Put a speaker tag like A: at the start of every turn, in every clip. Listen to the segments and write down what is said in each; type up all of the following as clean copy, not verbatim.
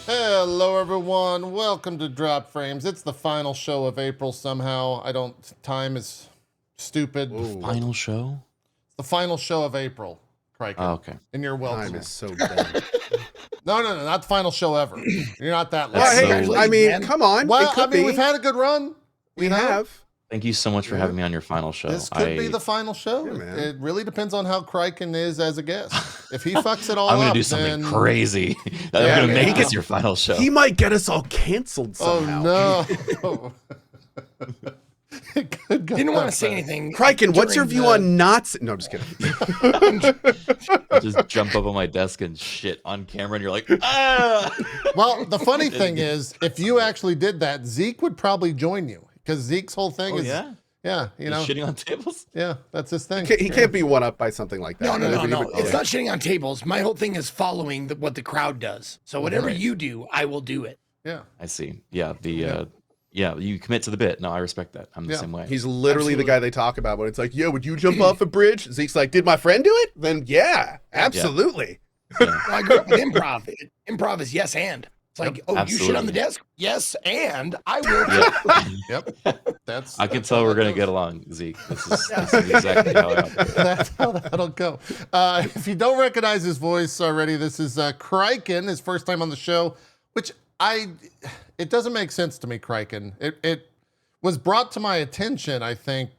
A: Hello, everyone. Welcome to Drop Frames. It's the final show of April somehow. Time is stupid.
B: Ooh.
C: Final show?
A: The final show of April, Criken.
C: Oh, okay.
A: And you're welcome.
B: Time is so dumb.
A: No, not the final show ever. You're not that
B: Well,
A: lucky.
B: hey, I mean, come on.
A: Well,
B: it could be.
A: we've had a good run.
B: We have.
C: Thank you so much for having me on your final show.
A: This could be the final show.
B: Yeah, man.
A: It really depends on how Criken is as a guest. If he fucks it all
C: I'm
A: up,
C: gonna do something
A: then...
C: crazy. I'm
B: Yeah,
C: gonna
B: man.
C: make
B: He
C: this
B: could-
C: your final show.
B: He might get us all canceled somehow.
A: Oh, no. It could go
D: Didn't want
A: that
D: to say
A: bad.
D: anything.
B: Criken, what's your
D: during
B: view on Nazi? No, I'm just kidding.
C: Just jump up on my desk and shit on camera, and you're like, ah!
A: Well, the funny thing is, if you actually did that, Zeke would probably join you because Zeke's whole thing
C: Oh,
A: is,
C: yeah?
A: you
C: He's
A: know,
C: shitting on tables?
A: yeah, that's his thing.
B: He can't be one up by something like that.
D: No. It's not shitting on tables. My whole thing is following what the crowd does. So whatever you do, I will do it.
A: Yeah,
C: I see. Yeah, you commit to the bit. No, I respect that. I'm the
A: Yeah.
C: same way.
B: He's literally
D: Absolutely.
B: the guy they talk about when it's like, yeah, would you jump off a bridge? Zeke's like, did my friend do it? Then yeah, absolutely.
D: Well, I grew up with improv. Improv is yes and. It's like, you shit on the
C: Absolutely.
D: desk? Yes, and I will.
A: yep. That's
C: I can tell we're gonna get along, Zeke. This is exactly how I operate.
A: that's how that'll go. If you don't recognize his voice already, this is Criken, his first time on the show, which it doesn't make sense to me, Criken. It was brought to my attention, I think,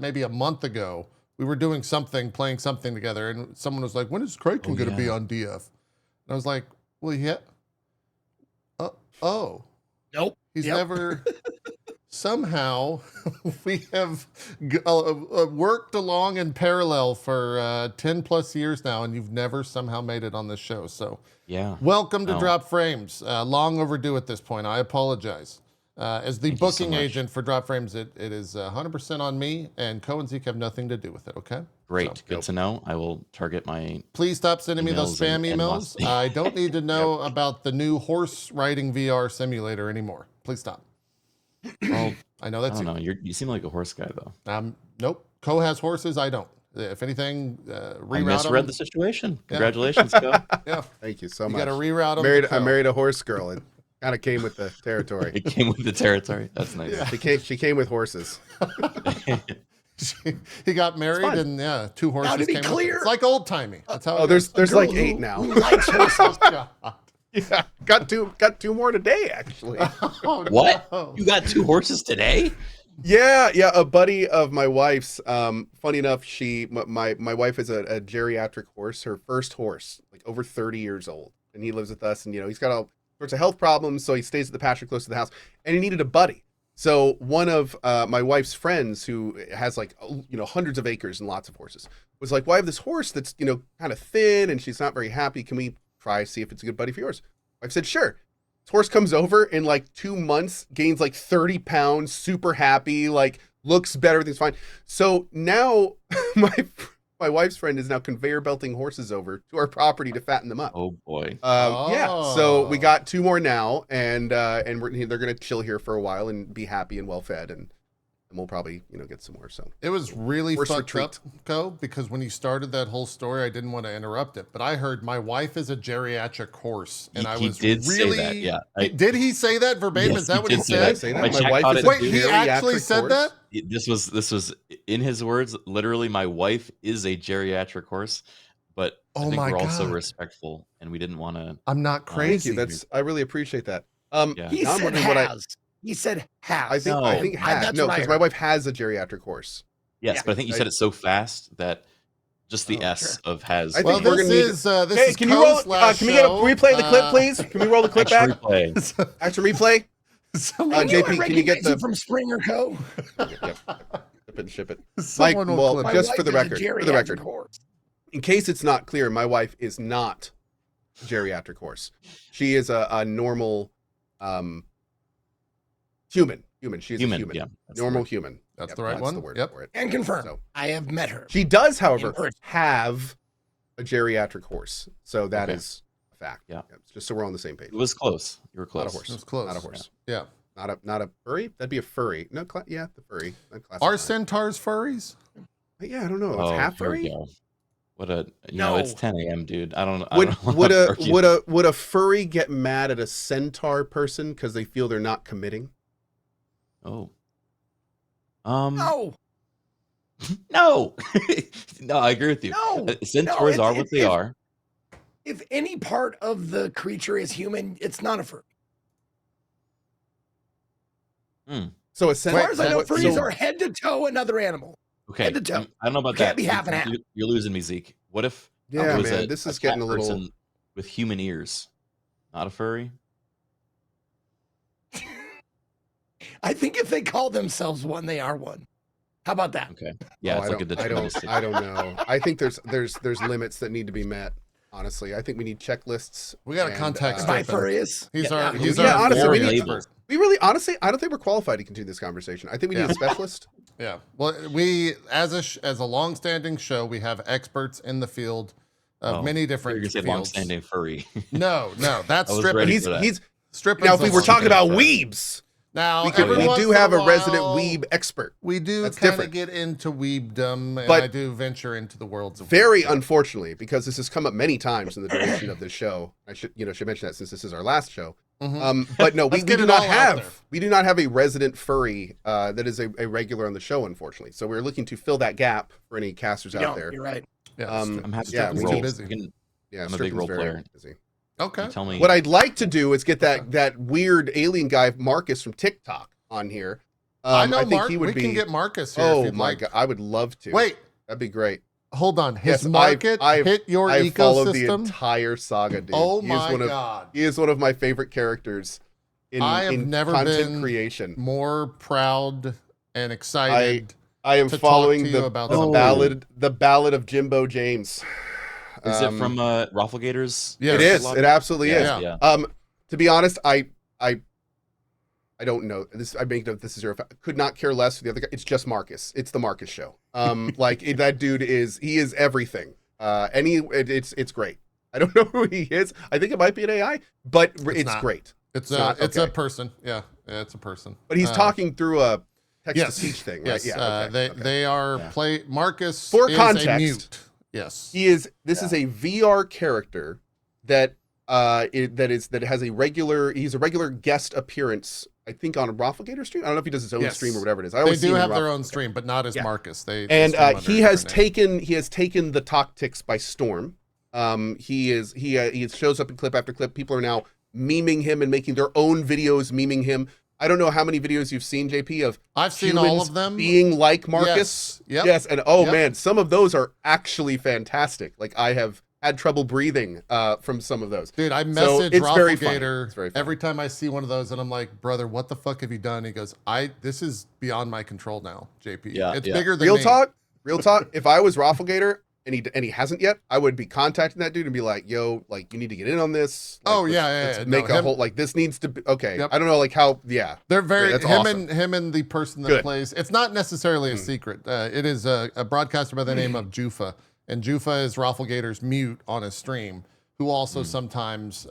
A: maybe a month ago. We were doing something, playing something together, and someone was like, when is Criken going to be on DF? And I was like, well, yeah. Oh.
D: Nope.
A: He's
D: Yep.
A: never... Somehow, we have worked along in parallel for 10 plus years now, and you've never somehow made it on this show. So
C: Yeah.
A: welcome to
C: No.
A: Drop Frames. Long overdue at this point. I apologize. As the
C: Thank you so
A: booking
C: much.
A: agent for Drop Frames, it is 100% on me, and Co and Zeke have nothing to do with it, okay?
C: Great.
A: So,
C: Good to know. I will target my.
A: please stop sending me those
C: Emails
A: spam
C: and
A: emails.
C: must-
A: I don't need to know about the new horse riding VR simulator anymore. Please stop.
C: Well,
A: I know
C: I
A: that's
C: don't
A: you.
C: know. You seem like a horse guy, though.
A: Nope. Co has horses. I don't. If anything,
C: I
A: reroute
C: misread
A: them.
C: the situation. Congratulations, Co.
A: Yeah,
B: Thank you so
A: you
B: much.
A: got to reroute them.
B: I married a horse girl. It kind of came with the territory.
C: It came with the territory. That's nice.
B: She came with horses.
A: He got married,
B: fine.
A: and yeah, 2 horses.
D: Now, to be
A: came with it.
D: clear-
A: It's like old timey. That's how.
B: Oh,
A: it
B: there's
A: goes.
B: like
D: Girl
B: 8
D: who
B: now.
D: likes horses.
A: God.
B: Yeah, got two more today actually.
A: Oh,
C: What?
A: no.
C: You got 2 horses today?
B: Yeah, a buddy of my wife's. Funny enough, my wife is a geriatric horse, her first horse, like over 30 years old, and he lives with us, and he's got all sorts of health problems, so he stays at the pasture close to the house, and he needed a buddy. So one of my wife's friends, who has like hundreds of acres and lots of horses, was like, "Well, I have this horse that's kind of thin, and she's not very happy. Can we try see if it's a good buddy for yours?" Wife said, "Sure." This horse comes over in like 2 months, gains like 30 pounds, super happy, like looks better, everything's fine. So now my wife's friend is now conveyor belting horses over to our property to fatten them up.
C: Oh boy.
B: Yeah, so we got 2 more now, and they're gonna chill here for a while and be happy and well fed, and we'll probably get some more. So
A: It was really
B: Horse
A: fucked
B: retreat.
A: up, Co, because when you started that whole story, I didn't want to interrupt it, but I heard my wife is a geriatric horse, and I
C: He
A: was
C: did say
A: really.
C: that, yeah.
A: Did he say that verbatim?
C: Yes,
A: Is that
C: he
A: what he
C: did say
A: said?
C: that.
B: say
C: My
B: that?
C: chat
B: My wife
C: caught
B: is
C: it.
B: a
A: Wait, he actually
B: geriatric
A: said
B: horse?
A: that?
C: This was in his words. Literally, my wife is a geriatric horse, but I
A: Oh
C: think
A: my
C: we're also
A: God.
C: respectful, and we didn't want to.
A: I'm not
B: Thank
A: crazy.
B: you. I really appreciate that.
C: Yeah.
D: He
B: now I'm
D: said
B: wondering what
D: has. He said has.
B: I think has.
D: that's
B: No,
D: what I
B: because my
D: heard.
B: wife has a geriatric horse.
C: Yes,
D: Yeah.
C: but I think you said it so fast that just the S of has.
B: I
A: Well,
B: think we're
A: this
B: gonna need
A: is this
B: Hey,
A: is
B: can you roll?
A: Co's last
B: Can we get a
A: show.
B: replay of the clip, please? Can we roll the clip back?
C: Replay.
B: Action replay.
A: Someone,
B: JP, can you get
D: recognize
B: the?
D: from Springer Co?
B: Yep. Ship it and ship it.
A: someone will
B: well,
A: clip
D: My
A: it.
B: just
D: wife
B: for the
D: is a
B: record,
D: geriatric horse.
B: in case it's not clear, my wife is not a geriatric horse. She is a normal human. She's a human.
C: Yeah, that's the
B: Normal
C: word.
B: human.
A: That's
B: Yep,
A: the right one.
B: the word
A: Yep.
B: for it.
D: And confirm.
B: So-
D: I have met her.
B: She does, however,
D: In person.
B: have a geriatric horse. So that
C: Okay.
B: is a fact.
C: Yeah.
B: Just so we're on the same page.
C: It was close. You were
B: Not a
C: close.
B: horse.
A: It was close.
B: Not a horse.
A: Yeah.
B: Not a furry. That'd be a furry. No, yeah, the furry. Not classic
A: Are
B: furry.
A: centaurs furries?
B: Yeah, I don't know. It's
C: Oh,
B: half
C: here we
B: furry.
C: go. What a
D: No.
C: it's 10 a.m., dude. I don't.
B: Would
C: I don't wanna argue.
B: would a furry get mad at a centaur person because they feel they're not committing?
C: Oh.
D: No.
C: No. No, I agree with you.
D: No.
C: Centaurs
D: No,
C: are what they are.
D: If any part of the creature is human, it's not a furry.
B: So a
D: As far as I know,
B: centaur.
D: furries are head to toe another animal.
C: Okay.
D: Head to toe.
C: I don't know about
D: Can't
C: that.
D: be half and half.
C: You're losing me, Zeke. What if
B: Yeah,
C: it was
B: man, this is getting
C: cat
B: a little.
C: person with human ears, not a furry?
D: I think if they call themselves one, they are one. How about that?
C: Okay. Yeah, it's like a deterministic.
B: I don't know. I think there's limits that need to be met. Honestly, I think we need checklists.
A: We got a context.
D: By furries.
A: He's our
B: honestly,
A: war
B: we need
A: expert.
B: We really, honestly, I don't think we're qualified to continue this conversation. I think we need a specialist.
A: Yeah. Well, we as a long-standing show, we have experts in the field of many different
C: You're gonna say
A: fields.
C: long-standing furry.
A: No, that's
C: I was
A: stripping.
C: ready for that.
B: He's
A: Stripping.
B: now. If we were talking about weebs,
A: now,
B: we
A: every once
B: do
A: in
B: have a
A: while,
B: resident weeb expert.
A: We do
B: That's
A: kind of
B: different.
A: get into weebdom, and
B: But
A: I do venture into the worlds of
B: Very
A: weebdom.
B: unfortunately, because this has come up many times in the duration of this show. I should mention that since this is our last show. But no, we
A: Let's get
B: do
A: it
B: not
A: all out there.
B: have a resident furry that is a regular on the show, unfortunately. So we're looking to fill that gap for any casters out there.
D: You're right.
A: Yeah,
C: I'm happy
B: yeah,
C: to
B: we
C: roll.
B: keep
A: busy.
B: Yeah,
C: I'm a big
B: Strickland's
C: role
B: very
C: player.
B: busy.
A: okay.
C: Tell me
B: What I'd like to do is get that weird alien guy Marcus from TikTok on here.
A: I know
B: think
A: Mark.
B: he would
A: We
B: be.
A: can get Marcus here.
B: Oh
A: if you'd
B: my
A: like.
B: god, I would love to.
A: Wait,
B: that'd be great.
A: hold on. His
B: Yes,
A: market hit your
B: I followed the
A: ecosystem.
B: entire saga, dude.
A: Oh
B: He is
A: my
B: one of-
A: god!
B: He is one of my favorite characters in,
A: I have
B: in
A: never
B: content
A: been
B: creation.
A: more proud and excited.
B: I am
A: to talk
B: following
A: to you
B: the,
A: about
B: the
A: something.
B: ballad of Jimbo James.
C: is it from Rafflegators?
A: Yeah,
B: It is. It absolutely is.
A: Yeah.
B: To be honest, I don't know. This I make note. This is could not care less for the other guy. It's just Marcus. It's the Marcus show. That dude is everything. It's great. I don't know who he is. I think it might be an AI, but it's
A: not.
B: great.
A: It's
B: not
A: a
B: okay.
A: person. Yeah, it's a person.
B: But he's talking through a text
A: Yes.
B: to speech thing, right?
A: Yes.
B: Yeah. Okay.
A: They are Marcus
B: For
A: is
B: context,
A: a mute. Yes.
B: He is. This is a VR character that has a regular. He's a regular guest appearance. I think on a Rafflegator stream. I don't know if he does his own
A: Yes.
B: stream or whatever it is. I
A: They
B: always
A: do
B: see him
A: have
B: in
A: their
B: Raffle-
A: own stream, but not as
B: Yeah.
A: Marcus. They
B: And
A: stream under
B: he
A: a
B: has
A: different name.
B: taken the tactics by storm. He shows up in clip after clip. People are now memeing him and making their own videos memeing him. I don't know how many videos you've seen, JP, of
A: I've seen all
B: humans
A: of them.
B: being like Marcus.
A: Yes. Yep.
B: Yes, and
A: Yep.
B: man, some of those are actually fantastic. Like I have had trouble breathing from some of those.
A: Dude, I
B: So
A: message
B: it's very funny.
A: Rafflegator
B: It's very funny.
A: every time I see one of those, and I'm like, brother, what the fuck have you done? He goes, this is beyond my control now, JP.
C: Yeah,
A: It's
C: yeah.
A: bigger than
B: Real
A: me.
B: talk. If I was Rafflegator and he hasn't yet, I would be contacting that dude and be like, yo, like you need to get in on this. Like,
A: Oh,
B: let's-
A: yeah,
B: let's
A: yeah.
B: make
A: No,
B: a
A: him-
B: whole like this needs to be okay.
A: Yep.
B: I don't know like how. Yeah,
A: They're very
B: That's
A: him
B: awesome.
A: and the person that
B: Good.
A: plays. It's not necessarily a secret. It is a broadcaster by the name of Jufa, and Jufa is Rafflegator's mute on his stream, who also sometimes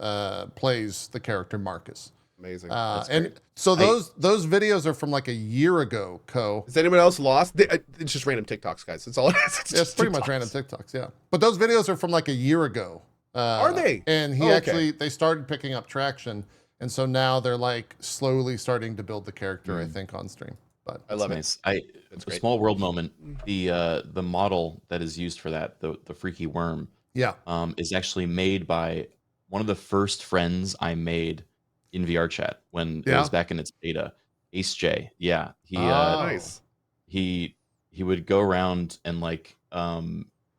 A: plays the character Marcus.
B: amazing.
A: And so those videos are from like a year ago, Co.
B: Is anyone else lost? It's just random TikToks, guys. That's all it is. It's
A: It's
B: just
A: pretty much
B: TikToks.
A: random TikToks, yeah. But those videos are from like a year ago.
B: Are they?
A: And he
B: Oh, okay.
A: actually, they started picking up traction. And so now they're like slowly starting to build the character, I think, on stream. But
B: I love it.
C: Nice.
B: That's
C: A
B: great.
C: small world moment. The model that is used for that, the freaky worm,
A: yeah.
C: is actually made by one of the first friends I made in VRChat when it
A: Yeah?
C: was back in its beta. Ace J. Yeah. He
B: Nice.
C: he would go around and like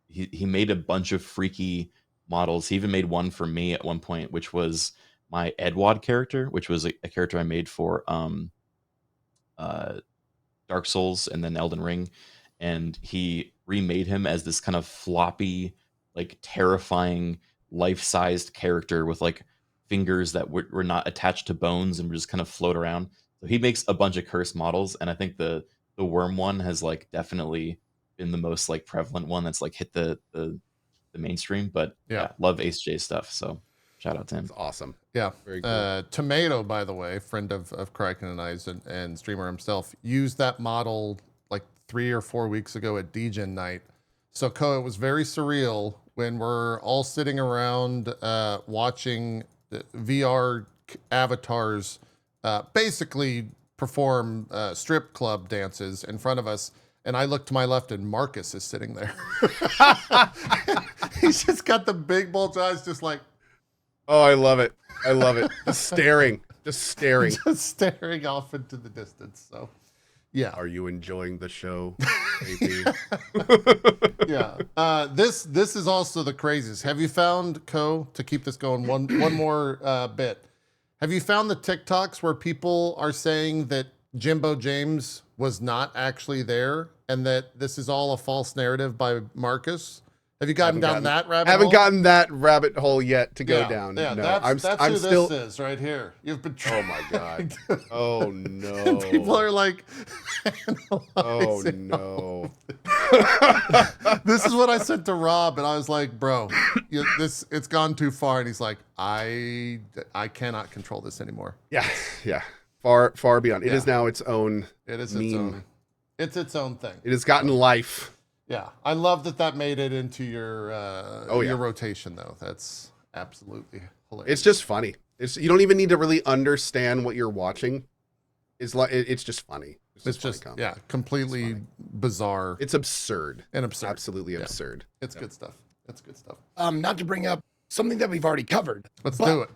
C: he made a bunch of freaky models. He even made one for me at one point, which was my Edward character, which was a character I made for Dark Souls and then Elden Ring, and he remade him as this kind of floppy, like terrifying, life-sized character with like fingers that were not attached to bones and would just kind of float around. So he makes a bunch of cursed models, and I think the worm one has like definitely been the most like prevalent one that's like hit the mainstream. But
A: Yeah.
C: love Ace J stuff. So shout out to him.
B: It's awesome.
A: Yeah.
B: Very cool.
A: Tomato, by the way, friend of Criken and I's and streamer himself, used that model like 3 or 4 weeks ago at DGen night. So, Ko, it was very surreal when we're all sitting around watching the VR avatars basically perform strip club dances in front of us. And I look to my left and Marcus is sitting there. He's just got the big bulge eyes, just like.
B: Oh, I love it. I love it. Just staring. Just staring.
A: Just staring off into the distance. So, yeah.
B: Are you enjoying the show, baby?
A: Yeah. This is also the craziest. Have you found, Ko, to keep this going one more bit? Have you found the TikToks where people are saying that Jimbo James was not actually there and that this is all a false narrative by Marcus? Have you gotten down that rabbit hole?
B: Haven't gotten that rabbit hole yet to go down.
A: Yeah,
B: no,
A: that's
B: I'm
A: who
B: still.
A: this is right here. You've been.
B: Oh my god. Oh no.
A: And people are like.
B: Oh no.
A: This is what I said to Rob, and I was like, "Bro, it's gone too far." And he's like, "I cannot control this anymore."
B: Yeah, yeah. Far beyond. It is now its own.
A: It is
B: meme.
A: its own. It's its own thing.
B: It has gotten life.
A: Yeah, I love that made it into your
B: your
A: rotation though. That's absolutely hilarious.
B: It's just funny. You don't even need to really understand what you're watching. It's just funny.
A: It's just completely bizarre.
B: It's absurd.
A: And absurd.
B: Absolutely absurd.
A: It's good stuff. It's good stuff.
D: Not to bring up something that we've already covered.
A: Let's do it.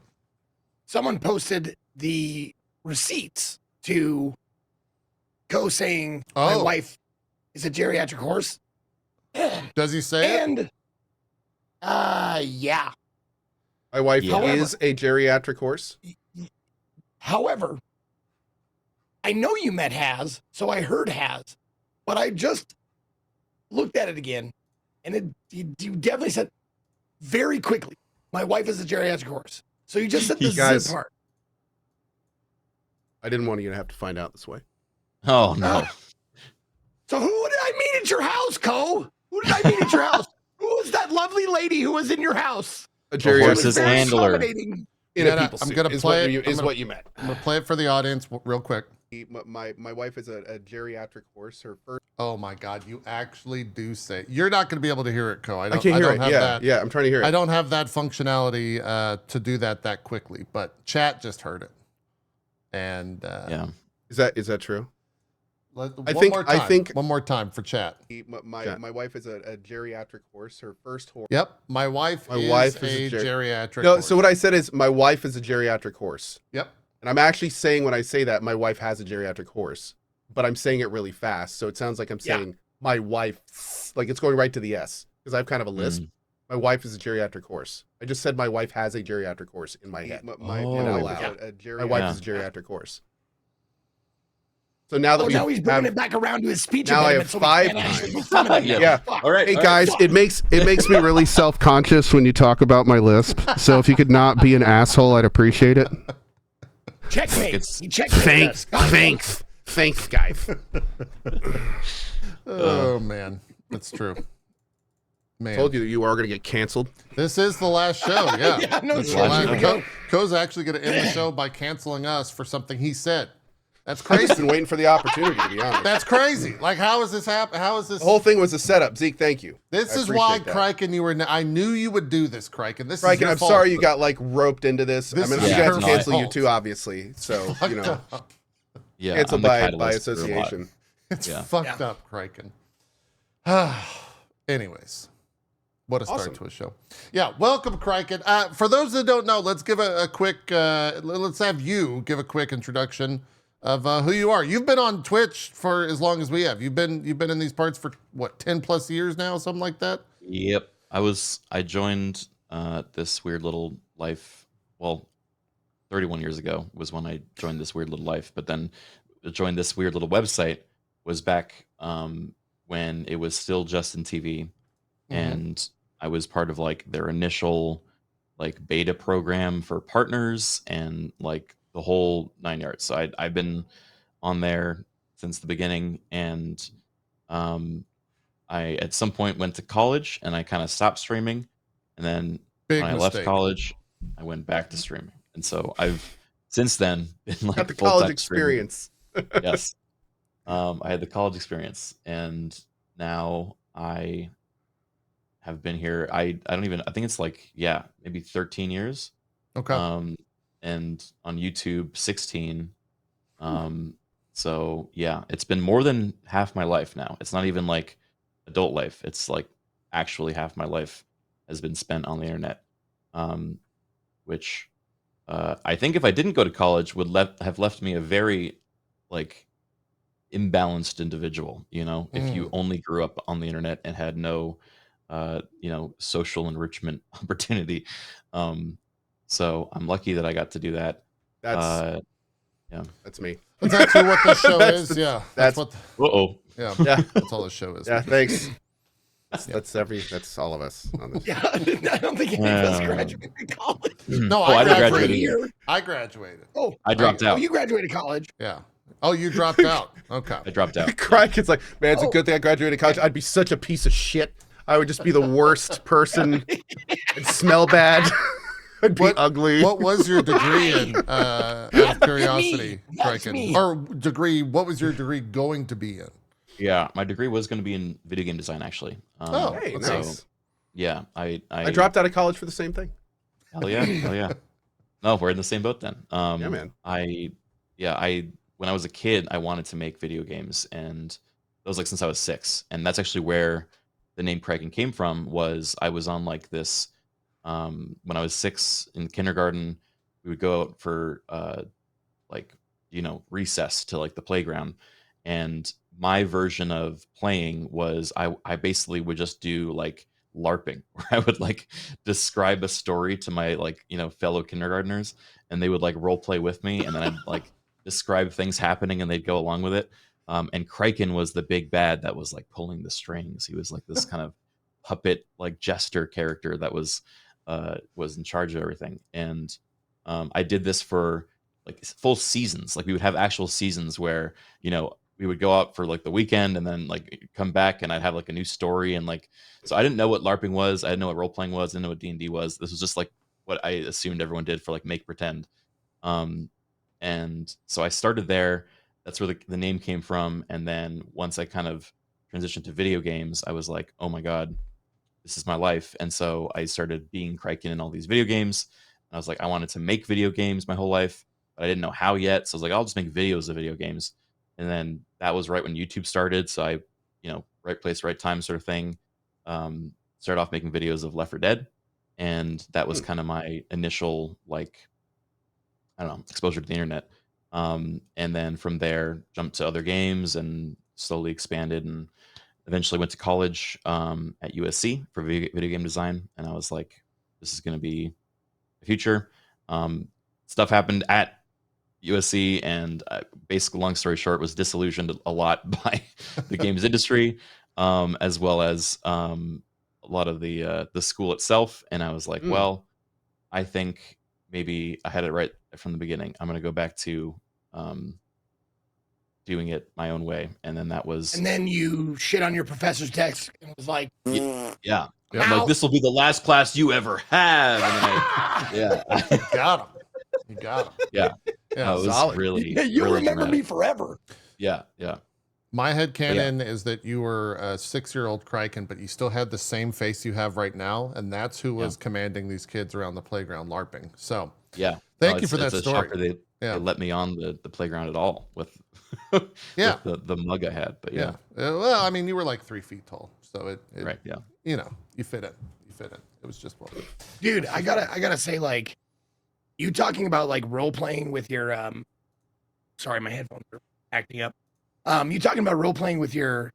D: Someone posted the receipts to Ko saying my wife is a geriatric horse.
A: Does he say
D: it?
A: And
D: yeah.
B: My wife is a geriatric horse.
D: However, I know you met Has, so I heard Has, but I just looked at it again, and you definitely said very quickly, my wife is a geriatric horse. So you just said the zip part.
B: I didn't want you to have to find out this way.
C: Oh, no.
D: So who did I meet at your house, Ko? Who did I meet at your house? Who was that lovely lady who was in your house?
B: A geriatric
C: horse's handler.
B: In a people suit.
A: I'm gonna play it.
B: Is what you meant.
A: I'm gonna play it for the audience real quick.
B: My wife is a geriatric horse. Her first.
A: Oh my God! You actually do say you're not going to be able to hear it, Ko. I
B: can't hear it. Yeah, I'm trying to hear it.
A: I don't have that functionality to do that quickly, but chat just heard it. And
C: yeah,
B: is that true?
A: I think one more time for chat.
B: My wife is a geriatric horse. Her first horse.
A: Yep, my wife is a geriatric.
B: No,
A: horse.
B: so what I said is my wife is a geriatric horse.
A: Yep.
B: And I'm actually saying when I say that my wife has a geriatric horse, but I'm saying it really fast, so it sounds like I'm saying my wife, like it's going right to the S because I have kind of a lisp. My wife is a geriatric horse. I just said my wife has a geriatric horse in my head. My wife is a geriatric horse. So now that
D: now he's bringing it back around to his speech.
B: Now I have 5 times.
C: Yeah. All right.
B: Hey guys, it makes me really self-conscious when you talk about my lisp. So if you could not be an asshole, I'd appreciate it.
D: Checkmate.
B: Thanks, guys.
A: Oh man, that's true. Man,
B: Told you that you are going to get canceled.
A: This is the last show. Yeah,
D: yeah, no
A: shit. Ko's actually going to end the show by canceling us for something he said. That's crazy.
B: I've just been waiting for the opportunity, to be honest.
A: That's crazy. Like, how is this happen? How is this?
B: The whole thing was a setup. Zeke, thank you.
A: This is why, Criken, I knew you would do this, Criken. This is your
B: I'm
A: fault.
B: sorry you got like roped into this. I mean, I'm going to have to cancel you
A: fault.
B: too, obviously. So, you know,
C: yeah,
B: cancel by association.
A: It's fucked up, Criken. Anyways. What a start to a show. Yeah, welcome, Criken. For those that don't know, let's give a quick, let's have you give a quick introduction of who you are. You've been on Twitch for as long as we have. You've been in these parts for what, 10 plus years now, something like that?
C: Yep. I joined this weird little life, well, 31 years ago was when I joined this weird little life, but then joined this weird little website was back when it was still Justin TV. And I was part of like their initial like beta program for partners and like the whole 9 yards. So I've been on there since the beginning, and I at some point went to college and I kind of stopped streaming, and then when I left college, I went back to streaming, and so I've since then been like
B: got the college experience.
C: Yes, I had the college experience, and now I have been here. I don't even. I think it's like maybe 13 years.
A: Okay.
C: And on YouTube 16. So yeah, it's been more than half my life now. It's not even like adult life. It's like actually half my life has been spent on the internet. Which I think if I didn't go to college would have left me a very like imbalanced individual, if you only grew up on the internet and had no social enrichment opportunity. So I'm lucky that I got to do that.
B: That's
C: Yeah.
B: that's me.
A: That's actually what this show
B: That's
A: is.
B: the-
A: Yeah.
B: that's-
A: what.
C: Uh-oh.
A: Yeah.
B: Yeah.
A: That's all the show is.
B: Yeah, thanks. That's all of us on this.
D: Yeah, I don't think any of us
C: Um,
D: graduated college.
A: No,
C: Oh,
A: I
C: I didn't
A: graduated.
C: graduate either.
D: Year.
A: I graduated.
D: Oh,
C: I dropped
D: oh,
C: out.
D: you graduated college.
A: Yeah. Oh, you dropped out. Okay.
C: I dropped out.
B: Criken's like, man, it's a
D: Oh.
B: good thing I graduated college. I'd be such a piece of shit. I would just be the worst person. I'd smell bad. I'd be ugly.
A: What was your degree in? Out of curiosity,
D: That's
A: Criken.
D: me.
A: Or degree? What was your degree going to be in?
C: Yeah, my degree was going to be in video game design, actually.
A: Oh,
B: Hey,
A: so-
B: nice.
C: Yeah, I
B: I dropped out of college for the same thing.
C: Hell yeah. No, we're in the same boat then.
B: Yeah, man.
C: When I was a kid, I wanted to make video games, and that was like since I was 6, and that's actually where the name Criken came from. Was I was on like this when I was 6 in kindergarten, we would go out for recess to like the playground, and my version of playing was I basically would just do like LARPing, where I would like describe a story to my fellow kindergartners, and they would like role play with me, and then I'd like describe things happening, and they'd go along with it. And Criken was the big bad that was like pulling the strings. He was like this kind of puppet, like jester character that was in charge of everything. And I did this for like full seasons. Like we would have actual seasons where we would go out for like the weekend and then like come back, and I'd have like a new story. And like, so I didn't know what LARPing was. I didn't know what role playing was. I didn't know what D&D was. This was just like what I assumed everyone did for like make pretend. And so I started there. That's where the name came from. And then once I kind of transitioned to video games, I was like, oh my God, this is my life. And so I started being Criken in all these video games. And I was like, I wanted to make video games my whole life, but I didn't know how yet. So I was like, I'll just make videos of video games. And then that was right when YouTube started. So I, right place, right time sort of thing. Started off making videos of Left 4 Dead. And that was kind of my initial, exposure to the internet. And then from there, jumped to other games and slowly expanded, and eventually went to college at USC for video game design. And I was like, this is going to be the future. Stuff happened at USC, and basically, long story short, was disillusioned a lot by the games industry, as well as a lot of the school itself. And I was like, well, I think maybe I had it right from the beginning. I'm going to go back to doing it my own way. And then that was...
D: And then you shit on your professor's desk and was like,
C: yeah. I'm
D: Ow.
C: like, this will be the last class you ever have. And then
A: You got him. You got him.
C: Yeah.
A: Yeah.
C: It was
B: solid.
C: really,
D: yeah, you
C: really
D: remember
C: dramatic.
D: me forever.
C: Yeah.
A: My headcanon is that you were a 6-year-old Criken, but you still had the same face you have right now, and that's who was commanding these kids around the playground LARPing. So
C: Yeah.
A: thank you for that
C: it's a
A: story.
C: shocker they let me on the playground at all with,
A: Yeah.
C: with the mug I had. But yeah.
A: Well, I mean, you were like 3 feet tall, so it
C: Right. Yeah.
A: you fit in. You fit in. It was just
D: Dude, I gotta say, like, you talking about like role playing with your sorry, my headphones are acting up. You talking about role playing with your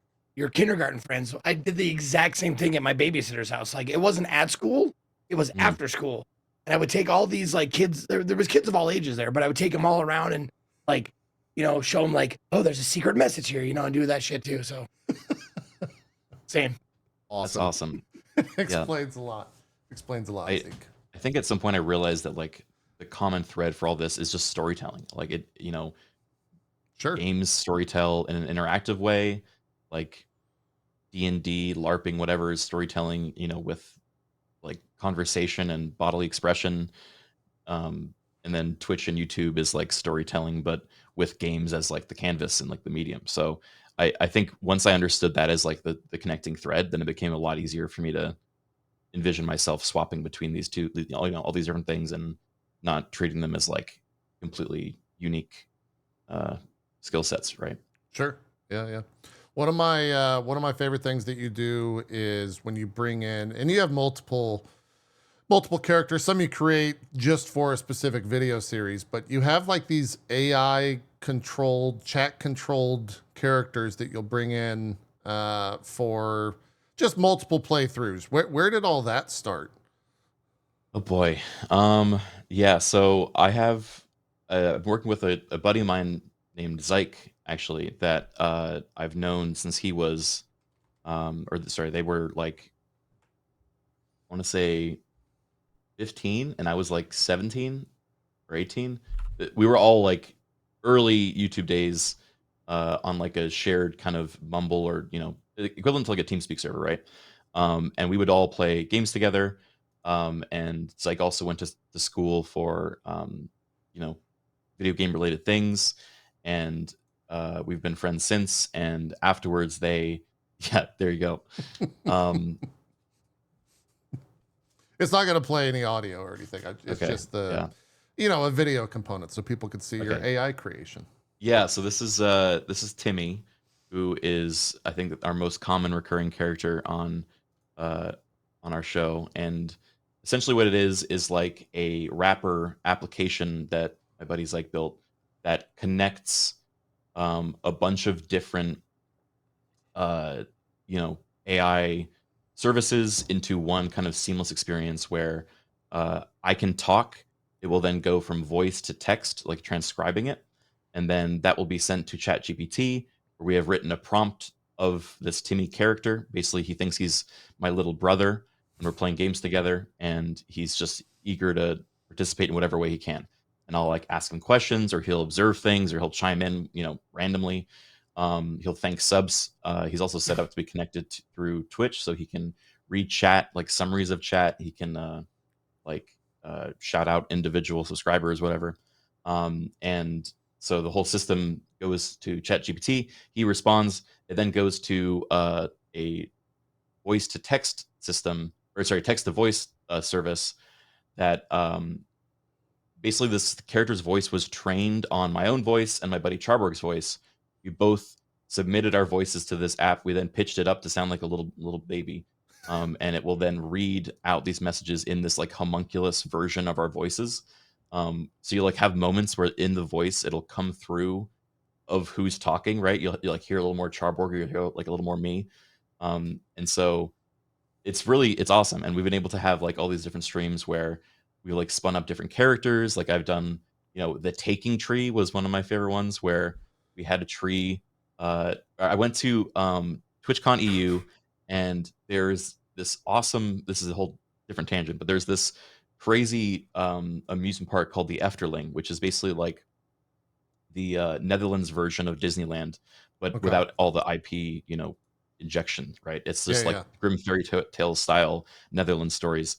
D: kindergarten friends. I did the exact same thing at my babysitter's house. Like, it wasn't at school, it was after school. And I would take all these like kids, there was kids of all ages there, but I would take them all around and like, show them like, oh, there's a secret message here, and do that shit too. So same.
C: That's awesome.
A: explains a lot. Explains a lot, Zeke.
C: I think at some point I realized that like the common thread for all this is just storytelling. Like it,
A: Sure.
C: games storytell in an interactive way, like D&D, LARPing, whatever is storytelling, with like conversation and bodily expression. And then Twitch and YouTube is like storytelling, but with games as like the canvas and like the medium. So I think once I understood that as like the connecting thread, then it became a lot easier for me to envision myself swapping between these two, all these different things, and not treating them as like completely unique skill sets, right?
A: Sure. Yeah, yeah. One of my favorite things that you do is when you bring in, and you have multiple characters. Some you create just for a specific video series, but you have like these AI controlled, chat controlled characters that you'll bring in for just multiple playthroughs. Where did all that start?
C: Oh boy. Yeah, so I have I'm working with a buddy of mine named Zyke, actually, that I've known since he was they were like, I want to say 15 and I was like 17 or 18. We were all like early YouTube days on like a shared kind of Mumble, or equivalent to like a TeamSpeak server, right? And we would all play games together. And it's like also went to school for you know video game related things, and we've been friends since. And afterwards, they yeah, there you go. Um,
A: It's not going to play any audio or anything. It's
C: okay,
A: just the,
C: yeah,
A: a video component so people can see your
C: okay.
A: AI creation.
C: Yeah, so this is Timmy, who is, I think, our most common recurring character uh on our show. And essentially what it is like a wrapper application that my buddies like built that connects a bunch of different uh AI services into one kind of seamless experience where I can talk. It will then go from voice to text, like transcribing it, and then that will be sent to ChatGPT, where we have written a prompt of this Timmy character. Basically, he thinks he's my little brother, and we're playing games together, and he's just eager to participate in whatever way he can. And I'll like ask him questions, or he'll observe things, or he'll chime in, randomly. He'll thank subs. He's also set up to be connected through Twitch, so he can read chat, like summaries of chat. He can like shout out individual subscribers, whatever. And so the whole system goes to ChatGPT. He responds. It then goes to a voice to text system, or sorry, text to voice service that basically this character's voice was trained on my own voice and my buddy Charborg's voice. We both submitted our voices to this app. We then pitched it up to sound like a little baby, and it will then read out these messages in this like homunculus version of our voices. So you like have moments where in the voice it'll come through of who's talking, right? You'll like hear a little more Charborg, or you'll hear like a little more me, and so it's awesome. And we've been able to have like all these different streams where we like spun up different characters. Like I've done, the taking tree was one of my favorite ones, where we had a tree. I went to TwitchCon EU, and there's this awesome, this is a whole different tangent, but there's this crazy amusement park called the Efteling, which is basically like the Netherlands version of Disneyland, but
A: Okay.
C: without all the IP, injection, right? It's just
A: Yeah,
C: like
A: yeah.
C: grim fairy tale style Netherlands stories.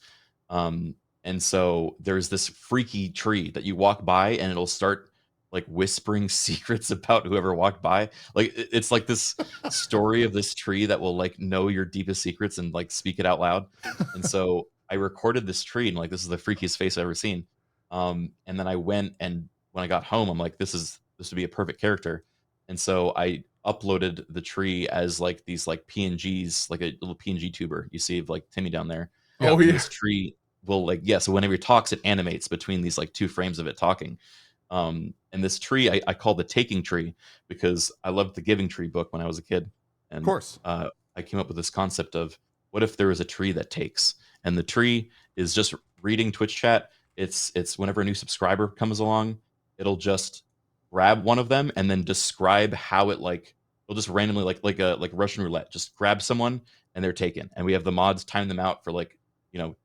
C: And so there's this freaky tree that you walk by, and it'll start like whispering secrets about whoever walked by. Like it's like this story of this tree that will like know your deepest secrets and like speak it out loud. And so I recorded this tree, and like this is the freakiest face I've ever seen. And then I went, and when I got home, I'm like, this would be a perfect character. And so I uploaded the tree as like these like PNGs, like a little PNG tuber you see of like Timmy down there.
A: Yeah.
B: Oh
C: And
B: yeah.
C: this tree will like, yeah, so whenever he talks, it animates between these like two frames of it talking. And this tree I call the taking tree, because I loved the Giving Tree book when I was a kid.
A: Of
C: And
A: course.
C: I came up with this concept of, what if there was a tree that takes? And the tree is just reading Twitch chat. It's whenever a new subscriber comes along, it'll just grab one of them and then describe how it like, it'll just randomly like Russian roulette, just grab someone and they're taken. And we have the mods time them out for like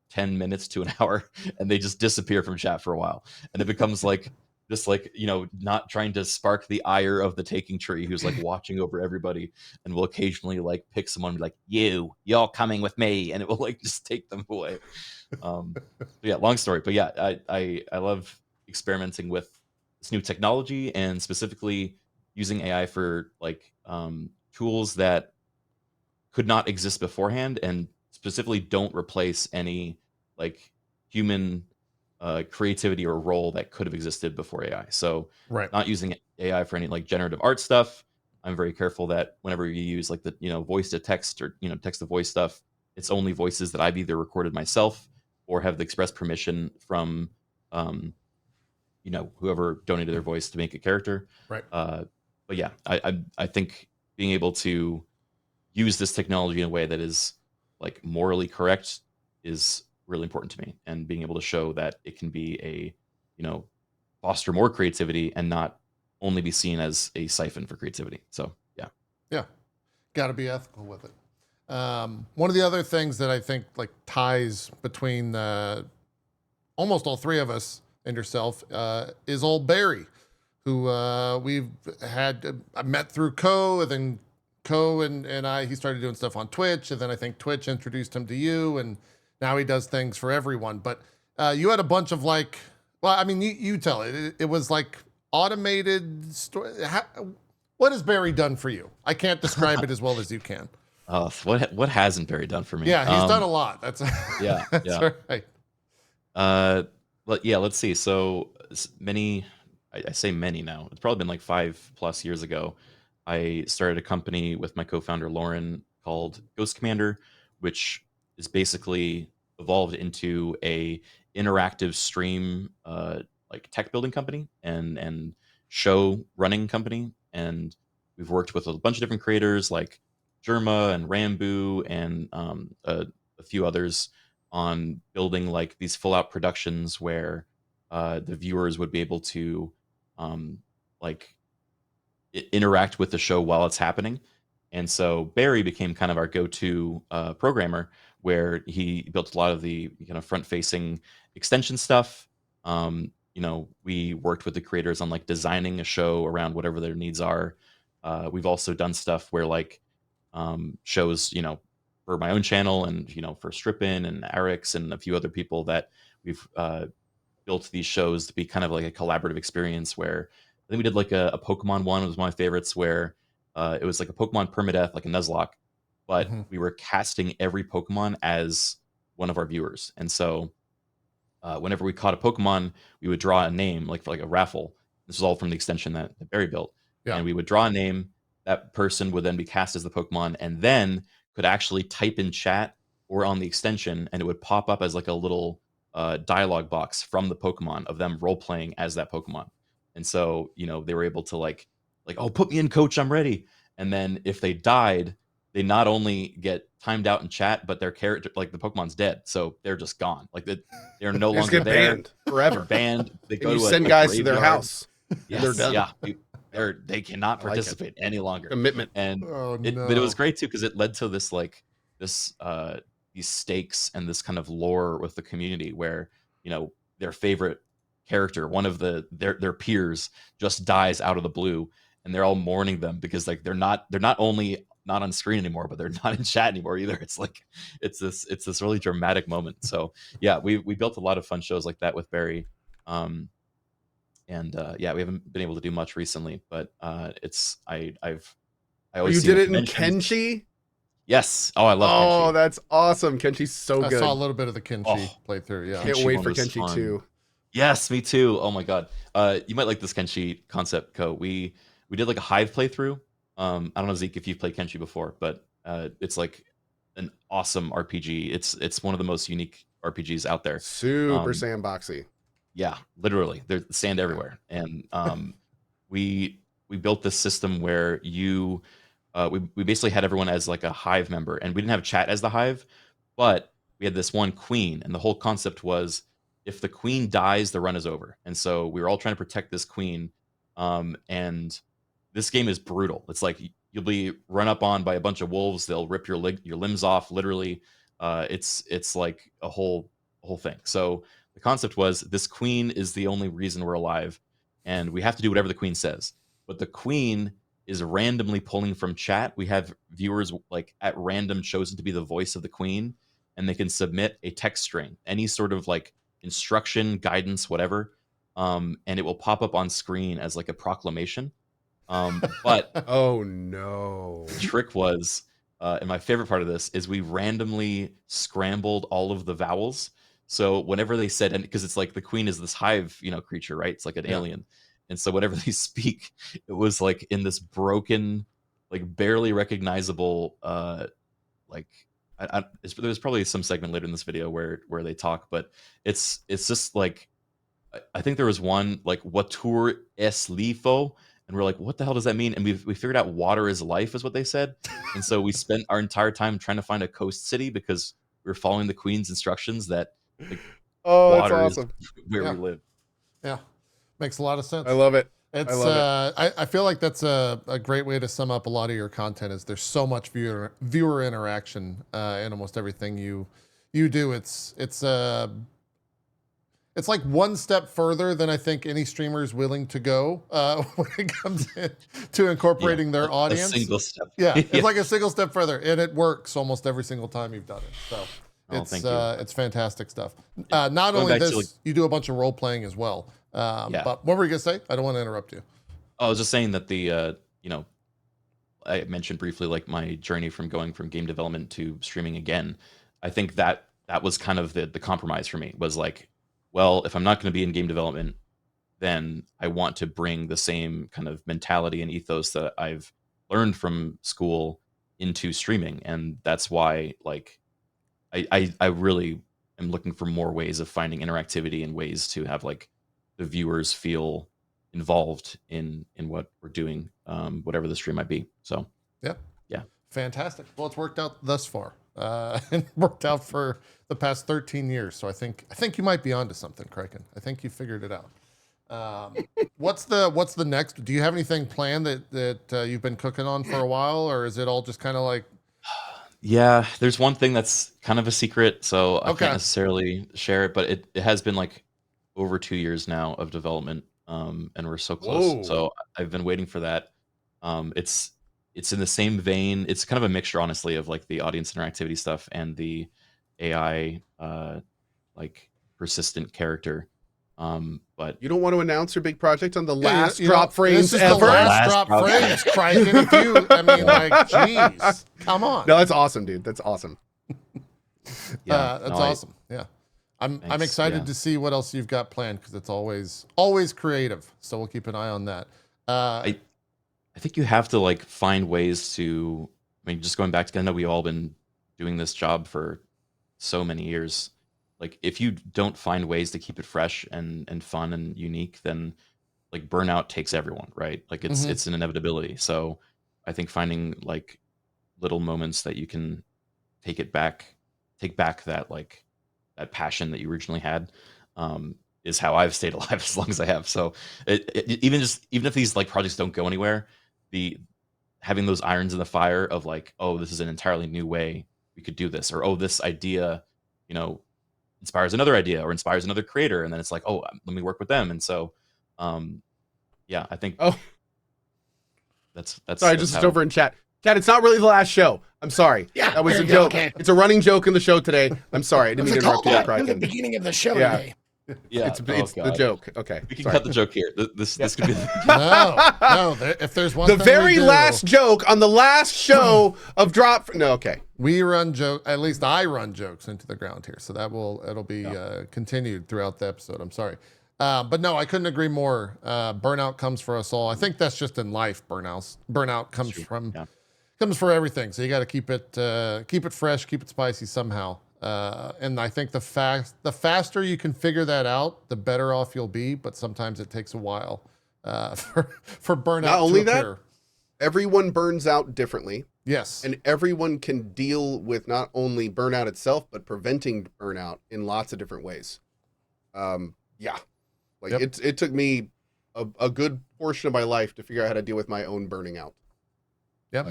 C: 10 minutes to an hour, and they just disappear from chat for a while. And it becomes like just like not trying to spark the ire of the taking tree, who's like watching over everybody, and will occasionally like pick someone and be like, you're coming with me, and it will like just take them away. But yeah, long story, but yeah, I love experimenting with this new technology, and specifically using AI for like tools that could not exist beforehand, and specifically don't replace any like human creativity or role that could have existed before AI. So
A: Right.
C: not using AI for any like generative art stuff. I'm very careful that whenever you use like the voice to text or text to voice stuff, it's only voices that I've either recorded myself or have the express permission from whoever donated their voice to make a character.
A: Right.
C: But yeah, I think being able to use this technology in a way that is like morally correct is really important to me, and being able to show that it can be a foster more creativity and not only be seen as a siphon for creativity. So
A: Yeah, got to be ethical with it. One of the other things that I think like ties between almost all three of us and yourself is old Barry, who we've had I met through Co, and then Co and he started doing stuff on Twitch, and then I think Twitch introduced him to you, and now he does things for everyone. But you had a bunch of like, well, I mean, you tell it. It was like automated story. What has Barry done for you? I can't describe it as well as you can.
C: What hasn't Barry done for me?
A: Yeah, he's done a lot. That's
C: yeah,
A: that's
C: yeah.
A: right.
C: But yeah, let's see. So many, I say many now. It's probably been like 5+ years ago. I started a company with my co-founder Lauren called Ghost Commander, which is basically evolved into a interactive stream like tech building company and show running company. And we've worked with a bunch of different creators like Germa and Rambu and a few others on building like these full out productions where the viewers would be able to like interact with the show while it's happening. And so Barry became kind of our go-to programmer, where he built a lot of the kind of front-facing extension stuff. We worked with the creators on like designing a show around whatever their needs are. We've also done stuff where like shows, for my own channel and for Strippin and Arix and a few other people that we've built these shows to be kind of like a collaborative experience. Where I think we did like a Pokemon one, was one of my favorites, where it was like a Pokemon permadeath, like a Nuzlocke, but we were casting every Pokemon as one of our viewers. And so whenever we caught a Pokemon, we would draw a name, like for like a raffle. This is all from the extension that Barry built.
A: Yeah.
C: And we would draw a name. That person would then be cast as the Pokemon, and then could actually type in chat or on the extension, and it would pop up as like a little dialogue box from the Pokemon of them role playing as that Pokemon. And so, they were able to like, oh, put me in, coach, I'm ready. And then if they died, they not only get timed out in chat, but their character, like the Pokemon's dead, so they're just gone. Like they're no
B: They just
C: longer
B: get
C: there.
B: banned forever.
C: They're banned. They
B: And
C: go
B: you
C: to
B: send
C: a
B: guys to their
C: graveyard.
B: house.
C: Yes,
B: They're done.
C: yeah, they cannot
B: I like it.
C: participate any longer.
B: Commitment.
C: And
A: Oh,
C: but it
A: no.
C: was great too, because it led to this like this these stakes and this kind of lore with the community, where their favorite character, one of their peers, just dies out of the blue, and they're all mourning them because like they're not only not on screen anymore, but they're not in chat anymore either. It's like it's this really dramatic moment. So yeah, we built a lot of fun shows like that with Barry. And we haven't been able to do much recently, but it's I always
B: You
C: see
B: did
C: the
B: it in
C: conventions.
B: Kenshi?
C: Yes. Oh, I love
B: Oh,
C: Kenshi.
B: that's awesome. Kenshi's so
A: I
B: good.
A: saw a little bit of the Kenshi
C: Oh.
A: playthrough. Yeah.
B: Can't
C: Kenshi
B: wait
C: one
B: for
C: was
B: Kenshi
C: fun.
B: 2.
C: Yes, me too. Oh my god. You might like this Kenshi concept, Co. We did like a Hive playthrough. I don't know, Zeke, if you've played Kenshi before, but it's like an awesome RPG. It's one of the most unique RPGs out there.
B: Super sandboxy.
C: Yeah, literally. There's sand everywhere. And we built this system where we basically had everyone as like a Hive member, and we didn't have chat as the Hive, but we had this one queen, and the whole concept was if the queen dies, the run is over. And so we were all trying to protect this queen. And this game is brutal. It's like you'll be run up on by a bunch of wolves. They'll rip your limbs off, literally. It's like a whole thing. So the concept was this queen is the only reason we're alive, and we have to do whatever the queen says. But the queen is randomly pulling from chat. We have viewers like at random chosen to be the voice of the queen, and they can submit a text string, any sort of like instruction, guidance, whatever, and it will pop up on screen as like a proclamation. But
B: Oh no.
C: the trick was And my favorite part of this is we randomly scrambled all of the vowels. So whenever they said, and because it's like the queen is this hive, creature, right? It's like an alien. And so whenever they speak, it was like in this broken, like barely recognizable, like there's probably some segment later in this video where they talk, but it's just like, I think there was one like "Watur es lifo," and we're like, "What the hell does that mean?" And we figured out "water is life" is what they said, and so we spent our entire time trying to find a coast city because we were following the queen's instructions that like,
B: Oh, that's
C: water
B: awesome.
C: is where we live.
A: Yeah, makes a lot of sense.
B: I love it.
A: It's
B: I love
A: I feel like that's a great way to sum up a lot of your content. Is there's so much viewer interaction in almost everything you do. It's like one step further than I think any streamer is willing to go when it comes to incorporating their audience.
C: A single step.
A: Yeah, it's like a single step further, and it works almost every single time you've done it. So it's fantastic stuff. Not only this, you do a bunch of role playing as well. But what were you gonna say? I don't want to interrupt you.
C: I was just saying that I mentioned briefly like my journey from going from game development to streaming again. I think that was kind of the compromise for me, was like, well, if I'm not going to be in game development, then I want to bring the same kind of mentality and ethos that I've learned from school into streaming. And that's why, like, I really am looking for more ways of finding interactivity and ways to have like the viewers feel involved in what we're doing, whatever the stream might be. So yeah.
A: Fantastic. Well, it's worked out thus far. And worked out for the past 13 years. So I think you might be onto something, Criken. I think you figured it out. What's the next? Do you have anything planned that you've been cooking on for a while, or is it all just kind of like?
C: Yeah, there's one thing that's kind of a secret, so I can't necessarily share it, but it has been like over 2 years now of development, and we're so close.
B: Whoa.
C: So I've been waiting for that. It's in the same vein. It's kind of a mixture, honestly, of like the audience interactivity stuff and the AI, like persistent character. But
B: You don't want to announce your big project on the last drop frames
A: this is
B: ever?
A: The last drop frames, Criken. I mean, like, jeez, come on.
B: No, that's awesome, dude. That's awesome.
A: That's awesome. Yeah. I'm excited to see what else you've got planned, because it's always creative. So we'll keep an eye on that.
C: I think you have to like find ways to, I mean, just going back to, I know we've all been doing this job for so many years. Like if you don't find ways to keep it fresh and fun and unique, then like burnout takes everyone, right? Like it's an inevitability. So I think finding like little moments that you can take back that like that passion that you originally had, is how I've stayed alive as long as I have. So even if these like projects don't go anywhere, having those irons in the fire of like, oh, this is an entirely new way we could do this, or oh, this idea, inspires another idea or inspires another creator, and then it's like, oh, let me work with them. And so I think that's
B: sorry, just over in chat, it's not really the last show. I'm sorry.
D: Yeah,
B: that was a joke.
D: Okay.
B: It's a running joke in the show today. I'm sorry, I didn't mean to interrupt you,
D: in the
B: Criken.
D: beginning of the show
B: Yeah.
D: today.
C: Yeah,
B: it's the joke. Okay,
C: we can cut the joke here. This could be
A: no. If there's one,
B: the very last joke on the last show of drop. No, okay.
A: We run joke. At least I run jokes into the ground here, so it'll be continued throughout the episode. I'm sorry, but no, I couldn't agree more. Burnout comes for us all. I think that's just in life. Burnout comes for everything. So you got to keep it fresh, keep it spicy somehow. And I think the faster you can figure that out, the better off you'll be. But sometimes it takes a while for burnout.
B: Not only
A: to appear.
B: Everyone burns out differently.
A: Yes,
B: and everyone can deal with not only burnout itself, but preventing burnout in lots of different ways. It took me a good portion of my life to figure out how to deal with my own burning out.
A: Yep.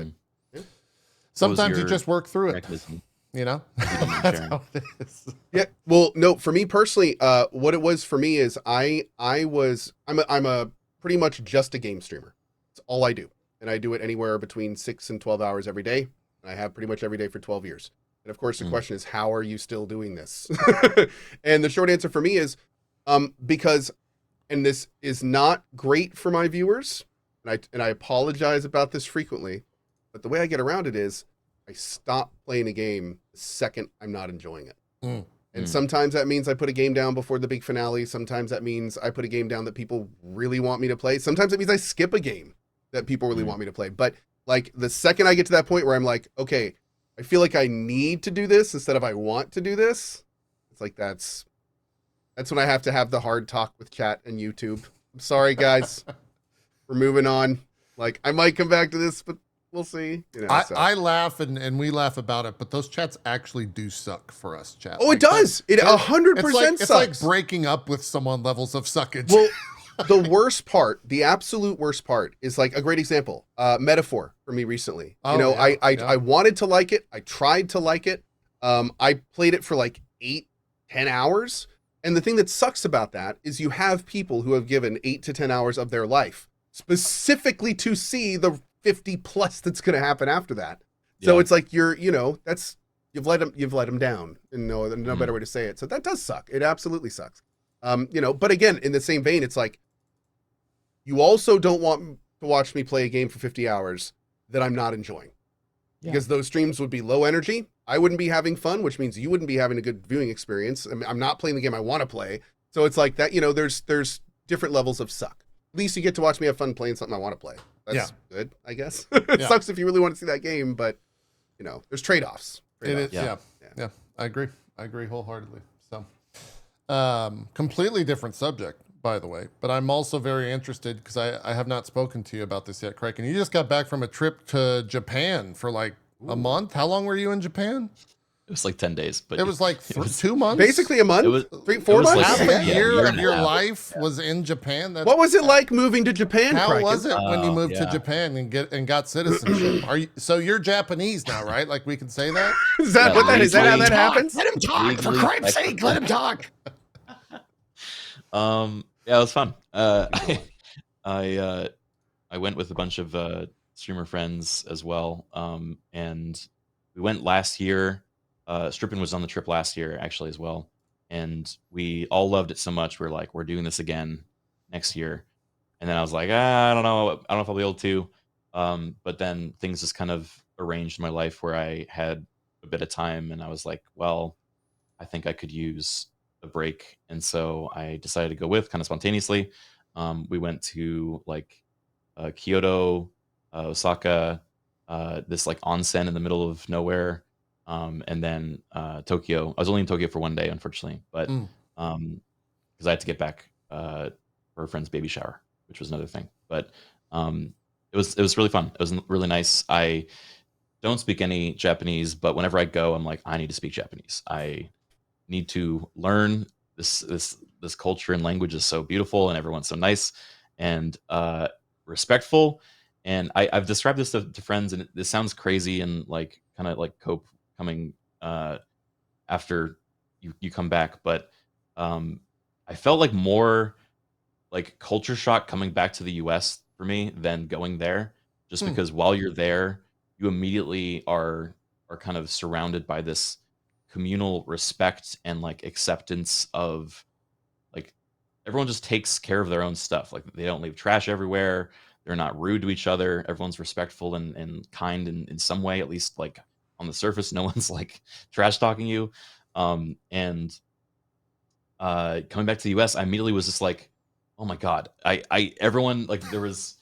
A: Sometimes you just work through it.
C: Mechanism?
A: That's how it is.
B: Yeah. Well, no, for me personally, what it was for me is I'm a pretty much just a game streamer. It's all I do. And I do it anywhere between 6 and 12 hours every day. And I have pretty much every day for 12 years. And of course the question is, how are you still doing this? And the short answer for me is, because, and this is not great for my viewers, and I apologize about this frequently, but the way I get around it is, I stop playing a game the second I'm not enjoying it.
A: Mm.
B: And sometimes that means I put a game down before the big finale. Sometimes that means I put a game down that people really want me to play. Sometimes it means I skip a game that people really want me to play. But like the second I get to that point where I'm like, okay, I feel like I need to do this instead of I want to do this. It's like, that's when I have to have the hard talk with chat and YouTube. I'm sorry, guys. We're moving on. Like, I might come back to this, but we'll see. You know,
A: I laugh and we laugh about it, but those chats actually do suck for us, chat.
B: Oh, it does. It 100% sucks.
A: It's like breaking up with someone levels of suckage.
B: Well, the worst part, the absolute worst part is like a great example, Metaphor for me recently.
A: Oh,
B: you know,
A: yeah,
B: I wanted to like it. I tried to like it. I played it for like 8-10 hours. And the thing that sucks about that is you have people who have given 8 to 10 hours of their life specifically to see the 50 plus that's going to happen after that. So it's like you've let them down, and no better way to say it. So that does suck. It absolutely sucks. But again, in the same vein, it's like, you also don't want to watch me play a game for 50 hours that I'm not enjoying, because those streams would be low energy. I wouldn't be having fun, which means you wouldn't be having a good viewing experience. I mean, I'm not playing the game I want to play. So it's like that, there's different levels of suck. At least you get to watch me have fun playing something I want to play. That's good, I guess. It sucks if you really want to see that game, but there's trade-offs.
A: It is, yeah. I agree wholeheartedly. So, completely different subject, by the way, but I'm also very interested because I have not spoken to you about this yet, Criken. You just got back from a trip to Japan for like a month. How long were you in Japan?
C: It was like 10 days, but
A: it was like 2 months.
B: Basically a month.
C: It was
B: 3-4 months.
C: like
A: Half a year of
C: and a
A: your
C: half.
A: life was in Japan.
B: What was it like moving to Japan?
A: How
B: Criken?
A: was it when you moved to
C: yeah.
A: Japan and got citizenship? So you're Japanese now, right? Like we can say that?
B: Is that
C: Yeah,
B: what that is? Is that how that happens?
D: Let him talk, for Christ's sake, let him talk.
C: Yeah, it was fun. I went with a bunch of streamer friends as well, and we went last year. Strippin was on the trip last year actually as well, and we all loved it so much. We're like, we're doing this again next year. And then I was like, I don't know if I'll be able to. But then things just kind of arranged in my life where I had a bit of time, and I was like, well, I think I could use a break, and so I decided to go with kind of spontaneously. We went to like Kyoto, Osaka, this like onsen in the middle of nowhere, and then Tokyo. I was only in Tokyo for 1 day, unfortunately, but because I had to get back for a friend's baby shower, which was another thing. But it was really fun. It was really nice. I don't speak any Japanese, but whenever I go, I'm like, I need to speak Japanese. I need to learn this culture, and language is so beautiful, and everyone's so nice and respectful. And I've described this to friends, and this sounds crazy and like kind of like cope coming after you come back, but I felt like more like culture shock coming back to the US for me than going there, just because while you're there, you immediately are kind of surrounded by this communal respect and like acceptance of like everyone just takes care of their own stuff. Like they don't leave trash everywhere. They're not rude to each other. Everyone's respectful and kind in some way, at least like on the surface. No one's like trash talking you. And coming back to the US, I immediately was just like, oh my God, everyone, like there was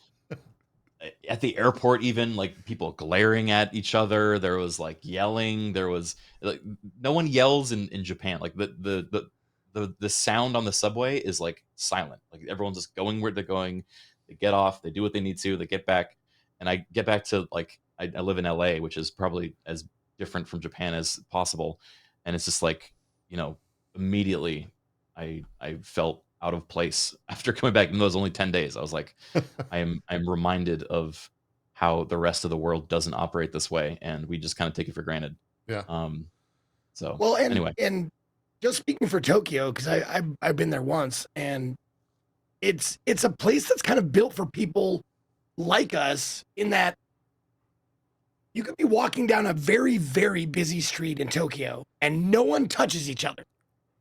C: at the airport, even like people glaring at each other. There was like yelling. There was like, no one yells in Japan. Like the sound on the subway is like silent. Like everyone's just going where they're going. They get off, they do what they need to, they get back. And I get back to like, I live in LA, which is probably as different from Japan as possible. And it's just like, immediately I felt out of place after coming back. Even though it was only 10 days, I was like, I'm reminded of how the rest of the world doesn't operate this way, and we just kind of take it for granted.
A: Yeah.
C: So
D: Well, and
C: anyway,
D: and just speaking for Tokyo, because I've been there once, and it's a place that's kind of built for people like us, in that you could be walking down a very, very busy street in Tokyo and no one touches each other.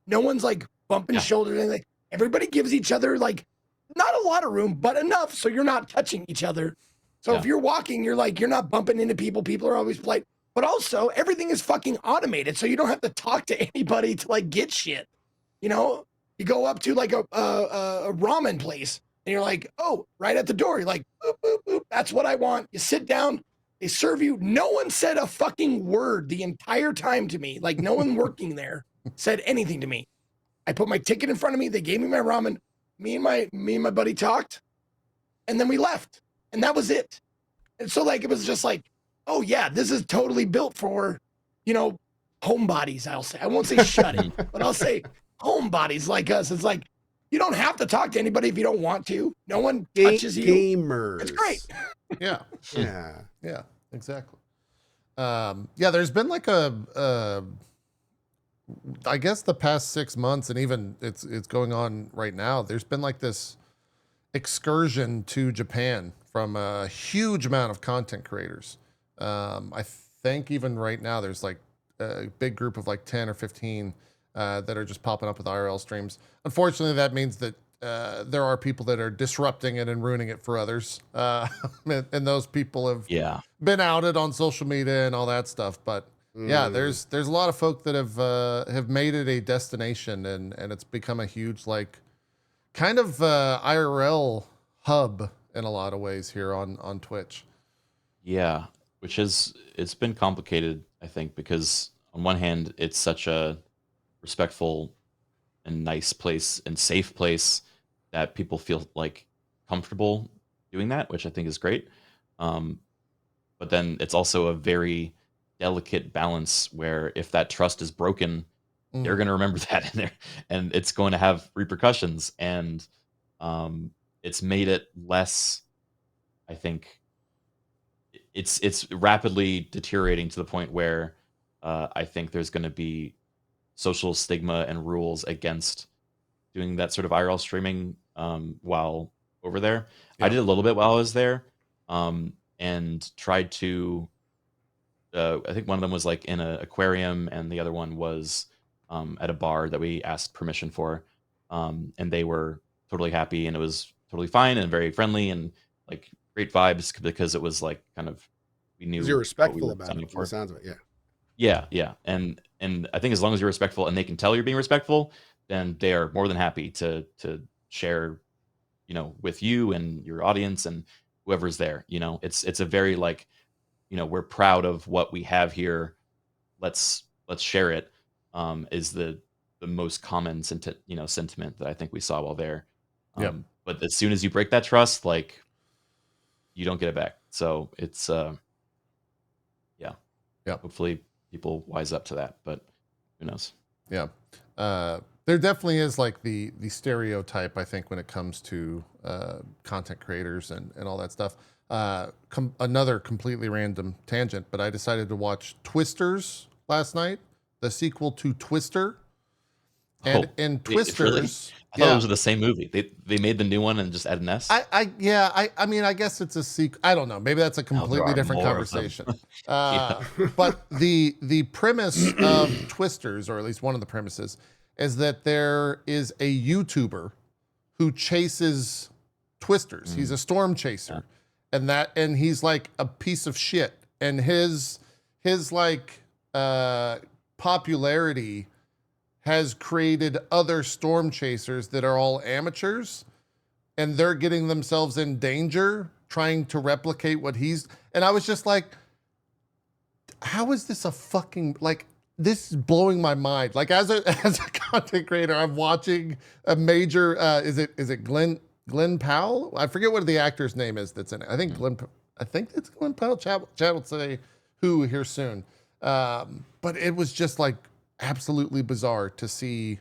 D: No one's like bumping shoulders or anything. Everybody gives each other like not a lot of room, but enough so you're not touching each other. So if you're walking, you're not bumping into people. People are always polite. but also everything is fucking automated, so you don't have to talk to anybody to like get shit. You know, you go up to like a ramen place and you're like, oh, right at the door. You're like, boop, boop, boop. That's what I want. You sit down, they serve you. No one said a fucking word the entire time to me. Like no one working there said anything to me. I put my ticket in front of me. They gave me my ramen. Me and my buddy talked, and then we left, and that was it. And so like it was just like, oh yeah, this is totally built for, you know, homebodies. I'll say. I won't say shut it, but I'll say homebodies like us. It's like you don't have to talk to anybody if you don't want to. No one touches you.
B: Gamers.
D: It's great.
A: Yeah.
B: Yeah.
A: Exactly. Yeah, there's been like I guess the past 6 months, and even it's going on right now, there's been like this excursion to Japan from a huge amount of content creators. I think even right now there's like a big group of like 10 or 15 that are just popping up with IRL streams. Unfortunately, that means that there are people that are disrupting it and ruining it for others. And those people have been outed on social media and all that stuff. But yeah, there's a lot of folk that have made it a destination, and it's become a huge like kind of IRL hub in a lot of ways here on Twitch.
C: Yeah, which is, it's been complicated, I think, because on one hand, it's such a respectful and nice place and safe place that people feel like comfortable doing that, which I think is great. But then it's also a very delicate balance where if that trust is broken, they're going to remember that in there, and it's going to have repercussions. And it's made it less, I think, it's rapidly deteriorating to the point where I think there's going to be social stigma and rules against doing that sort of IRL streaming while over there. I did a little bit while I was there, and tried to I think one of them was like in an aquarium, and the other one was at a bar that we asked permission for, and they were totally happy, and it was totally fine and very friendly and like great vibes, because it was like kind of, we knew
B: You're respectful
C: what we were
B: about
C: signing
B: it. From the sounds of it,
C: yeah. And I think as long as you're respectful and they can tell you're being respectful, then they are more than happy to share, you know, with you and your audience and whoever's there. You know, it's a very like, you know, we're proud of what we have here. Let's share it. Is the most common sentiment that I think we saw while there. But as soon as you break that trust, like, you don't get it back. So it's hopefully people wise up to that, but who knows?
A: Yeah. There definitely is like the stereotype, I think, when it comes to content creators and all that stuff. Another completely random tangent, but I decided to watch Twisters last night, the sequel to Twister. And in Twisters,
C: really? I thought it was the same movie. They made the new one and just added an S.
A: I mean, I guess it's a sequel. I don't know. Maybe that's a completely different conversation. But the premise of Twisters, or at least one of the premises, is that there is a YouTuber who chases Twisters. He's a storm chaser, and he's like a piece of shit. And his like popularity has created other storm chasers that are all amateurs, and they're getting themselves in danger trying to replicate what he's. And I was just like, how is this a fucking, like, this is blowing my mind. Like, as a content creator, I'm watching a major, is it Glenn Powell? I forget what the actor's name is that's in it. I think it's Glenn Powell. Chad will say who here soon. But it was just like absolutely bizarre to see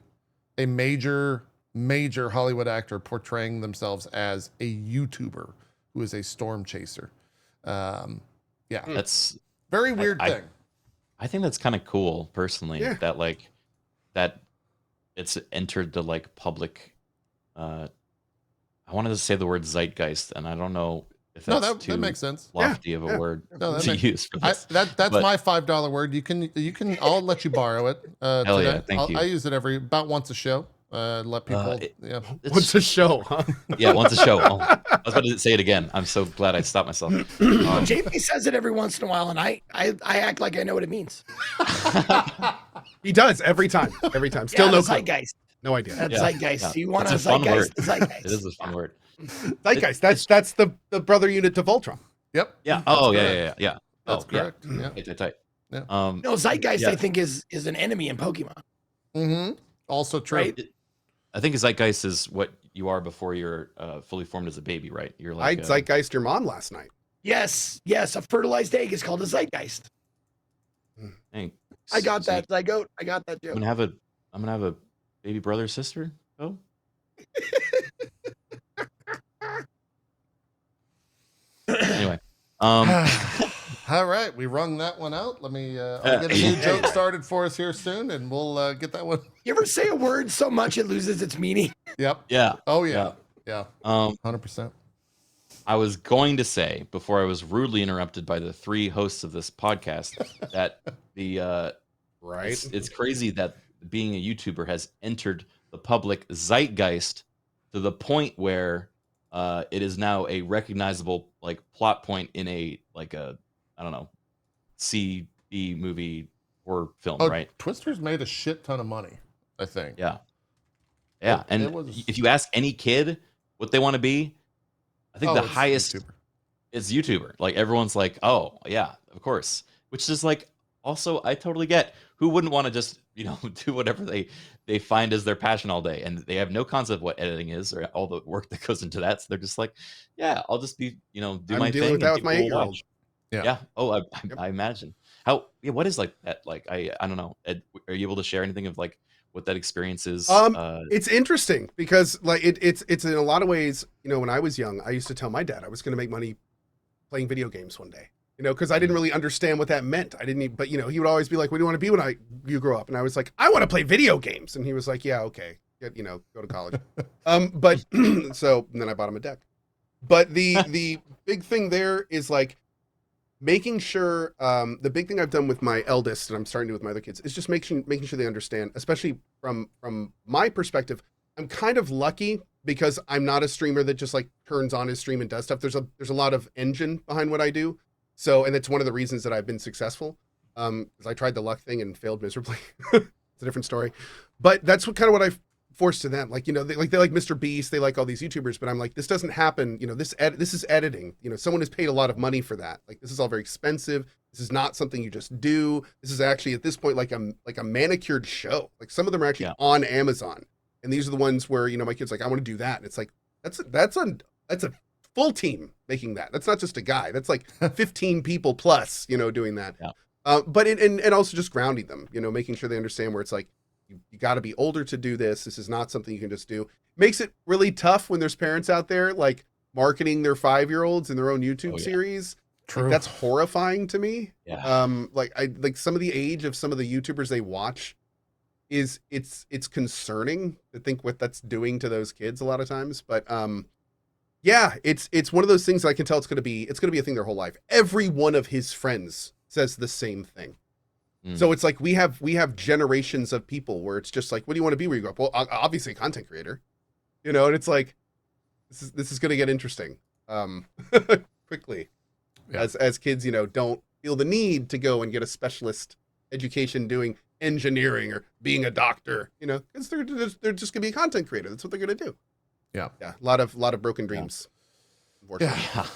A: a major Hollywood actor portraying themselves as a YouTuber who is a storm chaser.
C: That's
A: very weird thing.
C: I think that's kind of cool personally, that like that it's entered the like public, I wanted to say the word zeitgeist, and I don't know if that's
A: that makes sense.
C: Lofty of a word to use for this.
A: That's my $5 word. You can I'll let you borrow it.
C: Hell
A: today.
C: yeah, thank you.
A: I use it about once a show. Let people. Yeah.
C: It's-
B: What's the show, huh?
C: Yeah, once a show. Oh, I was about to say it again. I'm so glad I stopped myself.
D: JP says it every once in a while, and I act like I know what it means.
B: He does every time. Every time. Still no clue.
D: Zeitgeist.
B: No idea.
D: That's
C: Yeah,
D: zeitgeist.
C: yeah.
D: You want
C: It's
D: a
C: a fun
D: zeitgeist?
C: word.
D: Zeitgeist.
C: It is a fun word.
B: Zeitgeist. That's the brother unit to Voltron.
A: Yep.
C: Yeah.
A: That's
C: Oh,
A: correct.
C: yeah.
A: That's
C: Oh, yeah.
A: correct. Yeah.
C: Tight.
A: Yeah.
D: No, zeitgeist.
C: Yeah.
D: I think is an enemy in Pokemon.
A: Mm-hmm. Also true.
D: Right?
C: I think zeitgeist is what you are before you're fully formed as a baby, right? You're
B: I
C: like
B: zeitgeist your mom last night.
D: Yes. A fertilized egg is called a zeitgeist.
C: dang,
D: I got
C: so
D: that. Zygote. I got that joke.
C: I'm gonna have a baby brother or sister. Oh, anyway.
A: All right, we wrung that one out. Let me. I'll get a new joke started for us here soon, and we'll get that one.
D: You ever say a word so much it loses its meaning?
A: Yep.
C: Yeah.
A: Oh yeah. Yeah. 100%.
C: I was going to say before I was rudely interrupted by the three hosts of this podcast that the
B: Right.
C: it's crazy that being a YouTuber has entered the public zeitgeist to the point where it is now a recognizable like plot point in a I don't know C B movie or film,
A: Oh,
C: right?
A: Twister's made a shit ton of money. I think.
C: Yeah.
A: It
C: And
A: was-
C: if you ask any kid what they want to be, I think
A: Oh,
C: the
A: it's
C: highest
A: YouTuber.
C: is YouTuber. Like everyone's like, oh yeah, of course. Which is like also I totally get. Who wouldn't want to just do whatever they find as their passion all day, and they have no concept of what editing is or all the work that goes into that. So they're just like, yeah, I'll just be do
B: I'm
C: my
B: dealing
C: thing.
B: with that
C: and
B: with my
C: people will
B: 8-year-old.
C: watch.
A: Yeah.
C: Yeah. Oh,
B: Yep.
C: I imagine. How? Yeah. What is like that? Like I don't know. Ed, are you able to share anything of like what that experience is?
B: It's interesting because like it's in a lot of ways, when I was young, I used to tell my dad I was going to make money playing video games one day, because I didn't really understand what that meant. I didn't even, but he would always be like, what do you want to be when you grow up? And I was like, I want to play video games. And he was like, yeah, okay. Go to college. But so and then I bought him a deck. But the big thing there is like making sure the big thing I've done with my eldest and I'm starting to do with my other kids is just making sure they understand, especially from my perspective. I'm kind of lucky because I'm not a streamer that just like turns on his stream and does stuff. There's a lot of engine behind what I do. So, and it's one of the reasons that I've been successful. Because I tried the luck thing and failed miserably. It's a different story. But that's what I forced to them. Like, they like Mr. Beast, they like all these YouTubers, but I'm like, this doesn't happen. This is editing. Someone has paid a lot of money for that. Like, this is all very expensive. This is not something you just do. This is actually at this point like a manicured show. Like some of them are actually on Amazon. And these are the ones where, my kid's like, I want to do that. And it's like, that's a full team making that. That's not just a guy. That's like 15 people plus, doing that.
C: Yeah.
B: But and also just grounding them, making sure they understand where it's like, you got to be older to do this. This is not something you can just do. Makes it really tough when there's parents out there like marketing their 5-year-olds in their own YouTube series.
A: True.
B: Like, that's horrifying to me.
C: Yeah.
B: Like some of the age of some of the YouTubers they watch is it's concerning to think what that's doing to those kids a lot of times. But yeah, it's one of those things that I can tell it's gonna be a thing their whole life. Every one of his friends says the same thing. So it's like we have generations of people where it's just like, what do you want to be when you grow up? Well, obviously a content creator, and it's like this is going to get interesting quickly as kids, don't feel the need to go and get a specialist education doing engineering or being a doctor, because they're just going to be a content creator. That's what they're going to do.
A: Yeah.
B: A lot of broken dreams. Unfortunately.
A: Yeah.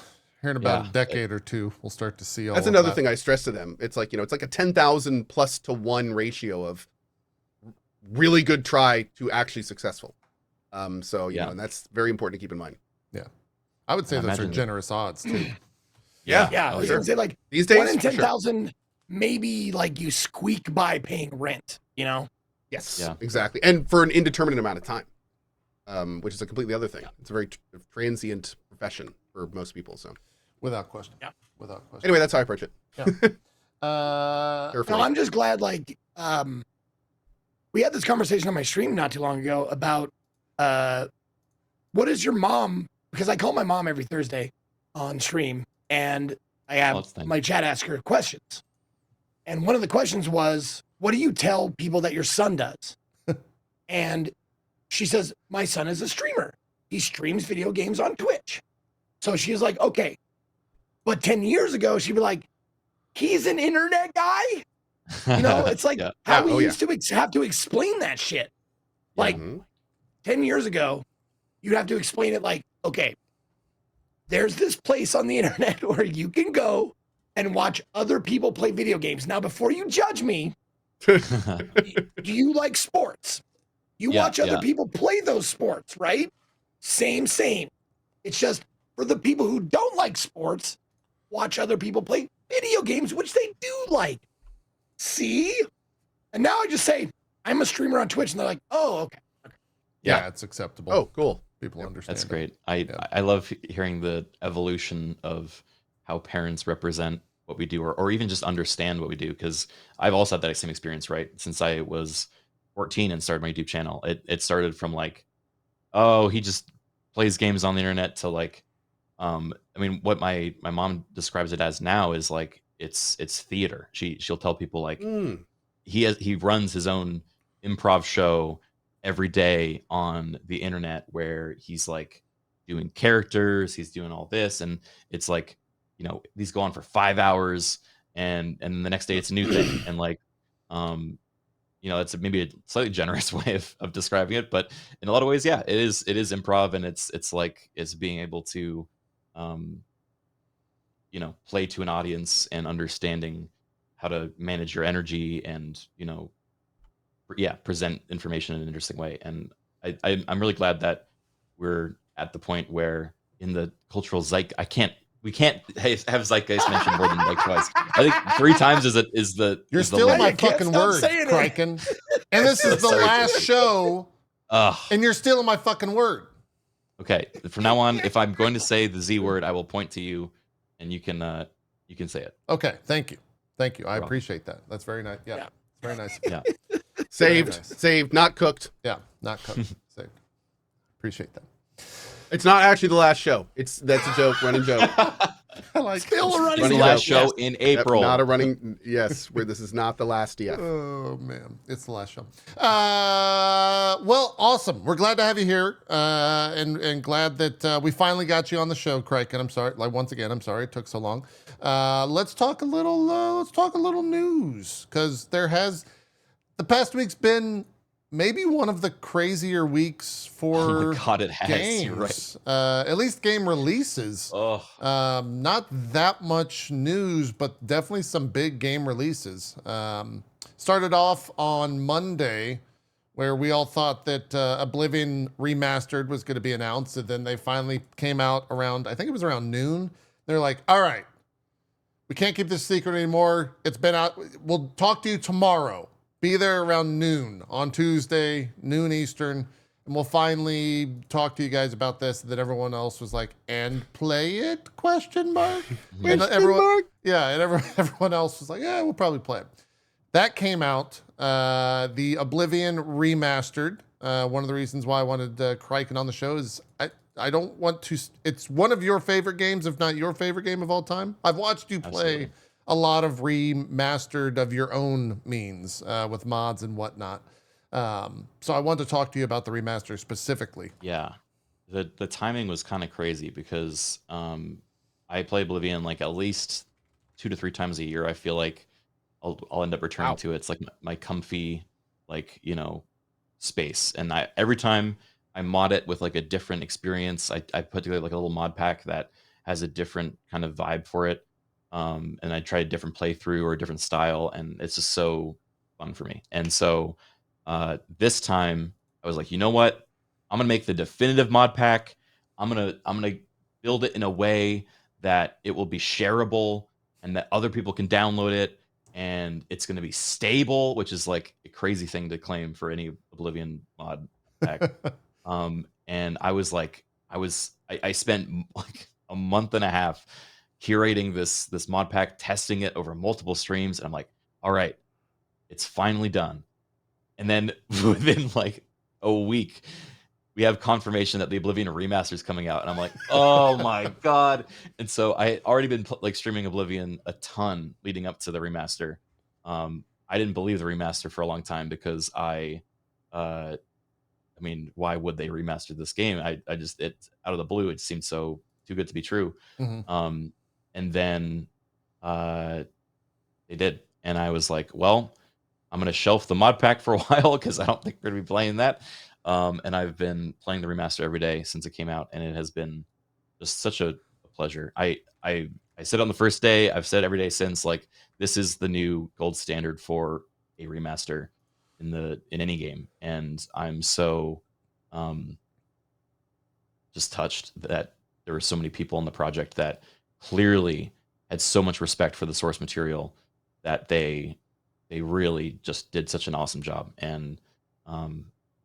A: Here in about a decade or two, we'll start to see all
B: That's
A: of
B: another
A: that.
B: thing I stress to them. It's like, it's like a 10,000 plus to 1 ratio of really good try to actually successful. So, and that's very important to keep in mind.
A: Yeah. I would say those are
C: Imagine-
A: generous odds too.
D: Yeah,
C: Oh,
D: I was
C: sure.
D: gonna say like
B: These days,
D: 1 in
B: for sure.
D: 10,000, maybe like you squeak by paying rent.
B: Yes,
C: Yeah.
B: exactly. And for an indeterminate amount of time, which is a completely other thing. It's a very transient profession for most people. So
A: Without question.
D: Yeah.
A: Without question.
B: anyway, that's how I approach it.
A: Uh,
B: Carefully.
D: No, I'm just glad we had this conversation on my stream not too long ago about what is your mom, because I call my mom every Thursday on stream and I have
C: that's nice.
D: my chat ask her questions. And one of the questions was, what do you tell people that your son does? And she says, my son is a streamer. He streams video games on Twitch. So she's like, okay. But 10 years ago, she'd be like, he's an internet guy. You know, it's like
C: Yeah.
D: how we used to have to explain that shit. Like 10 years ago, you'd have to explain it like, okay, there's this place on the internet where you can go and watch other people play video games. Now, before you judge me, do you like sports? You watch other people play those sports, right? Same. It's just for the people who don't like sports, watch other people play video games, which they do like. See? And now I just say, I'm a streamer on Twitch, and they're like, oh, okay.
A: Yeah, it's acceptable.
B: Oh, cool.
A: People understand.
C: That's
A: it.
C: great. I love hearing the evolution of how parents represent what we do, or even just understand what we do, because I've also had that same experience, right? Since I was 14 and started my YouTube channel, it started from like, oh, he just plays games on the internet, to like, I mean, what my mom describes it as now is like it's theater. She'll tell people like he runs his own improv show every day on the internet where he's like doing characters, he's doing all this, and it's like, you know, these go on for 5 hours, and the next day it's a new thing, and like, you know, it's maybe a slightly generous way of describing it, but in a lot of ways, yeah, it is improv, and it's like it's being able to, you know, play to an audience and understanding how to manage your energy and, you know, present information in an interesting way. And I'm really glad that we're at the point where in the cultural we can't have zeitgeist mentioned more than like twice. I think 3 times is the
A: You're
C: is the
A: still
C: limit.
A: my
D: You can't
A: fucking
D: stop
A: word,
D: saying it.
A: Criken. And this is the
C: Sorry.
A: last show,
C: Ugh.
A: and you're still my fucking word.
C: Okay, from now on, if I'm going to say the Z word, I will point to you, and you can say it.
A: Okay, thank you. I
C: welcome.
A: appreciate that. That's very nice. Yeah,
D: Yeah.
A: it's very nice.
C: Yeah.
B: Saved, not cooked.
A: Yeah, not cooked. Saved. Appreciate that.
B: It's not actually the last show. That's a joke, running joke.
A: I like
D: Still a running
C: It's the
B: Running
C: last
B: joke,
C: show in April.
B: Not a running. Yes, where this is not the last yet.
A: Oh man, it's the last show. Well, awesome. We're glad to have you here, and glad that we finally got you on the show, Criken. I'm sorry. Like once again, I'm sorry it took so long. Let's talk a little news, because the past week's been maybe one of the crazier weeks for
C: Oh my God, it has.
A: games.
C: You're right.
A: At least game releases.
C: Oh,
A: Not that much news, but definitely some big game releases. Started off on Monday, where we all thought that Oblivion Remastered was going to be announced, and then they finally came out around, I think it was around noon. They're like, all right, we can't keep this secret anymore. It's been out. We'll talk to you tomorrow. Be there around noon on Tuesday, noon Eastern, and we'll finally talk to you guys about this. And then everyone else was like, "And play it?" Question mark. And everyone, yeah, and everyone else was like, "Yeah, we'll probably play it." That came out. The Oblivion Remastered. One of the reasons why I wanted Criken on the show is I don't want to. It's one of your favorite games, if not your favorite game of all time. I've watched you play.
C: Absolutely.
A: A lot of remastered of your own means with mods and whatnot. So I wanted to talk to you about the remaster specifically.
C: yeah. The timing was kind of crazy because I play Oblivion like at least 2 to 3 times a year. I feel like I'll end up returning to it. It's like my comfy, like, you know, space. And every time I mod it with like a different experience, I put together like a little mod pack that has a different kind of vibe for it. And I tried a different playthrough or a different style, and it's just so fun for me. And so this time I was like, you know what? I'm gonna make the definitive mod pack. I'm gonna build it in a way that it will be shareable and that other people can download it, and it's gonna be stable, which is like a crazy thing to claim for any Oblivion mod pack. And I was like, I spent like a month and a half curating this mod pack, testing it over multiple streams, and I'm like, all right, it's finally done. And then within like a week, we have confirmation that the Oblivion Remaster is coming out, and I'm like, oh my God. And so I had already been like streaming Oblivion a ton leading up to the remaster. I didn't believe the remaster for a long time because I I mean, why would they remaster this game? I just, it out of the blue, it seemed so too good to be true.
A: Mhm.
C: And then they did, and I was like, well, I'm gonna shelf the mod pack for a while because I don't think we're gonna be playing that. And I've been playing the remaster every day since it came out, and it has been just such a pleasure. I said on the first day, I've said every day since, like, this is the new gold standard for a remaster in any game, and I'm so just touched that there were so many people in the project that clearly had so much respect for the source material that they really just did such an awesome job. And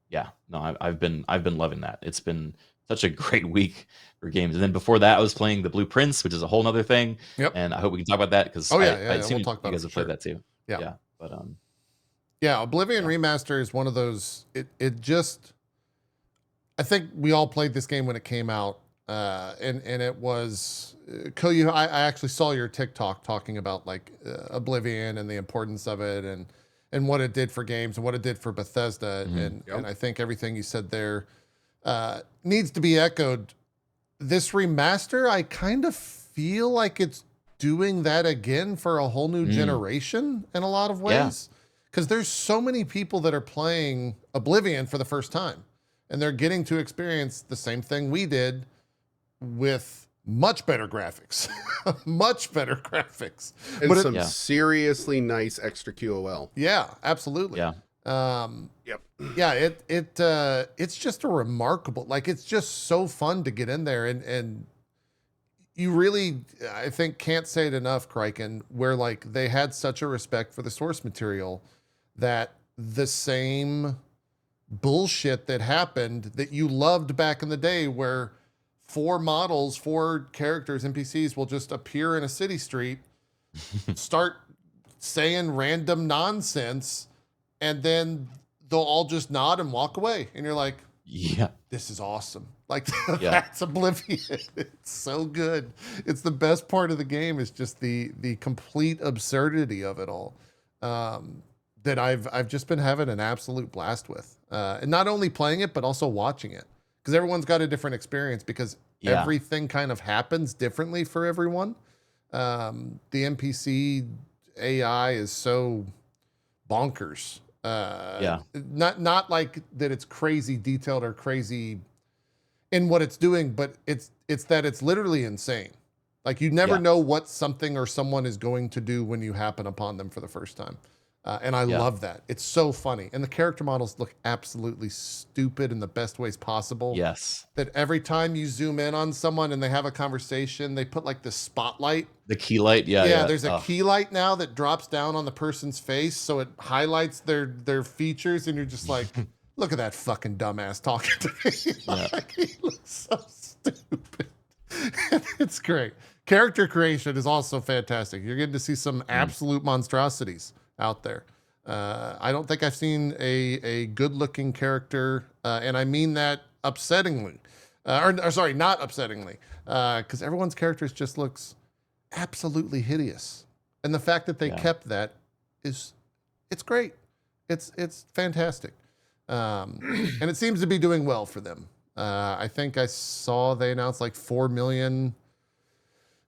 C: yeah, no, I've been loving that. It's been such a great week for games. And then before that, I was playing the Blue Prince, which is a whole nother thing.
A: Yep.
C: And I hope we can talk about that because
A: Oh yeah,
C: I
A: yeah.
C: assume
A: We'll talk about
C: you guys
A: it
C: have
A: for sure.
C: played that too.
A: Yeah.
C: But
A: yeah, Oblivion
C: Yeah.
A: Remaster is one of those. It just. I think we all played this game when it came out, and it was. I actually saw your TikTok talking about like Oblivion and the importance of it, and what it did for games and what it did for Bethesda,
C: Mhm.
A: and I think everything you said there needs to be echoed. This remaster, I kind of feel like it's doing that again for a whole new generation in a lot of
C: Yeah.
A: ways. Because there's so many people that are playing Oblivion for the first time, and they're getting to experience the same thing we did with much better graphics, much better graphics.
B: And
A: But
B: some
C: Yeah.
B: seriously nice extra QOL.
A: yeah, absolutely.
C: Yeah.
B: Yep.
A: Yeah, it's just a remarkable, like, it's just so fun to get in there, and you really, I think, can't say it enough, Criken, where like they had such a respect for the source material that the same bullshit that happened that you loved back in the day, where four characters, NPCs, will just appear in a city street, start saying random nonsense, and then they'll all just nod and walk away. And you're like,
C: Yeah.
A: this is awesome. Like,
C: Yeah.
A: that's Oblivion. It's so good. It's the best part of the game, is just the complete absurdity of it all. That I've just been having an absolute blast with. And not only playing it, but also watching it. Because everyone's got a different experience, because
C: Yeah.
A: everything kind of happens differently for everyone. The NPC AI is so bonkers.
C: Yeah.
A: Not like that it's crazy detailed or crazy in what it's doing, but it's that it's literally insane. Like, you never
C: Yeah.
A: know what something or someone is going to do when you happen upon them for the first time. And I
C: Yeah.
A: love that. It's so funny. And the character models look absolutely stupid in the best ways possible.
C: Yes.
A: That every time you zoom in on someone and they have a conversation, they put like the spotlight.
C: The key light. Yeah.
A: Yeah,
C: Yeah.
A: there's a
C: Oh,
A: key light now that drops down on the person's face, so it highlights their features, and you're just like, look at that fucking dumbass talking to me.
C: Yeah.
A: Like, he looks so stupid. It's great. Character creation is also fantastic. You're getting to see some absolute monstrosities out there. I don't think I've seen a good-looking character, and I mean that upsettingly, or sorry, not upsettingly, because everyone's characters just looks absolutely hideous, and the fact that they
C: Yeah.
A: kept that it's great. It's fantastic, and it seems to be doing well for them. I think I saw they announced like 4 million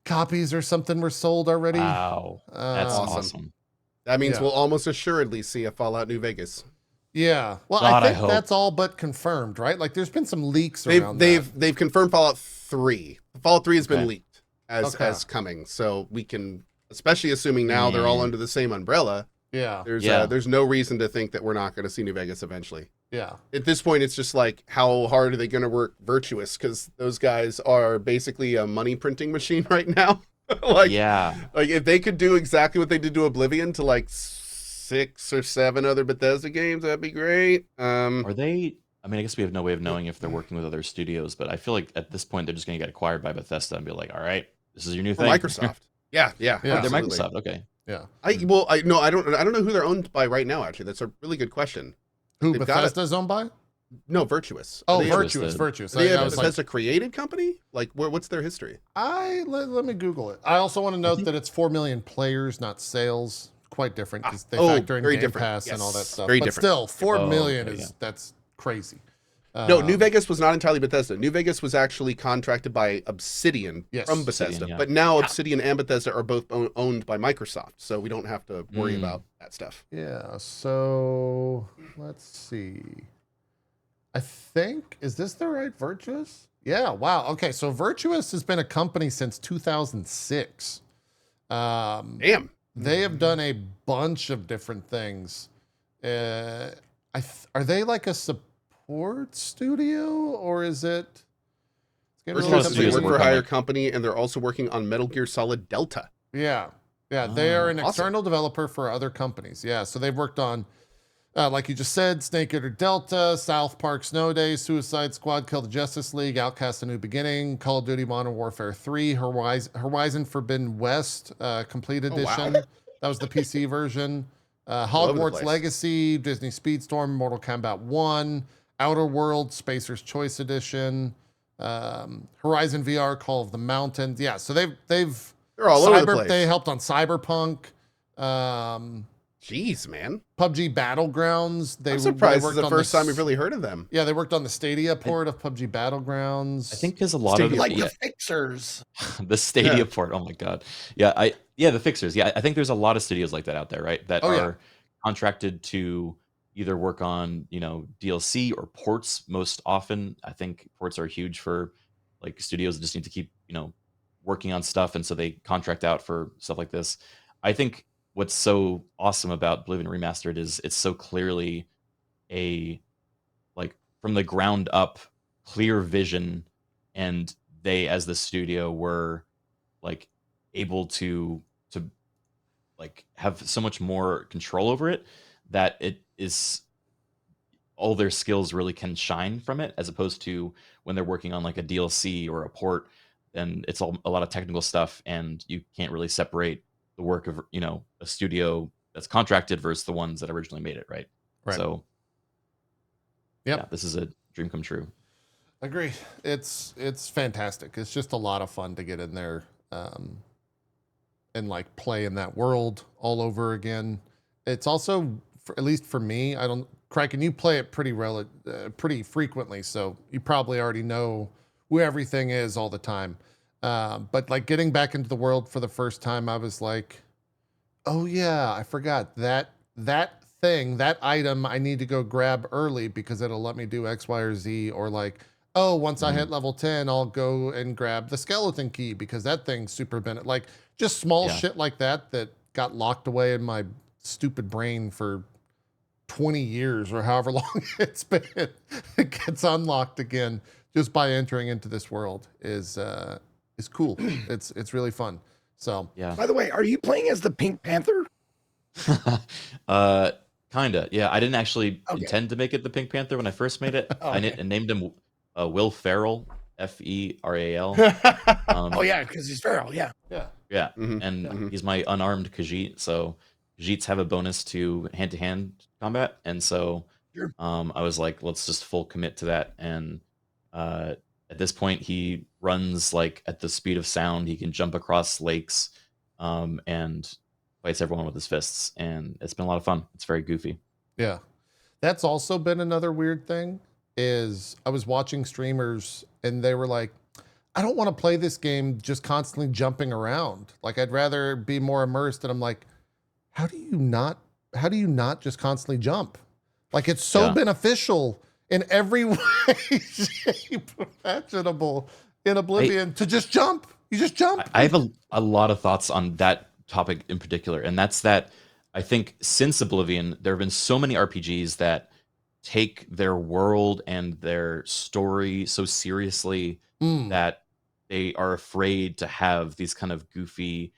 A: copies or something were sold already.
C: Wow. That's
B: Awesome.
C: awesome.
B: That means
A: Yeah.
B: we'll almost assuredly see a Fallout New Vegas.
A: Yeah, well,
C: God,
A: I
C: I
A: think
C: hope.
A: that's all but confirmed, right? Like, there's been some leaks
B: They've
A: around
B: they've confirmed Fallout 3. Fallout 3 has been
C: Okay.
B: leaked as
A: Okay.
B: as coming, so we can, especially assuming now they're all under the same umbrella.
A: that.
B: There's no reason to think that we're not going to see New Vegas eventually.
A: Yeah.
B: At this point, it's just like, how hard are they going to work Virtuous? Because those guys are basically a money printing machine right now. like if they could do exactly what they did to Oblivion to like 6 or 7 other Bethesda games, that'd be great.
C: Are they? I mean, I guess we have no way of knowing if they're working with other studios, but I feel like at this point they're just going to get acquired by Bethesda and be like, "All right, this is your new
B: or
C: thing."
B: Microsoft. Yeah,
A: Yeah.
C: They're
B: absolutely.
C: Microsoft. Okay.
A: Yeah.
B: I don't know who they're owned by right now. Actually, that's a really good question.
A: Who
B: They've got
A: Bethesda's owned by?
B: No, Virtuous.
A: Oh,
B: Are they,
C: Virtuous.
A: Virtuous.
B: are they
A: I
B: a
A: was like,
B: Bethesda created company? Like, what's their history?
A: let me Google it. I also want to note that it's 4 million players, not sales. Quite different, because they
B: Oh,
A: factor in
B: very
A: Game
B: different.
A: Pass and all that
B: Yes,
A: stuff.
B: very
A: but
B: different.
A: still, 4
C: Oh,
A: million
C: okay,
A: is that's crazy.
B: No, New Vegas was not entirely Bethesda. New Vegas was actually contracted by Obsidian
A: Yes.
B: from Bethesda.
C: Obsidian, yeah.
B: But now Obsidian and Bethesda are both owned by Microsoft, so we don't have to worry about that stuff.
A: Yeah, so let's see. I think, is this the right Virtuous? Yeah, wow. Okay, so Virtuous has been a company since 2006.
B: Damn.
A: They have done a bunch of different things. Are they like a support studio, or is it? It's getting
B: Virtuous
A: really
B: is a
C: studios
B: work
C: work
B: for
C: on,
B: hire
C: like-
B: company, and they're also working on Metal Gear Solid Delta.
A: Yeah. Yeah. They are an
B: awesome.
A: external developer for other companies. Yeah. So they've worked on, like you just said, Snake Eater Delta, South Park Snow Days, Suicide Squad, Kill the Justice League, Outcast: A New Beginning, Call of Duty Modern Warfare 3, Horizon Forbidden West, Complete Edition. That was the PC version.
B: over the
A: Hogwarts
B: place.
A: Legacy, Disney Speedstorm, Mortal Kombat 1, Outer Worlds, Spacer's Choice Edition, Horizon VR, Call of the Mountains. Yeah, so they're
B: all over the place.
A: They helped on Cyberpunk,
B: Jeez, man.
A: PUBG Battlegrounds.
B: I'm surprised this is the first time we've really heard of them.
A: Yeah, they worked on the Stadia port of PUBG Battlegrounds.
C: I think because a lot of
B: Stadia.
D: Like
C: yeah,
D: the Fixers.
C: the Stadia port. Oh my god. Yeah, the Fixers. Yeah, I think there's a lot of studios like that out there, right? That are contracted to either work on, DLC or ports most often. I think ports are huge for like studios that just need to keep, working on stuff, and so they contract out for stuff like this. I think what's so awesome about Oblivion Remastered is it's so clearly a, like, from the ground up clear vision, and they as the studio were like able to like have so much more control over it that it is all their skills really can shine from it, as opposed to when they're working on like a DLC or a port, and it's a lot of technical stuff, and you can't really separate the work of a studio that's contracted versus the ones that originally made it, right? So
A: Yep.
C: this is a dream come true.
A: Agree. It's fantastic. It's just a lot of fun to get in there and like play in that world all over again. It's also, at least for me, Criken, you play it pretty frequently, so you probably already know who everything is all the time. But like getting back into the world for the first time, I was like, oh yeah, I forgot that thing, that item I need to go grab early because it'll let me do X, Y, or Z. Or like, oh, once I hit level 10, I'll go and grab the skeleton key because that thing's super bent. Like just small shit like that got locked away in my stupid brain for 20 years or however long it's been. It gets unlocked again just by entering into this world is cool. It's really fun. So
C: Yeah.
D: By the way, are you playing as the Pink Panther?
C: Kinda. Yeah, I didn't actually intend to make it the Pink Panther when I first made it. I named him Will Ferrell, Feral.
D: Oh yeah, because he's feral. Yeah.
C: Yeah, and he's my unarmed Khajiit. So Khajiits have a bonus to hand-to-hand combat, and so
D: Sure.
C: I was like, let's just full commit to that. And at this point, he runs like at the speed of sound. He can jump across lakes, and fights everyone with his fists. And it's been a lot of fun. It's very goofy.
A: yeah, that's also been another weird thing. Is I was watching streamers and they were like, I don't want to play this game just constantly jumping around. Like I'd rather be more immersed. And I'm like, how do you not just constantly jump? Like it's so beneficial in every way, shape imaginable in Oblivion to just jump. You just jump.
C: I have a lot of thoughts on that topic in particular, and that's that I think since Oblivion, there have been so many RPGs that take their world and their story so seriously that they are afraid to have these kind of goofy,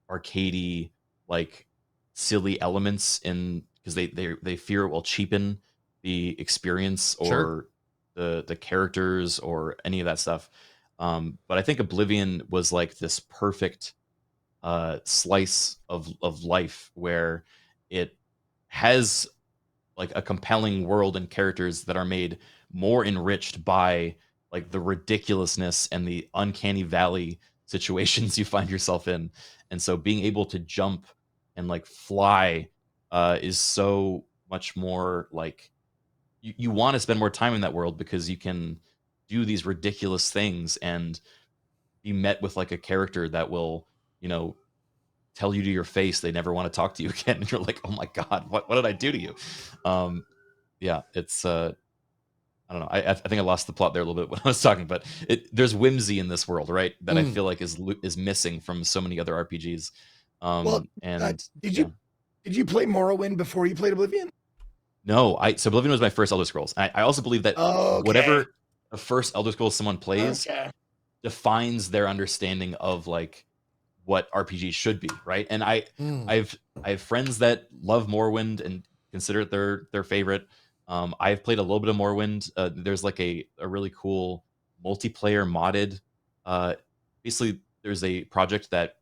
C: arcadey, like silly elements in, because they fear it will cheapen the experience or the characters or any of that stuff. But I think Oblivion was like this perfect slice of life where it has like a compelling world and characters that are made more enriched by like the ridiculousness and the uncanny valley situations you find yourself in. And so being able to jump and like fly is so much more like you want to spend more time in that world because you can do these ridiculous things and be met with like a character that will, tell you to your face they never want to talk to you again. And you're like, oh my God, what did I do to you? Yeah, it's I don't know. I think I lost the plot there a little bit when I was talking, but there's whimsy in this world, right? That I feel like is missing from so many other RPGs.
D: Did you play Morrowind before you played Oblivion?
C: No, so Oblivion was my first Elder Scrolls. I also believe that whatever the first Elder Scrolls someone plays defines their understanding of like what RPGs should be, right? And I have friends that love Morrowind and consider it their favorite. I've played a little bit of Morrowind. There's like a really cool multiplayer modded. Basically, there's a project that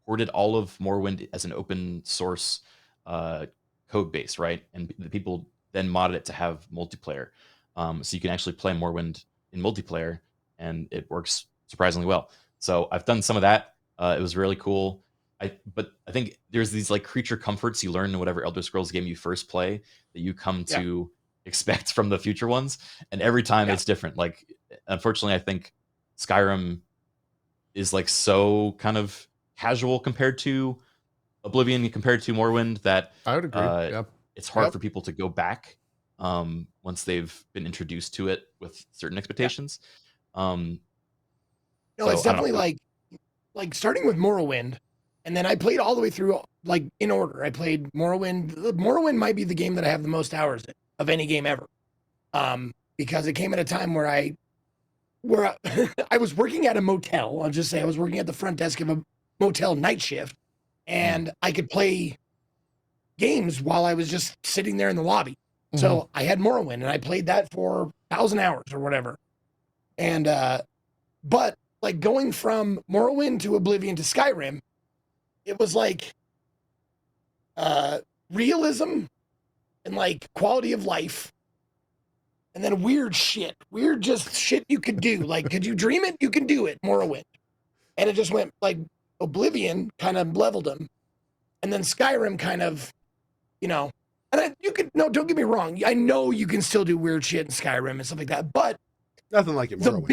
C: ported all of Morrowind as an open source code base, right? And the people then modded it to have multiplayer, so you can actually play Morrowind in multiplayer, and it works surprisingly well. So I've done some of that. It was really cool. But I think there's these like creature comforts you learn in whatever Elder Scrolls game you first play that you come to expect from the future ones, and every time it's different. Like, unfortunately, I think Skyrim is like so kind of casual compared to Oblivion, compared to Morrowind, that
A: I would agree.
C: It's hard for people to go back once they've been introduced to it with certain expectations.
D: No, it's definitely like starting with Morrowind, and then I played all the way through, like in order. I played Morrowind. Morrowind might be the game that I have the most hours in of any game ever, because it came at a time where I was working at a motel. I'll just say I was working at the front desk of a motel night shift, and I could play games while I was just sitting there in the lobby. So I had Morrowind, and I played that for 1,000 hours or whatever. And but like going from Morrowind to Oblivion to Skyrim, it was like realism and like quality of life, and then weird shit you could do. Like, could you dream it? You can do it. Morrowind, and it just went like Oblivion kind of leveled them, and then Skyrim kind of, and don't get me wrong. I know you can still do weird shit in Skyrim and stuff like that, but
B: nothing like it. Morrowind.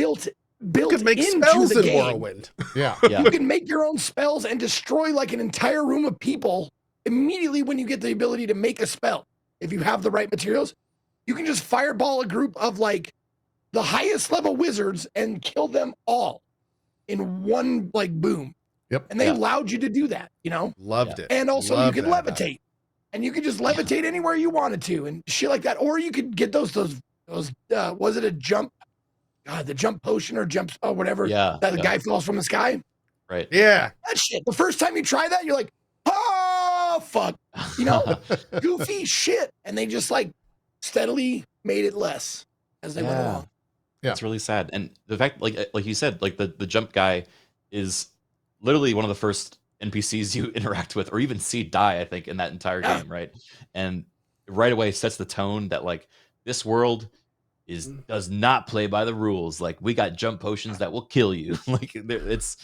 D: Built
B: you could make
D: into
B: spells
D: the
B: in
D: game.
B: Morrowind.
C: Yeah.
D: You can make your own spells and destroy like an entire room of people immediately when you get the ability to make a spell. If you have the right materials, you can just fireball a group of like the highest level wizards and kill them all in one like boom.
A: Yep.
D: And they allowed you to do that,
B: Loved it.
D: And also
B: Loved
D: you could
B: that
D: levitate. And you could just levitate anywhere you wanted to and shit like that. Or you could get those was it a jump? God, the jump potion or jump whatever.
C: Yeah.
D: That the guy falls from the sky.
C: Right.
B: Yeah.
D: That shit. The first time you try that, you're like, oh fuck. Goofy shit. And they just like steadily made it less as they went along.
C: Yeah. It's really sad. And the fact, like you said, like the jump guy is literally one of the first NPCs you interact with or even see die, I think, in that entire game, right? And right away sets the tone that like this world does not play by the rules. Like, we got jump potions that will kill you. Like, it's